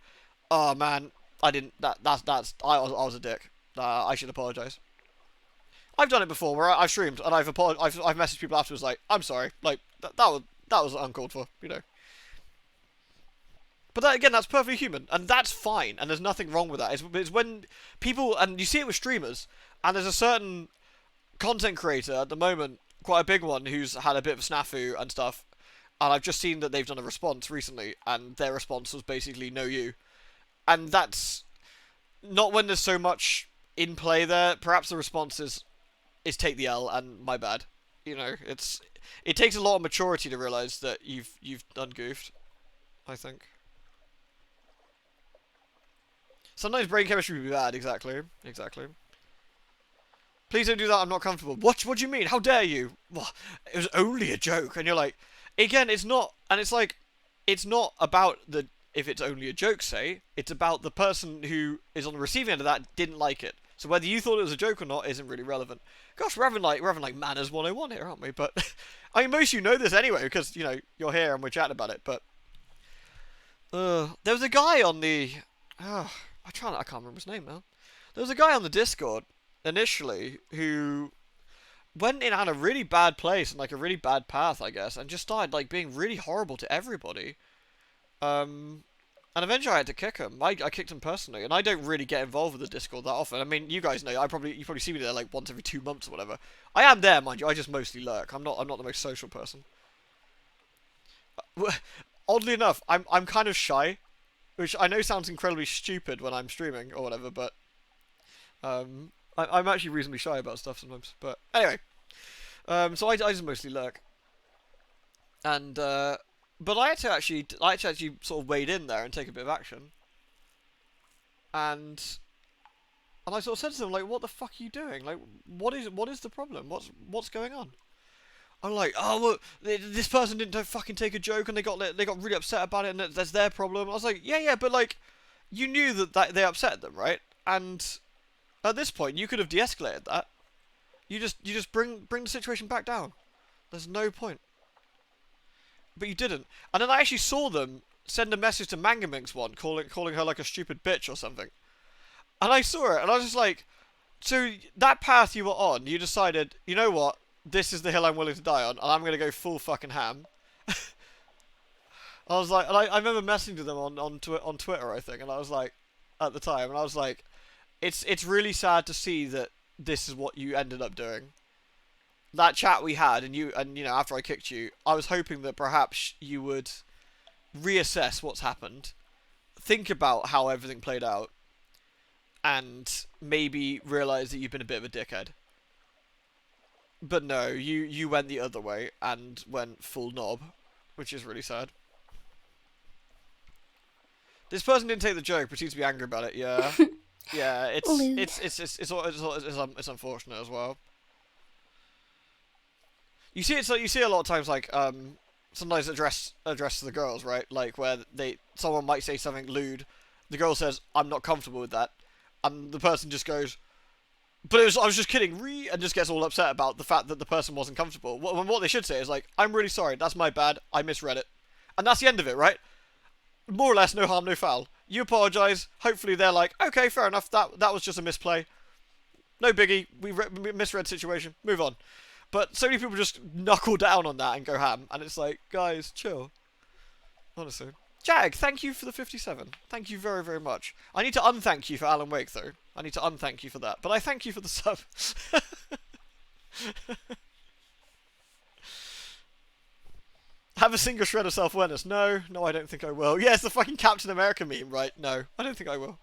oh man, I was a dick. I should apologise. I've done it before where I've streamed and I've messaged people afterwards like, I'm sorry, like that was uncalled for, you know. But that, again, that's perfectly human, and that's fine, and there's nothing wrong with that. It's when people, and you see it with streamers, and there's a certain content creator at the moment, quite a big one, who's had a bit of a snafu and stuff, and I've just seen that they've done a response recently, and their response was basically, no you. And that's not when there's so much in play there. Perhaps the response is take the L, and my bad. You know, it takes a lot of maturity to realise that you've done goofed, I think. Sometimes brain chemistry would be bad, exactly. Please don't do that, I'm not comfortable. What do you mean? How dare you? Well, it was only a joke. And you're like, again, it's not, and it's like, it's not about if it's only a joke, say, it's about the person who is on the receiving end of that didn't like it. So whether you thought it was a joke or not isn't really relevant. Gosh, we're having like manners 101 here, aren't we? But, I mean, most of you know this anyway, because, you know, you're here and we're chatting about it, but, there was a guy on the, I can't remember his name now. There was a guy on the Discord initially who went in on a really bad place and like a really bad path, I guess, and just started like being really horrible to everybody. And eventually I had to kick him. I kicked him personally, and I don't really get involved with the Discord that often. I mean, you guys know, you probably see me there like once every 2 months or whatever. I am there, mind you. I just mostly lurk. I'm not the most social person. Oddly enough, I'm kind of shy. Which I know sounds incredibly stupid when I'm streaming or whatever, but I'm actually reasonably shy about stuff sometimes. But anyway, so I just mostly lurk, and but I had to actually sort of wade in there and take a bit of action, and I sort of said to them like, "What the fuck are you doing? Like, what is the problem? What's going on?" I'm like, oh, well, this person didn't fucking take a joke, and they got really upset about it, and that's their problem. I was like, yeah, but like, you knew that they upset them, right? And at this point, you could have de-escalated that. You just bring the situation back down. There's no point. But you didn't. And then I actually saw them send a message to Mangaminx one, calling her like a stupid bitch or something. And I saw it, and I was just like, so that path you were on, you decided, you know what? This is the hill I'm willing to die on, and I'm going to go full fucking ham. I was like, and I remember messaging to them on Twitter, I think, and I was like, at the time, and I was like, it's really sad to see that this is what you ended up doing. That chat we had, and you know, after I kicked you, I was hoping that perhaps you would reassess what's happened, think about how everything played out, and maybe realise that you've been a bit of a dickhead. But no, you went the other way and went full knob, which is really sad. This person didn't take the joke, proceeds to be angry about it. Yeah, yeah, it's unfortunate as well. You see a lot of times like sometimes address to the girls, right? Like where someone might say something lewd, the girl says, "I'm not comfortable with that," and the person just goes, "But I was just kidding," and just gets all upset about the fact that the person wasn't comfortable. What they should say is like, "I'm really sorry, that's my bad, I misread it." And that's the end of it, right? More or less, no harm, no foul. You apologise, hopefully they're like, okay, fair enough, that was just a misplay. No biggie, we misread situation, move on. But so many people just knuckle down on that and go ham, and it's like, guys, chill. Honestly. Jag, thank you for the 57. Thank you very, very much. I need to unthank you for Alan Wake, though. I need to unthank you for that. But I thank you for the sub. Have a single shred of self-awareness. No, I don't think I will. Yeah, it's the fucking Captain America meme, right? No, I don't think I will.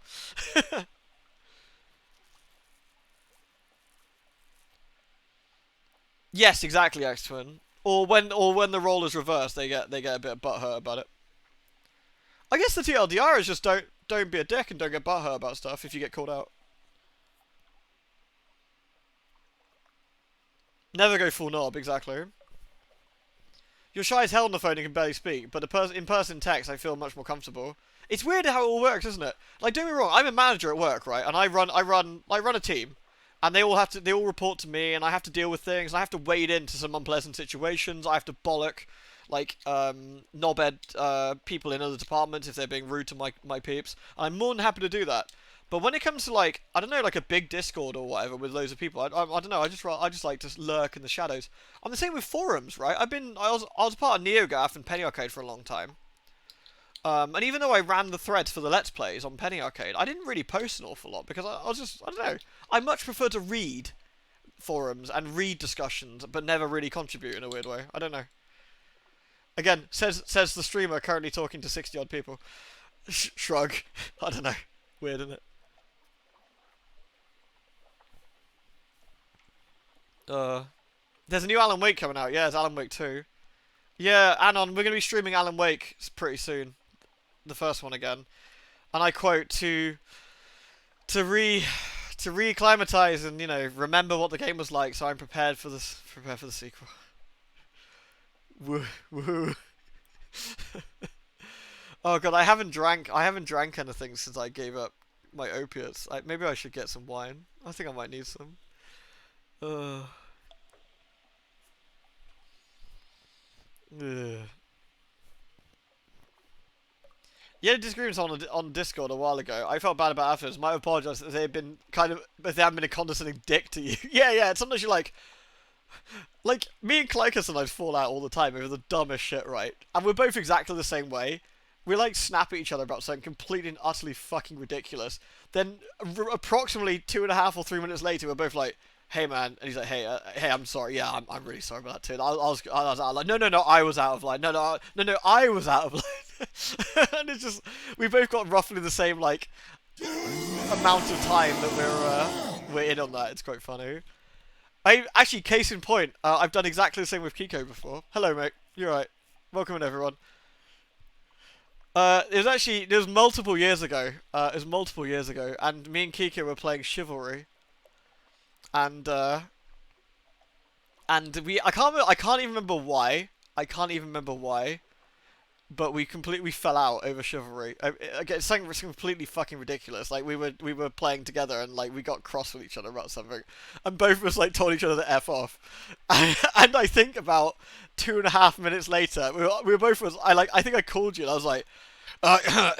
Yes, exactly, X-Twin. Or when the role is reversed, they get a bit butthurt about it. I guess the TLDR is just don't be a dick and don't get butthurt about stuff if you get called out. Never go full knob, exactly. You're shy as hell on the phone and can barely speak, but in person text I feel much more comfortable. It's weird how it all works, isn't it? Like, don't get me wrong, I'm a manager at work, right? And I run a team, and they all report to me, and I have to deal with things. And I have to wade into some unpleasant situations. I have to bollock, like, knobhead people in other departments if they're being rude to my peeps. And I'm more than happy to do that. But when it comes to, like, I don't know, like a big Discord or whatever with loads of people, I don't know, I just like to lurk in the shadows. I'm the same with forums, right? I was part of NeoGAF and Penny Arcade for a long time. And even though I ran the threads for the Let's Plays on Penny Arcade, I didn't really post an awful lot because I don't know. I much prefer to read forums and read discussions, but never really contribute in a weird way. I don't know. Again, says the streamer currently talking to 60-odd people. Shrug. I don't know. Weird, isn't it? There's a new Alan Wake coming out. Yeah, it's Alan Wake 2. Yeah, Anon, we're going to be streaming Alan Wake pretty soon. The first one again. And I quote, to re-acclimatize and, you know, remember what the game was like, so I'm prepared for the sequel. Woo. Woo. Oh god, I haven't drank anything since I gave up my opiates. Maybe I should get some wine. I think I might need some. Ugh. Yeah, disagreements on Discord a while ago. I felt bad about afterwards. Might apologise that they haven't been a condescending dick to you. yeah. Sometimes you're like me and Clycus sometimes fall out all the time over the dumbest shit, right? And we're both exactly the same way. We like snap at each other about something completely and utterly fucking ridiculous. Then approximately 2.5 or 3 minutes later, we're both like, "Hey man," and he's like, "Hey, I'm sorry. Yeah, I'm really sorry about that too. I was out of line. No, I was out of line. No, I was out of line." And it's just we both got roughly the same like amount of time that we're in on that. It's quite funny. Actually, case in point, I've done exactly the same with Kiko before. Hello, mate. You're right. Welcome in, everyone. It was multiple years ago. And me and Kiko were playing Chivalry. And I can't even remember why. But we completely fell out over Chivalry. Again, something completely fucking ridiculous. Like we were playing together and like we got cross with each other about something, and both of us like told each other to F off. And I think about 2.5 minutes later, we were both I think I called you and I was like,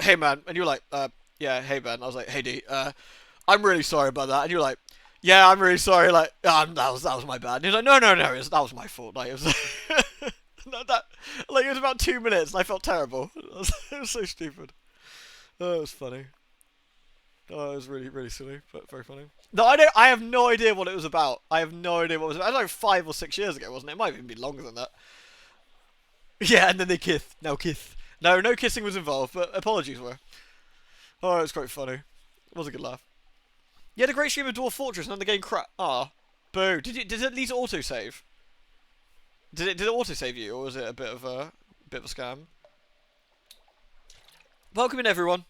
"Hey man," and you were like, "Yeah, hey man." I was like, "Hey D, I'm really sorry about that," and you were like, "Yeah, I'm really sorry. Like, that was my bad." And he was like, "No, that was my fault." Like, it was. It was about 2 minutes and I felt terrible. It was so stupid. Oh, it was funny. Oh, it was really, really silly, but very funny. No, I have no idea what it was about. I have no idea what it was about. I don't know, 5 or 6 years ago, wasn't it? It might even be longer than that. Yeah, and then they kissed. Now kiss. No kissing was involved, but apologies were. Oh, it was quite funny. It was a good laugh. You had a great stream of Dwarf Fortress and then the game boo. Did it at least autosave? Did it autosave you, or was it a bit of a scam? Welcome in, everyone.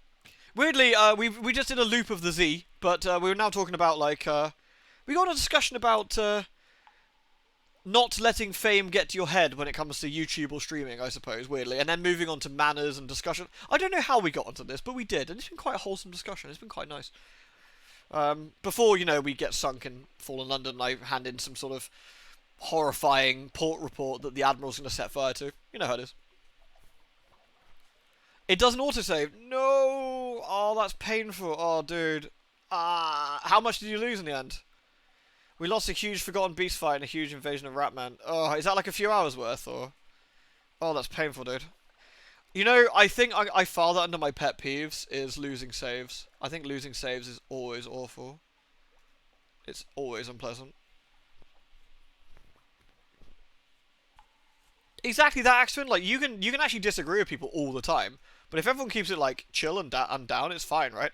Weirdly, we just did a loop of the Z, but we were now talking about like we got a discussion about not letting fame get to your head when it comes to YouTube or streaming, I suppose. Weirdly, and then moving on to manners and discussion. I don't know how we got onto this, but we did, and it's been quite a wholesome discussion. It's been quite nice. Before we get sunk in Fallen London, I hand in some sort of horrifying port report that the Admiral's going to set fire to. You know how it is. It doesn't autosave. No! Oh, that's painful. Oh, dude. How much did you lose in the end? We lost a huge Forgotten Beast fight and a huge invasion of Ratman. Oh, is that like a few hours worth, or? Oh, that's painful, dude. You know, I think I file that under my pet peeves is losing saves. I think losing saves is always awful. It's always unpleasant. Exactly that, Axton. Like you can actually disagree with people all the time, but if everyone keeps it like chill and down, it's fine, right?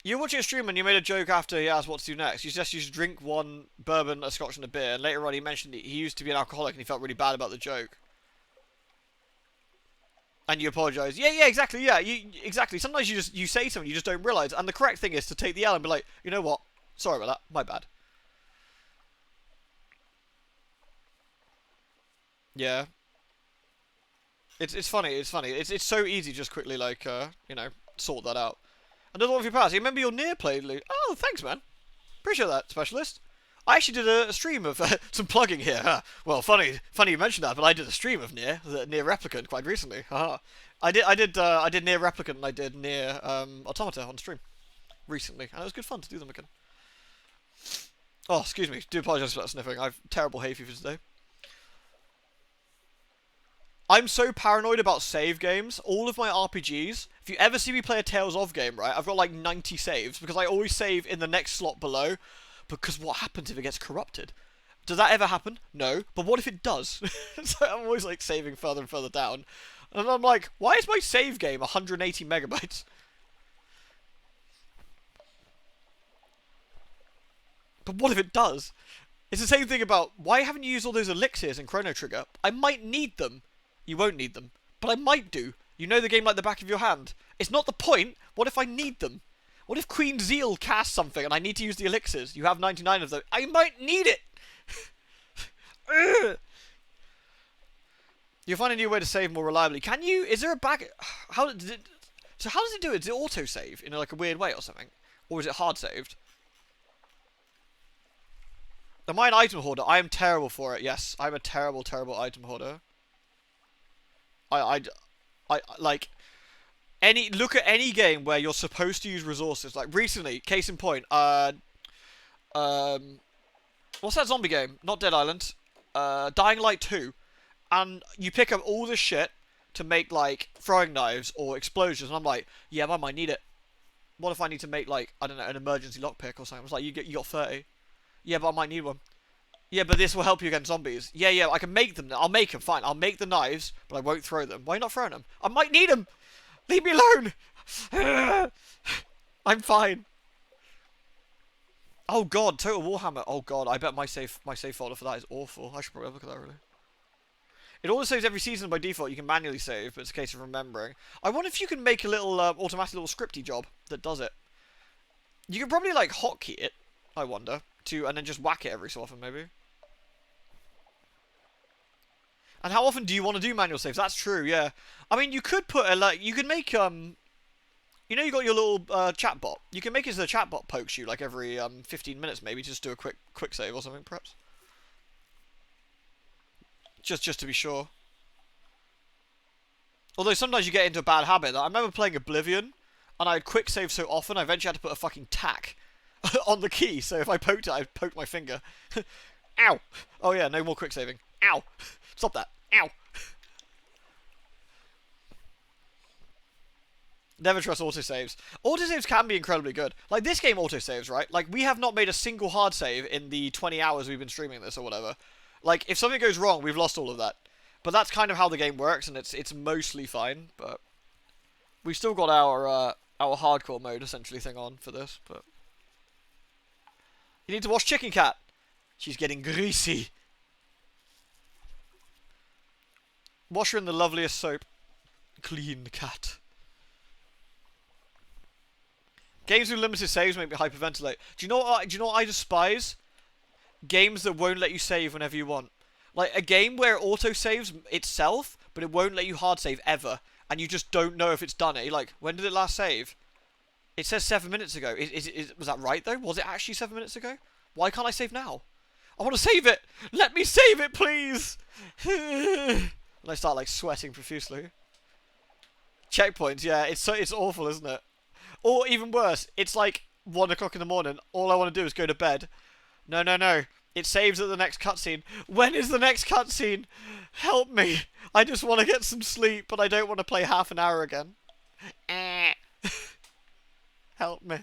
You're watching a stream and you made a joke after he asked what to do next. You just used to drink one bourbon, a scotch, and a beer. And later on, he mentioned he used to be an alcoholic and he felt really bad about the joke. And you apologise. Yeah, exactly. Yeah, exactly. Sometimes you say something you just don't realise, and the correct thing is to take the L and be like, you know what? Sorry about that. My bad. Yeah. It's funny. It's funny. It's so easy just quickly like sort that out. Another one for your past. You remember your near played, Luke? Oh, thanks, man. Appreciate that, specialist. I actually did a stream of some plugging here. Huh? Well, funny you mentioned that, but I did a stream of the Near Replicant quite recently. I did Near Replicant and I did Near Automata on stream recently, and it was good fun to do them again. Oh, excuse me. Do apologise for that sniffing. I've terrible hay fever today. I'm so paranoid about save games. All of my RPGs, if you ever see me play a Tales of game, right, I've got like 90 saves because I always save in the next slot below. Because what happens if it gets corrupted? Does that ever happen? No. But what if it does? So I'm always like saving further and further down. And I'm like, why is my save game 180 megabytes? But what if it does? It's the same thing about, why haven't you used all those elixirs in Chrono Trigger? I might need them. You won't need them. But I might do. You know the game like the back of your hand. It's not the point. What if I need them? What if Queen Zeal casts something and I need to use the elixirs? You have 99 of them. I might need it! You'll find a new way to save more reliably. Can you? Is there a back... How does it... So how does it do it? Does it auto-save in like a weird way or something? Or is it hard-saved? Am I an item hoarder? I am terrible for it, yes. I'm a terrible, terrible item hoarder. I like... Look at any game where you're supposed to use resources. Like recently, case in point, what's that zombie game? Not Dead Island. Dying Light 2. And you pick up all this shit to make like throwing knives or explosions, and I'm like, yeah, but I might need it. What if I need to make like, I don't know, an emergency lockpick or something? I was like, you got 30. Yeah, but I might need one. Yeah, but this will help you against zombies. Yeah, I can make them. I'll make them, fine. I'll make the knives, but I won't throw them. Why not throwing them? I might need them! Leave me alone! I'm fine. Oh god, Total Warhammer. Oh god, I bet my save folder for that is awful. I should probably look at that really. It always saves every season by default. You can manually save, but it's a case of remembering. I wonder if you can make a little automatic little scripty job that does it. You could probably like hotkey it, I wonder, and then just whack it every so often maybe. And how often do you want to do manual saves? That's true, yeah. I mean, you could put you could make you know, you got your little chat bot. You can make it so the chat bot pokes you like every 15 minutes maybe, just do a quick save or something perhaps. Just to be sure. Although sometimes you get into a bad habit. I remember playing Oblivion, and I'd quick save so often I eventually had to put a fucking tack on the key. So if I poked it, I poked my finger. Ow! Oh yeah, no more quick saving. Ow! Stop that. Ow! Never trust autosaves. Autosaves can be incredibly good. Like, this game autosaves, right? Like, we have not made a single hard save in the 20 hours we've been streaming this or whatever. Like, if something goes wrong, we've lost all of that. But that's kind of how the game works, and it's mostly fine, but... We've still got our hardcore mode, essentially, thing on for this, but... You need to wash Chicken Cat! She's getting greasy. Wash her in the loveliest soap. Clean cat. Games with limited saves make me hyperventilate. Do you know what I despise? Games that won't let you save whenever you want. Like a game where it auto saves itself, but it won't let you hard save ever, and you just don't know if it's done it. You're like, when did it last save? It says 7 minutes ago. Was that right though? Was it actually 7 minutes ago? Why can't I save now? I want to save it. Let me save it, please. And I start like sweating profusely. Checkpoints, yeah, it's awful, isn't it? Or even worse, it's like 1 o'clock in the morning. All I want to do is go to bed. No. It saves at the next cutscene. When is the next cutscene? Help me. I just want to get some sleep, but I don't want to play half an hour again. Help me.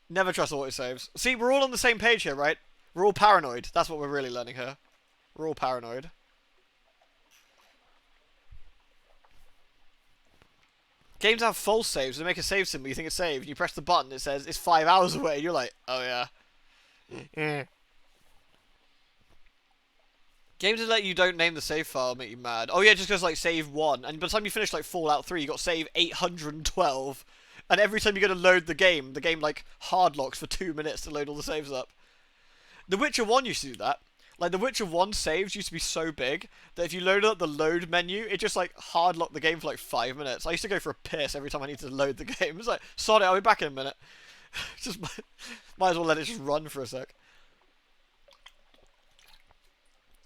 Never trust autosaves. See, we're all on the same page here, right? We're all paranoid. That's what we're really learning here. We're all paranoid. Games have false saves. They make a save symbol. You think it's saved. You press the button. It says it's 5 hours away. You're like, oh yeah. Games that let you don't name the save file make you mad. Oh yeah, just because like save 1, and by the time you finish like Fallout 3, you got save 812, and every time you go to load the game like hard locks for 2 minutes to load all the saves up. The Witcher 1 used to do that. Like, the Witcher 1 saves used to be so big that if you loaded up the load menu, it just, like, hard-locked the game for, like, 5 minutes. I used to go for a piss every time I needed to load the game. It's like, sorry, I'll be back in a minute. Just might as well let it just run for a sec.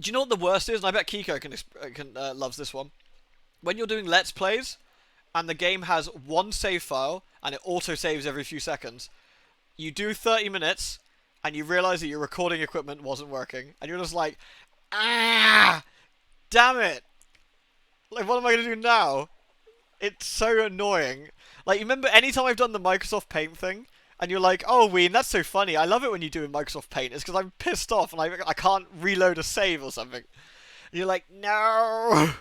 Do you know what the worst is? And I bet Kiko loves this one. When you're doing Let's Plays, and the game has one save file, and it auto-saves every few seconds, you do 30 minutes... and you realise that your recording equipment wasn't working, and you're just like, ah, damn it! Like, what am I going to do now? It's so annoying. Like, you remember anytime I've done the Microsoft Paint thing, and you're like, oh, Ween, that's so funny. I love it when you do in Microsoft Paint. It's because I'm pissed off, and I can't reload a save or something. And you're like, no!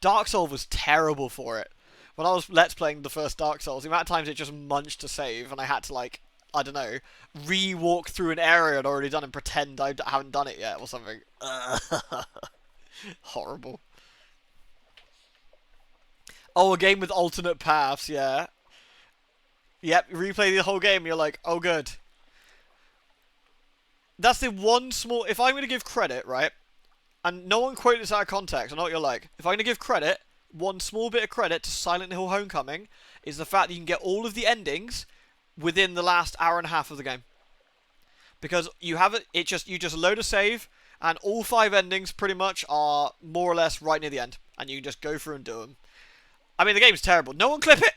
Dark Souls was terrible for it. When I was Let's Playing the first Dark Souls, the amount of times it just munched to save, and I had to, like, I don't know, re-walk through an area I'd already done and pretend I haven't done it yet or something. Horrible. Oh, a game with alternate paths, yeah. Yep, replay the whole game, you're like, oh good. That's the one small... If I'm going to give credit, right, and no one quote this out of context, I know what you're like. If I'm going to give credit, one small bit of credit to Silent Hill Homecoming is the fact that you can get all of the endings within the last hour and a half of the game, because you have you just load a save, and all 5 endings pretty much are more or less right near the end, and you just go through and do them. I mean, the game's terrible. No one clip it.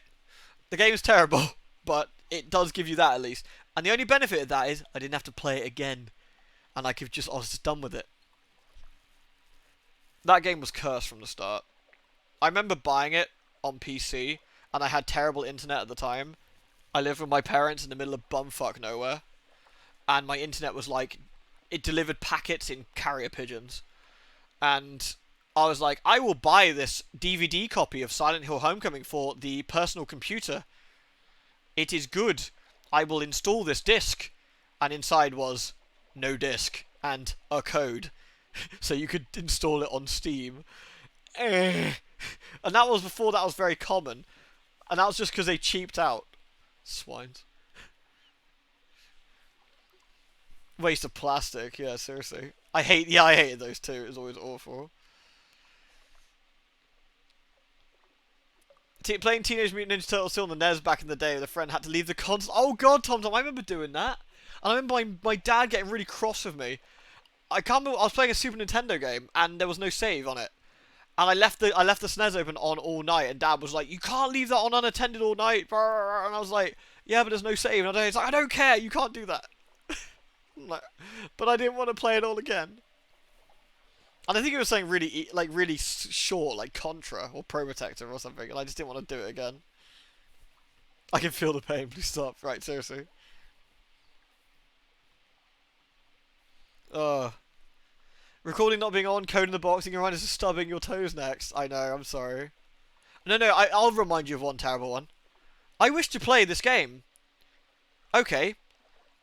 The game's terrible, but it does give you that at least. And the only benefit of that is I didn't have to play it again, and I was just done with it. That game was cursed from the start. I remember buying it on PC, and I had terrible internet at the time. I lived with my parents in the middle of bumfuck nowhere, and my internet was like, it delivered packets in carrier pigeons, and I was like, I will buy this DVD copy of Silent Hill Homecoming for the personal computer. It is good. I will install this disc, and inside was no disc and a code, so you could install it on Steam. And that was before that was very common, and that was just because they cheaped out. Swines. Waste of plastic, yeah, seriously. I hated those too, it was always awful. Playing Teenage Mutant Ninja Turtles still on the NES back in the day with a friend had to leave the console. Oh god, Tom, I remember doing that. And I remember my dad getting really cross with me. I can't remember, I was playing a Super Nintendo game and there was no save on it. And I left the SNES open on all night, and Dad was like, "You can't leave that on unattended all night." And I was like, "Yeah, but there's no save." And he's like, "I don't care. You can't do that." Like, but I didn't want to play it all again. And I think it was saying really short, like Contra or Pro Protector or something, and I just didn't want to do it again. I can feel the pain. Please stop. Right, seriously. Recording not being on, code in the box, and your mind is stubbing your toes next. I know, I'm sorry. No, I'll remind you of one terrible one. I wish to play this game. Okay.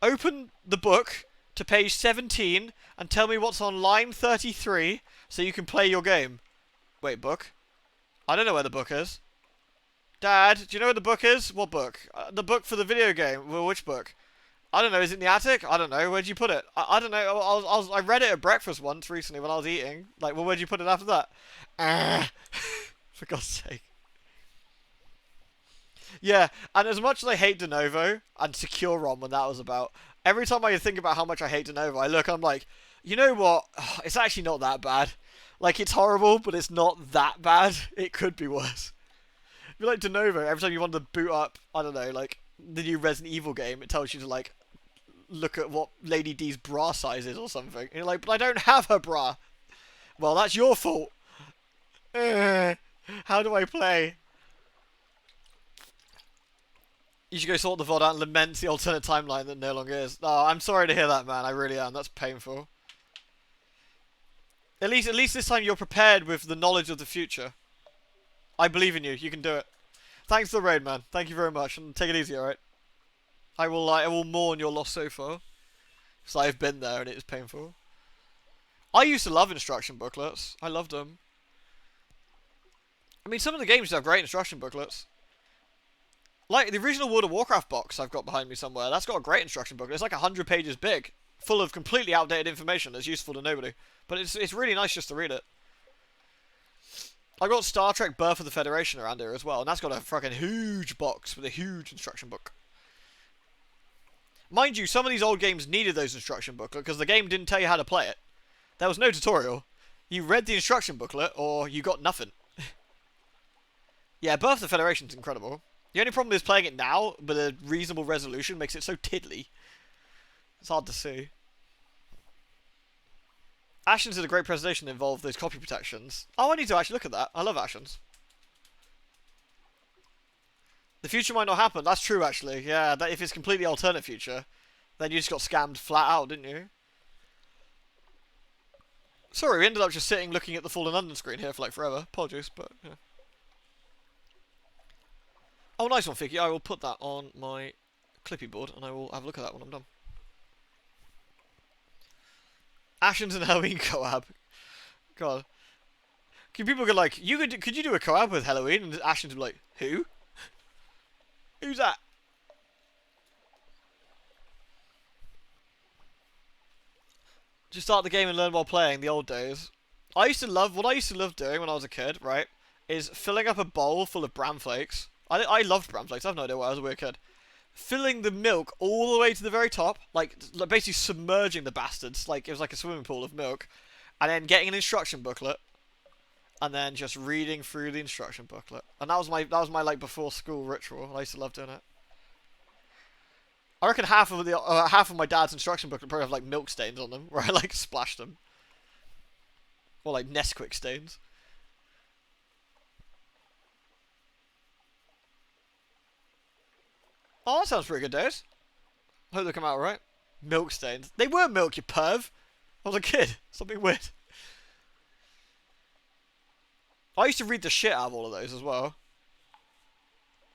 Open the book to page 17 and tell me what's on line 33 so you can play your game. Wait, book? I don't know where the book is. Dad, do you know where the book is? What book? The book for the video game. Well, which book? I don't know. Is it in the attic? I don't know. Where'd you put it? I don't know. I read it at breakfast once recently when I was eating. Like, well, where'd you put it after that? For God's sake. Yeah, and as much as I hate de novo and secure ROM when that was about, every time I think about how much I hate de novo, I look and I'm like, you know what? It's actually not that bad. Like, it's horrible, but it's not that bad. It could be worse. If you like de novo, every time you want to boot up, I don't know, like, the new Resident Evil game, it tells you to, like, look at what Lady D's bra size is or something. And you're like, but I don't have her bra. Well, that's your fault. How do I play? You should go sort the VOD out and lament the alternate timeline that no longer is. Oh, I'm sorry to hear that, man. I really am. That's painful. At least this time you're prepared with the knowledge of the future. I believe in you. You can do it. Thanks for the raid, man. Thank you very much. And take it easy, alright? I will mourn your loss so far. Because I've been there and it is painful. I used to love instruction booklets. I loved them. I mean, some of the games have great instruction booklets. Like, the original World of Warcraft box I've got behind me somewhere, that's got a great instruction booklet. It's like 100 pages big, full of completely outdated information that's useful to nobody. But it's really nice just to read it. I got Star Trek Birth of the Federation around here as well, and that's got a fucking huge box with a huge instruction book. Mind you, some of these old games needed those instruction booklets because the game didn't tell you how to play it. There was no tutorial. You read the instruction booklet, or you got nothing. Yeah, Birth of the Federation's incredible. The only problem is playing it now, but a reasonable resolution makes it so tiddly. It's hard to see. Ashen's did a great presentation that involved those copy protections. Oh, I need to actually look at that. I love Ashen's. The future might not happen. That's true, actually. Yeah, that if it's completely alternate future, then you just got scammed flat out, didn't you? Sorry, we ended up just sitting looking at the Fallen London screen here for like forever. Apologies, but yeah. Oh, nice one, Figgy. I will put that on my clippy board, and I will have a look at that when I'm done. Ashen's and Halloween collab. God. People go like, could you do a collab with Halloween? And Ashen's be like, who? Who's that? Just start the game and learn while playing, the old days. What I used to love doing when I was a kid, right, is filling up a bowl full of bran flakes. I loved bran flakes, I have no idea why, I was a weird kid. Filling the milk all the way to the very top, like basically submerging the bastards, like it was like a swimming pool of milk, and then getting an instruction booklet, and then just reading through the instruction booklet. And that was my like before school ritual. I used to love doing it. I reckon half of my dad's instruction booklet probably have like milk stains on them, where I like splashed them, or like Nesquik stains. Oh, that sounds pretty good, Days. I hope they come out right. Milk stains. They were milk, you perv. I was a kid. Something weird. I used to read the shit out of all of those as well.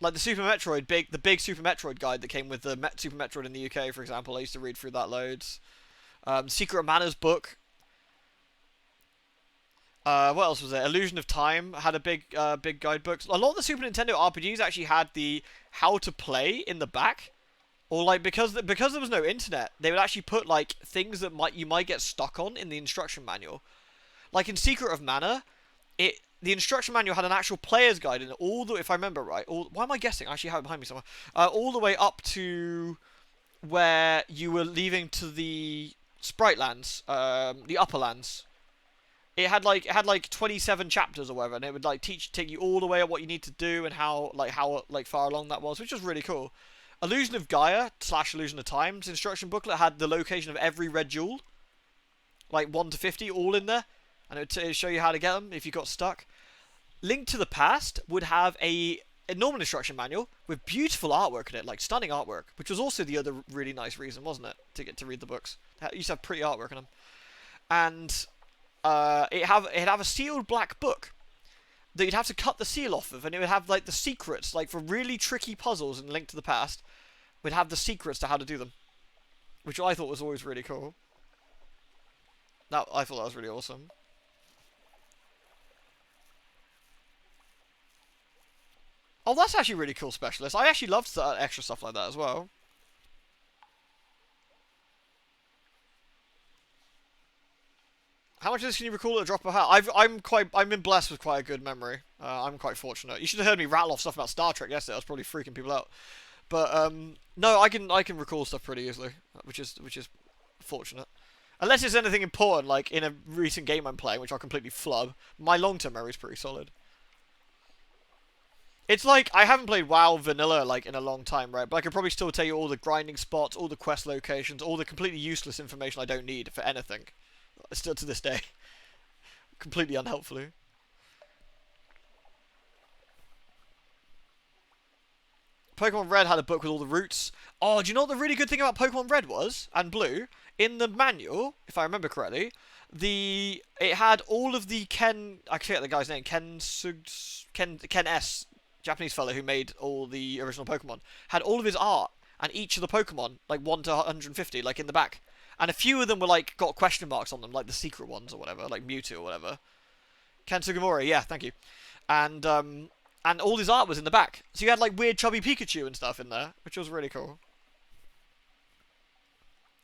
Like the Super Metroid, the big Super Metroid guide that came with the Super Metroid in the UK, for example. I used to read through that loads. Secret of Mana's book. What else was there? Illusion of Time had a big guidebook. A lot of the Super Nintendo RPGs actually had the how to play in the back, or like because there was no internet, they would actually put like things that you might get stuck on in the instruction manual. Like in Secret of Mana, the instruction manual had an actual player's guide in it, if I remember right. Why am I guessing? I actually have it behind me somewhere. All the way up to where you were leaving to the Sprite Lands, the Upper Lands. It had like 27 chapters or whatever, and it would like take you all the way at what you need to do and how far along that was, which was really cool. Illusion of Gaia / Illusion of Time's instruction booklet had the location of every red jewel, like 1 to 50, all in there, and it would show you how to get them if you got stuck. Link to the Past would have a normal instruction manual with beautiful artwork in it, like stunning artwork, which was also the other really nice reason, wasn't it, to get to read the books. It used to have pretty artwork in them, and it'd have a sealed black book that you'd have to cut the seal off of, and it would have like the secrets, like for really tricky puzzles in Link to the Past, would have the secrets to how to do them, which I thought was always really cool. I thought that was really awesome. Oh, that's actually really cool, Specialist. I actually loved extra stuff like that as well. How much of this can you recall at a drop of a hat? I've been blessed with quite a good memory. I'm quite fortunate. You should have heard me rattle off stuff about Star Trek yesterday. I was probably freaking people out. But no, I can recall stuff pretty easily, which is fortunate. Unless it's anything important, like in a recent game I'm playing, which I'll completely flub. My long-term memory is pretty solid. It's like, I haven't played WoW Vanilla, like, in a long time, right? But I could probably still tell you all the grinding spots, all the quest locations, all the completely useless information I don't need for anything. Still to this day. Completely unhelpfully. Pokemon Red had a book with all the routes. Oh, do you know what the really good thing about Pokemon Red was? And Blue? In the manual, if I remember correctly, it had all of the Ken... I forget the guy's name. Ken S. Japanese fellow who made all the original Pokemon. Had all of his art. And each of the Pokemon, like 1 to 150, like in the back. And a few of them were like, got question marks on them, like the secret ones or whatever, like Mewtwo or whatever. Ken Sugimori, yeah, thank you. And all his art was in the back. So you had like weird chubby Pikachu and stuff in there, which was really cool.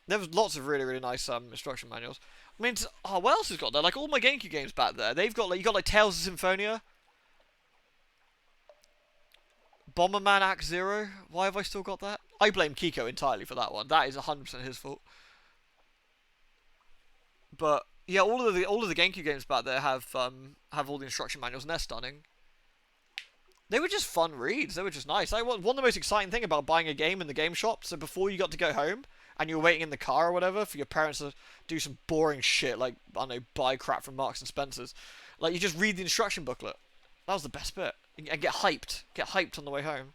There was lots of really, really nice instruction manuals. I mean, what else has got there? Like all my GameCube games back there. They've got like, you got like Tales of Symphonia, Bomberman Act Zero. Why have I still got that? I blame Kiko entirely for that one. That is 100% his fault. But yeah, all of the GameCube games back there have all the instruction manuals, and they're stunning. They were just fun reads. They were just nice. One of the most exciting thing about buying a game in the game shop. So before you got to go home and you were waiting in the car or whatever for your parents to do some boring shit like, I don't know, buy crap from Marks and Spencers, like you just read the instruction booklet. That was the best bit. And get hyped. Get hyped on the way home.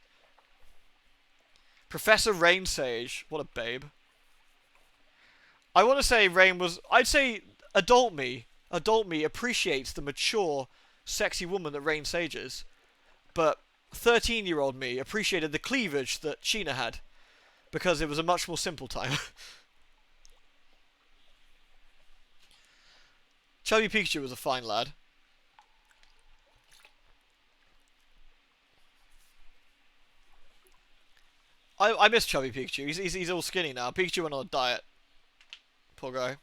Professor Rain Sage. What a babe. I want to say Rain was... I'd say adult me appreciates the mature, sexy woman that Rain Sage is. But 13-year-old me appreciated the cleavage that Sheena had. Because it was a much more simple time. Chubby Pikachu was a fine lad. I miss Chubby Pikachu. He's all skinny now. Pikachu went on a diet. Poor guy.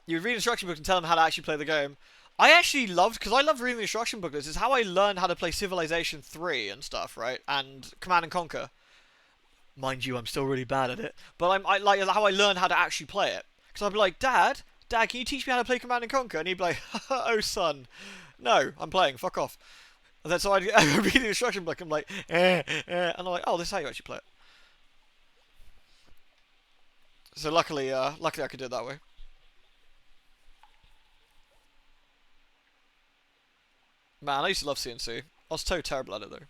You would read instruction books and tell them how to actually play the game. I actually loved, because I loved reading the instruction booklets. It's how I learned how to play Civilization 3 and stuff, right? And Command and Conquer. Mind you, I'm still really bad at it. But I like how I learned how to actually play it. Because I'd be like, Dad, can you teach me how to play Command and Conquer? And he'd be like, oh son, no, I'm playing, fuck off. And then so I'd read the instruction book, and I'm like, and I'm like, oh, this is how you actually play it. So luckily I could do it that way. Man, I used to love CNC. I was so terrible at it though.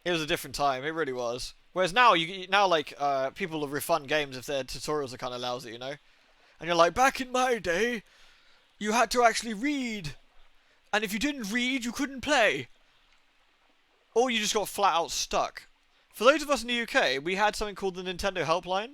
It was a different time. It really was. Whereas now, people will refund games if their tutorials are kind of lousy, you know. And you're like, back in my day, you had to actually read, and if you didn't read, you couldn't play, or you just got flat out stuck. For those of us in the UK, we had something called the Nintendo Helpline,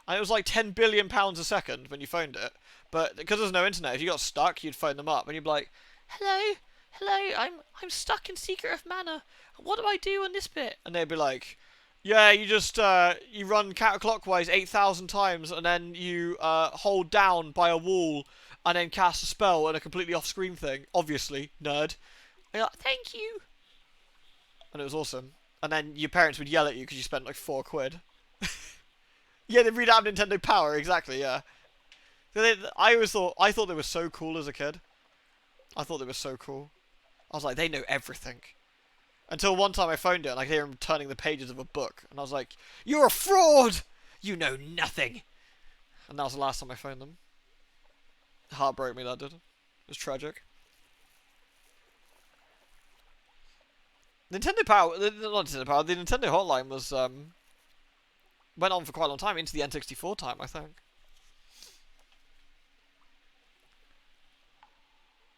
and it was like £10 billion a second when you phoned it. But because there's no internet, if you got stuck, you'd phone them up, and you'd be like, "Hello, I'm stuck in Secret of Mana. What do I do on this bit?" And they'd be like, "Yeah, you just you run counterclockwise 8,000 times, and then you hold down by a wall, and then cast a spell and a completely off-screen thing. Obviously, nerd." And you're like, "Thank you." And it was awesome. And then your parents would yell at you because you spent like £4. Yeah, they read out Nintendo Power, exactly. Yeah. I thought they were so cool as a kid. I thought they were so cool. I was like, they know everything. Until one time I phoned it and I could hear him turning the pages of a book. And I was like, "You're a fraud! You know nothing!" And that was the last time I phoned them. It heartbroke me, that did. It was tragic. Nintendo Power, not Nintendo Power, the Nintendo Hotline was, went on for quite a long time, into the N64 time, I think.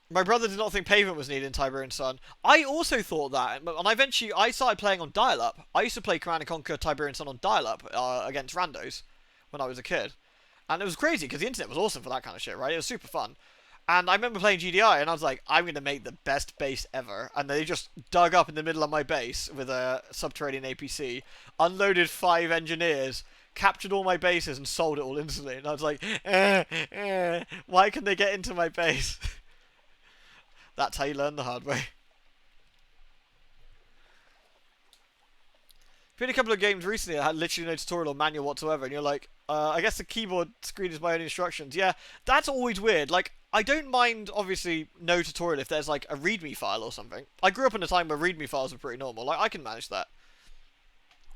My brother did not think pavement was needed in Tiberian Sun. I also thought that, and I started playing on dial-up. I used to play Command & Conquer Tiberian Sun on dial-up against randos when I was a kid. And it was crazy, because the internet was awesome for that kind of shit, right? It was super fun. And I remember playing GDI, and I was like, I'm going to make the best base ever. And they just dug up in the middle of my base with a subterranean APC, unloaded 5 engineers, captured all my bases, and sold it all instantly. And I was like, why can they get into my base? That's how you learn the hard way. Played a couple of games recently that had literally no tutorial or manual whatsoever, and you're like, I guess the keyboard screen is my own instructions. Yeah, that's always weird. Like, I don't mind, obviously, no tutorial if there's, like, a README file or something. I grew up in a time where README files were pretty normal. Like, I can manage that.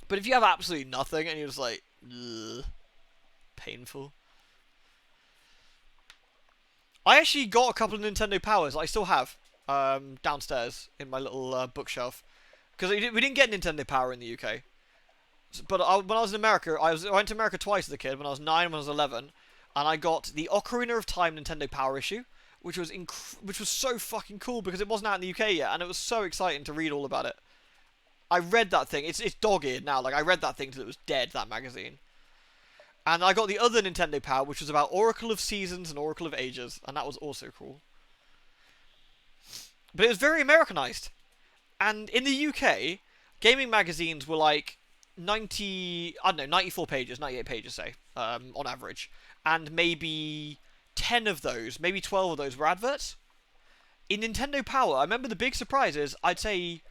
But if you have absolutely nothing and you're just like, ugh, painful. I actually got a couple of Nintendo Powers. I still have downstairs in my little bookshelf. Because we didn't get Nintendo Power in the UK. But when I was in America, I went to America twice as a kid. When I was 9 and when I was 11. And I got the Ocarina of Time Nintendo Power issue. Which was so fucking cool because it wasn't out in the UK yet. And it was so exciting to read all about it. I read that thing. It's dog-eared now. Like, I read that thing till it was dead, that magazine. And I got the other Nintendo Power, which was about Oracle of Seasons and Oracle of Ages. And that was also cool. But it was very Americanized. And in the UK, gaming magazines were like 94 pages, 98 pages, say, on average. And maybe 10 of those, maybe 12 of those were adverts. In Nintendo Power, I remember the big surprise is, I'd say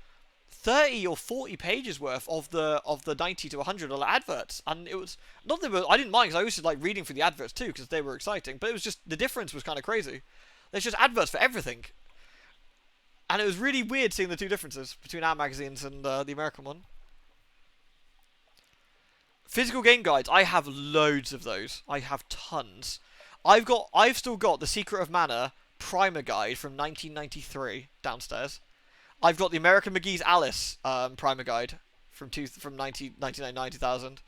30 or 40 pages worth of the 90 to 100 are adverts, and it was not that I didn't mind because I used to like reading for the adverts too because they were exciting, but it was just the difference was kind of crazy. There's just adverts for everything, and it was really weird seeing the two differences between our magazines and the American one. Physical game guides, I have loads of those. I have tons. I've still got the Secret of Mana Primer Guide from 1993 downstairs. I've got the American McGee's Alice Primer Guide from 1999 2000.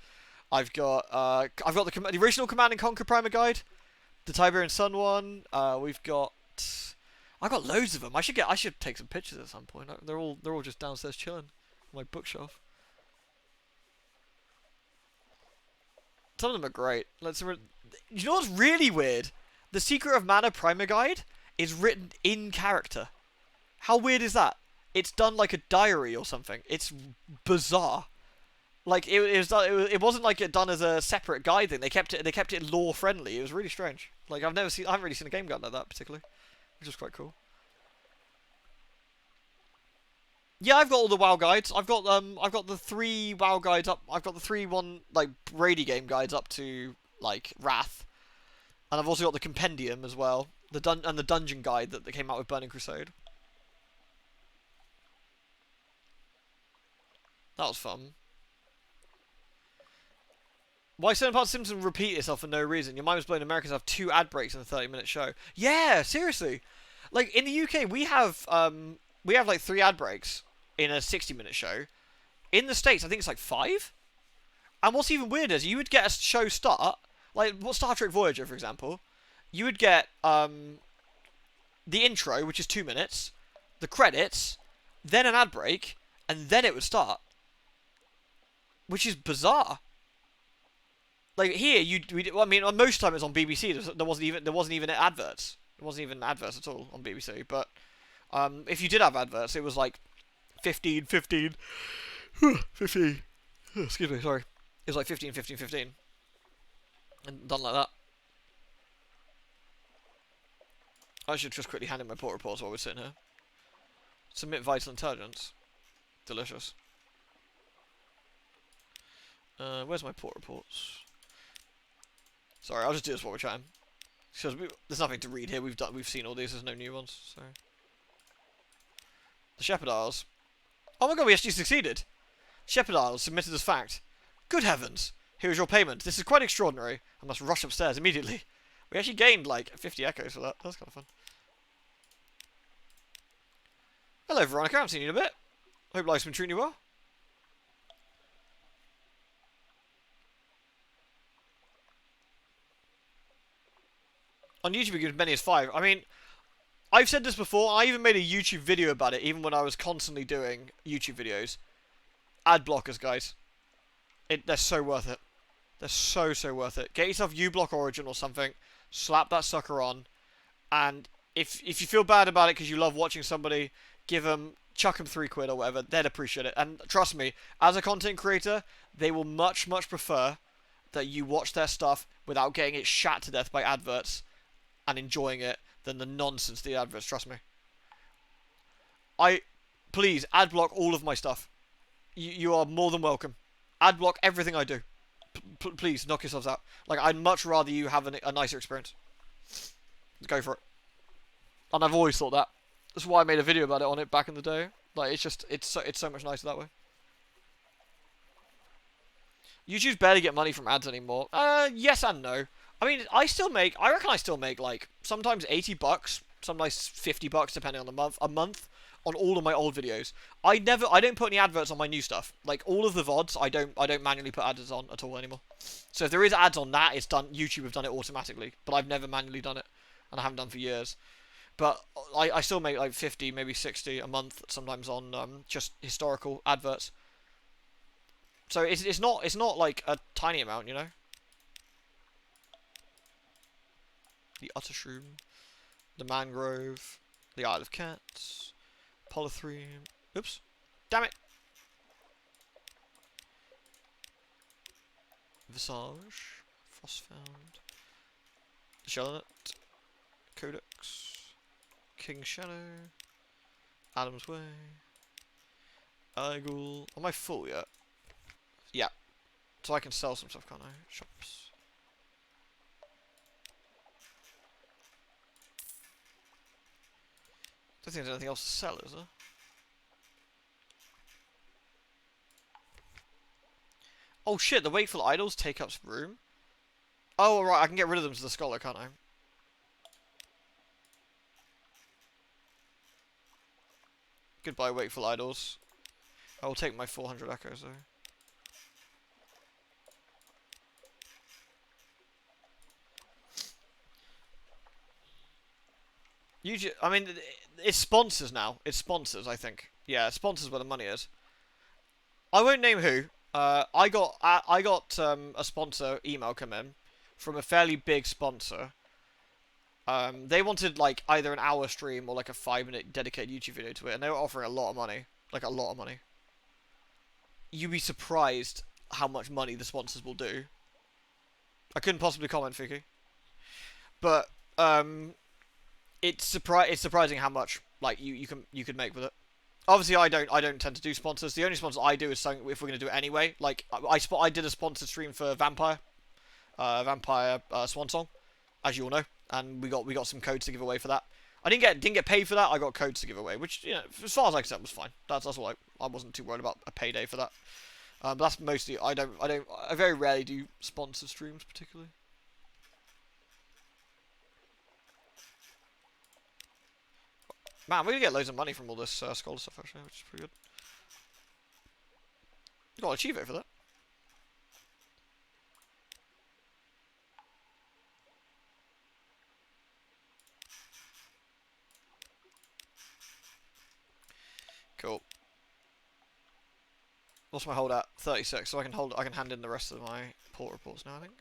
I've got the original Command and Conquer Primer Guide, the Tiberian Sun one. I've got loads of them. I should take some pictures at some point. They're all just downstairs chilling on my bookshelf. Some of them are great. You know what's really weird? The Secret of Mana Primer Guide is written in character. How weird is that? It's done like a diary or something. It's bizarre. Like it wasn't like it done as a separate guide thing. They kept it lore friendly. It was really strange. Like I haven't really seen a game guide like that particularly, which is quite cool. Yeah, I've got all the WoW guides. I've got the 3 WoW guides up. I've got the 3 like Brady game guides up to like Wrath, and I've also got the Compendium as well. The dungeon guide that came out with Burning Crusade. That was fun. Why certain parts of Simpsons repeat itself for no reason? Your mind was blown. Americans have 2 ad breaks in a 30-minute show. Yeah, seriously. Like in the UK, we have like 3 ad breaks in a 60-minute show. In the States, I think it's like 5. And what's even weirder is you would get a show start, like Star Trek Voyager, for example. You would get the intro, which is 2 minutes, the credits, then an ad break, and then it would start. Which is bizarre. Like here, I mean, most of the time it's on BBC. There wasn't even adverts. There wasn't even adverts at all on BBC. But if you did have adverts, it was like 15, 15, 15. Excuse me, sorry. It was like 15, 15, 15, and done like that. I should just quickly hand in my port reports while we're sitting here. Submit vital intelligence. Delicious. Where's my port reports? Sorry, I'll just do this while we're chatting. Because there's nothing to read here. We've seen all these. There's no new ones. So the Shepherd Isles. Oh my god, we actually succeeded. Shepherd Isles submitted as fact. Good heavens! Here is your payment. This is quite extraordinary. I must rush upstairs immediately. We actually gained like 50 echoes for that. That's kind of fun. Hello, Veronica. I haven't seen you in a bit. Hope life's been treating you well. On YouTube, we give as many as 5. I mean, I've said this before. I even made a YouTube video about it, even when I was constantly doing YouTube videos. Ad blockers, guys. They're so worth it. They're so worth it. Get yourself uBlock Origin or something. Slap that sucker on. And if you feel bad about it because you love watching somebody, chuck them £3 or whatever. They'd appreciate it. And trust me, as a content creator, they will much prefer that you watch their stuff without getting it shat to death by adverts and enjoying it than the nonsense the adverts, trust me. Please, ad block all of my stuff. You are more than welcome. Ad block everything I do. Please knock yourselves out. Like, I'd much rather you have a nicer experience. Go for it. And I've always thought that. That's why I made a video about it on it back in the day. Like, it's so much nicer that way. YouTube's barely get money from ads anymore. Yes and no. I mean, I reckon I still make, like, sometimes $80, sometimes $50, depending on a month, on all of my old videos. I don't put any adverts on my new stuff. Like, all of the VODs, I don't manually put ads on at all anymore. So if there is ads on that, it's done, YouTube have done it automatically. But I've never manually done it, and I haven't done for years. But I still make, like, 50, maybe 60 a month, sometimes on, just historical adverts. So it's not like a tiny amount, you know. The Utter Shroom, the Mangrove, the Isle of Cats, Polythreme. Oops, damn it. Visage, Frostfound, Shellnet, Codex, King Shadow, Adam's Way, Igul. Am I full yet? Yeah. So I can sell some stuff, can't I? Shops. Don't think there's anything else to sell, is there? Oh shit, the Wakeful Idols take up room? Oh right, I can get rid of them to the Scholar, can't I? Goodbye, Wakeful Idols. I will take my 400 echoes though. YouTube, I mean, it's sponsors now. It's sponsors, I think. Yeah, sponsors where the money is. I won't name who. I got a sponsor email come in from a fairly big sponsor. They wanted like either an hour stream or like a 5-minute dedicated YouTube video to it, and they were offering a lot of money, like a lot of money. You'd be surprised how much money the sponsors will do. I couldn't possibly comment, Fiki, but it's surprising how much like you can make with it. Obviously, I don't tend to do sponsors. The only sponsor I do is something if we're gonna do it anyway. Like I did a sponsored stream for Vampire Swan Song, as you all know, and we got some codes to give away for that. I didn't get paid for that. I got codes to give away, which, you know, as far as I concerned was fine. That's all. I wasn't too worried about a payday for that. But that's mostly I very rarely do sponsored streams particularly. Man, we're gonna get loads of money from all this scholar stuff actually, which is pretty good. You gotta achieve it for that. Cool. What's my hold at? 36, so I can hand in the rest of my port reports now, I think.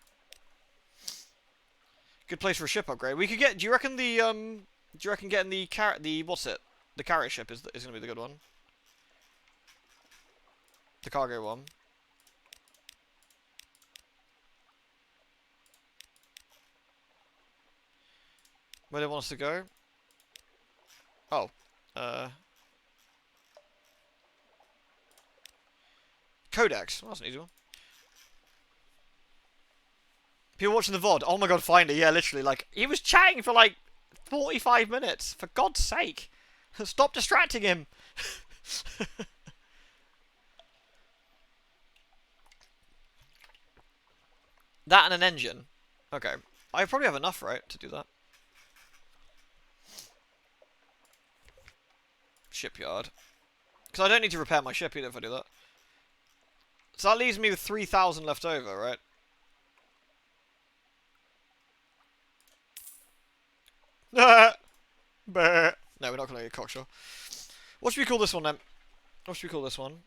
Good place for a ship upgrade. We could get. Do you reckon getting the carrier ship is gonna be the good one? The cargo one. Where do they want us to go? Oh, Codex. Well, that's an easy one. People watching the VOD. Oh my god, finally. Yeah, literally. Like, he was chatting for like 45 minutes. For God's sake. Stop distracting him. That and an engine. Okay. I probably have enough, right, to do that. Shipyard. Because I don't need to repair my ship either if I do that. So that leaves me with 3,000 left over, right? No, we're not going to get cocksure. What should we call this one then? What should we call this one?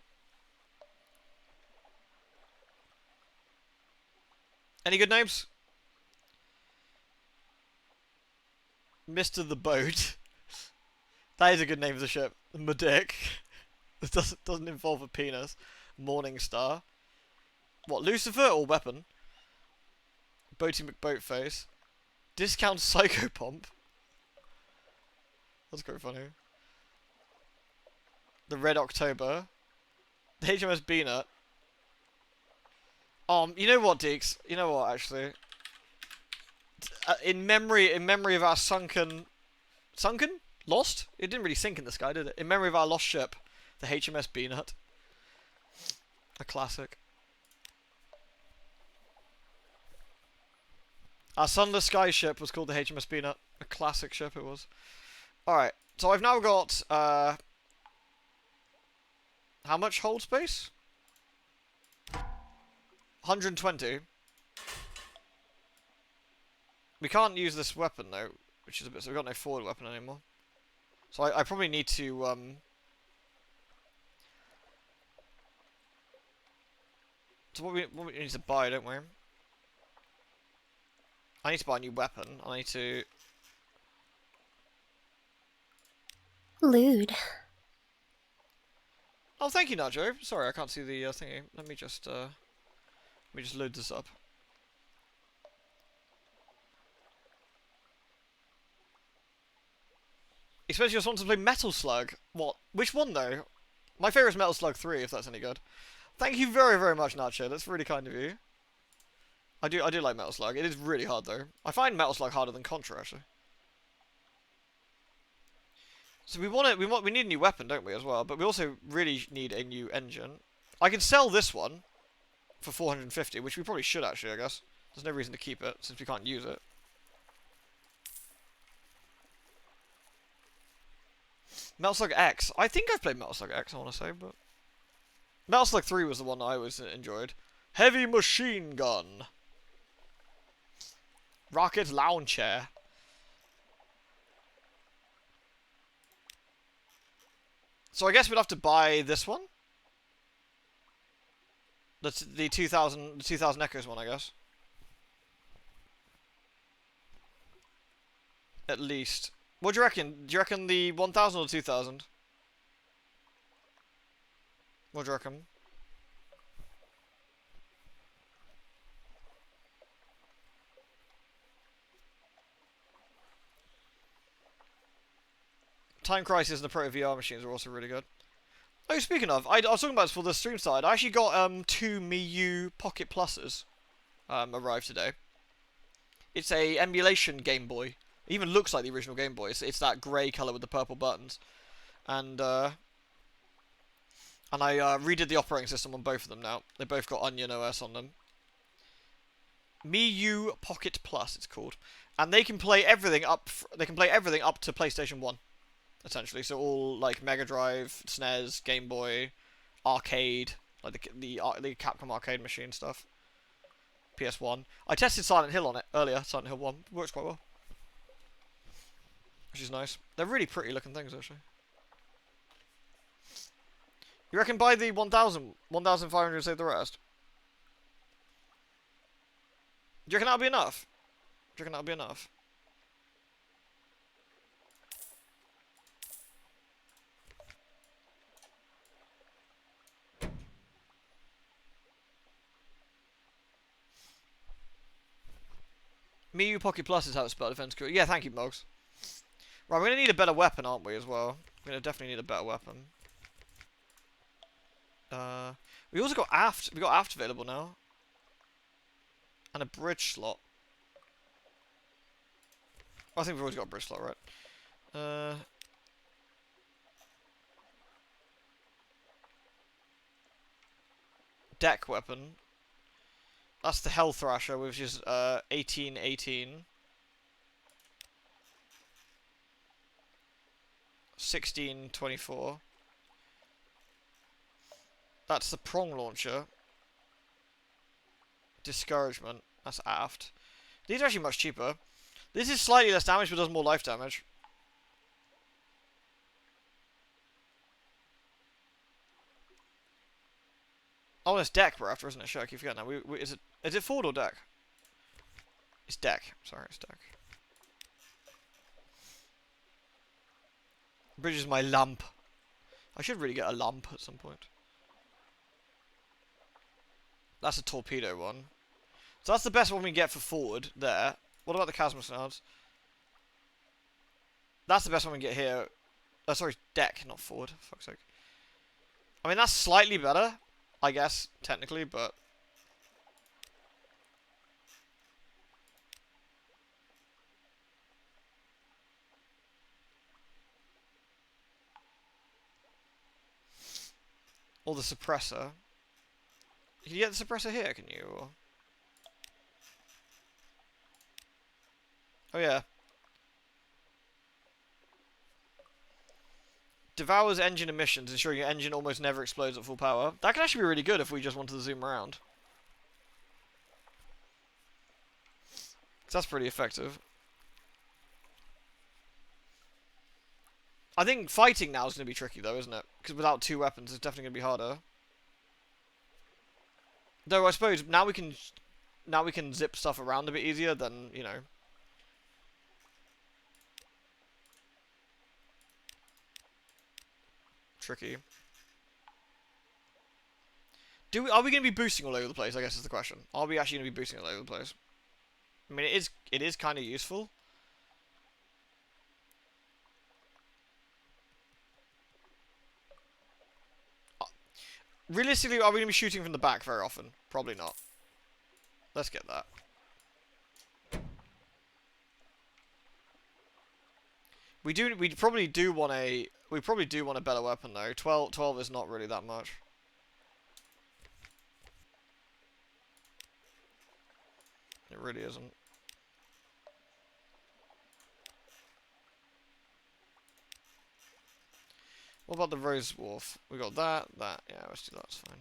Any good names? Mr. the Boat. That is a good name for the ship. Medic. This doesn't involve a penis. Morning Star. What, Lucifer or Weapon? Boaty McBoatface. Discount Psychopomp. That's quite funny. The Red October. The HMS Beanut. You know what, Deeks? You know what, actually? In memory of our sunken... Sunken? Lost? It didn't really sink in the sky, did it? In memory of our lost ship, the HMS Beanut. A classic. Our Sunless Sky ship was called the HMS Beanut. A classic ship it was. Alright, so I've now got, how much hold space? 120. We can't use this weapon, though, which is a bit... So we've got no forward weapon anymore. So I probably need to, So what we need to buy, don't we? I need to buy a new weapon. I need to... Lewd. Oh, thank you, Najo. Sorry, I can't see the thingy. Let me just load this up. Especially just want to play Metal Slug. What? Which one, though? My favourite is Metal Slug 3, if that's any good. Thank you very, very much, Nacho. That's really kind of you. I do like Metal Slug. It is really hard, though. I find Metal Slug harder than Contra, actually. So we need a new weapon, don't we, as well? But we also really need a new engine. I can sell this one for 450, which we probably should, actually, I guess. There's no reason to keep it, since we can't use it. Metal Slug X. I think I've played Metal Slug X, I want to say, but... Metal Slug 3 was the one I always enjoyed. Heavy Machine Gun. Rocket Launcher. So I guess we'd have to buy this one. That's the 2000 Echoes one, I guess. At least. What do you reckon? Do you reckon the 1000 or 2000? What do you reckon? Time Crisis and the Proto VR machines are also really good. Oh, speaking of, I was talking about this for the stream side. I actually got 2 Miu Pocket Pluses arrived today. It's a emulation Game Boy. It even looks like the original Game Boy. It's that grey colour with the purple buttons. And I redid the operating system on both of them now. They both got Onion OS on them. Miu Pocket Plus, it's called, and they can play everything up. They can play everything up to PlayStation 1, essentially. So all like Mega Drive, SNES, Game Boy, arcade, like the Capcom arcade machine stuff. PS1. I tested Silent Hill on it earlier. Silent Hill 1 works quite well, which is nice. They're really pretty looking things, actually. You reckon buy the 1,000, 1,500 and save the rest? Do you reckon that'll be enough? Do you reckon that'll be enough? Miu Pocket Plus is how it's spelled, defense crew. Yeah, thank you, Mogs. Right, we're going to need a better weapon, aren't we, as well? We're going to definitely need a better weapon. We also got aft. We got aft available now. And a bridge slot. I think we've always got a bridge slot, right? Deck weapon. That's the Hell Thrasher, which is 1818. 1624. That's the Prong Launcher. Discouragement. That's aft. These are actually much cheaper. This is slightly less damage, but does more life damage. Oh, it's deck we're after, isn't it? Shit, I keep forgetting now. Is it forward or deck? It's deck. Sorry, it's deck. Bridge is my lamp. I should really get a lamp at some point. That's a torpedo one. So that's the best one we can get for forward there. What about the Chasma Snards? That's the best one we can get here. Oh, sorry, deck, not forward. For fuck's sake. I mean, that's slightly better, I guess, technically, but... Or the suppressor. Can you get the suppressor here, can you? Or... Oh yeah. Devours engine emissions, ensuring your engine almost never explodes at full power. That could actually be really good if we just wanted to zoom around. That's pretty effective. I think fighting now is going to be tricky though, isn't it? Because without two weapons, it's definitely going to be harder. Though I suppose now we can zip stuff around a bit easier than, you know. Tricky. Are we going to be boosting all over the place? I guess is the question. Are we actually going to be boosting all over the place? I mean, it is kind of useful. Realistically, are we going to be shooting from the back very often? Probably not. Let's get that. We probably do want a better weapon though. 12 is not really that much. It really isn't. What about the Rose Wharf? We got that. Yeah, let's do that. It's fine.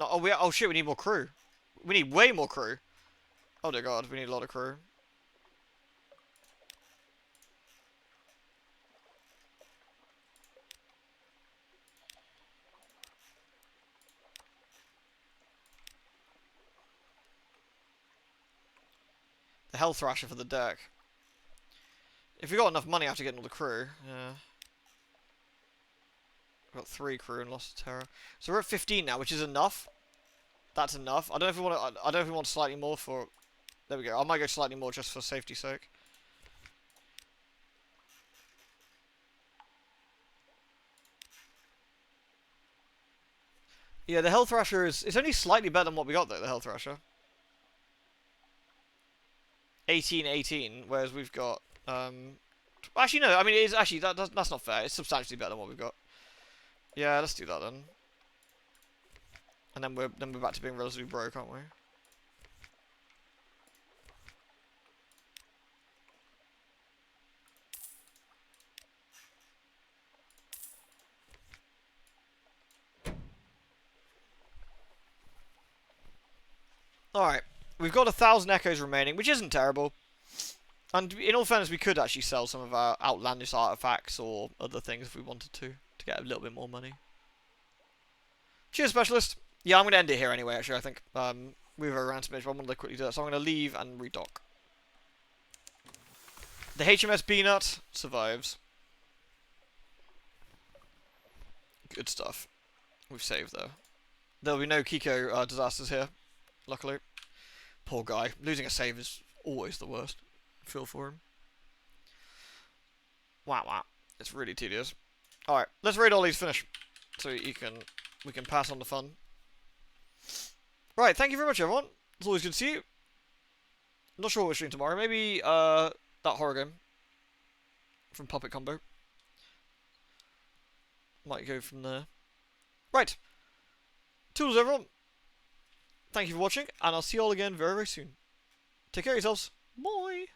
Oh shit, we need more crew. We need way more crew. Oh dear god, we need a lot of crew. The Hell Thrasher for the deck. If we got enough money after getting all the crew, yeah. We've got 3 crew and lost to terror. So we're at 15 now, which is enough. That's enough. I don't know if we want to. I don't know if we want slightly more for. There we go. I might go slightly more just for safety's sake. Yeah, the Hell Thrasher is. It's only slightly better than what we got though. The Hell Thrasher. 18, whereas we've got. Actually, no. I mean, it is actually that's not fair. It's substantially better than what we've got. Yeah, let's do that then. And then we're back to being relatively broke, aren't we? Alright. We've got 1,000 echoes remaining, which isn't terrible. And in all fairness, we could actually sell some of our outlandish artifacts or other things if we wanted to get a little bit more money. Cheers, Specialist. Yeah, I'm going to end it here anyway, actually, I think. We were around some minutes, but I'm going to quickly do that. So I'm going to leave and redock. The HMS Peanut survives. Good stuff. We've saved, though. There'll be no Kiko disasters here, luckily. Poor guy. Losing a save is always the worst. I feel for him. Wow. It's really tedious. Alright, let's raid all these finish. So we can pass on the fun. Right, thank you very much, everyone. It's always good to see you. I'm not sure what we're streaming tomorrow. Maybe that horror game from Puppet Combo. Might go from there. Right. Tools, everyone. Thank you for watching, and I'll see you all again very, very soon. Take care of yourselves. Bye.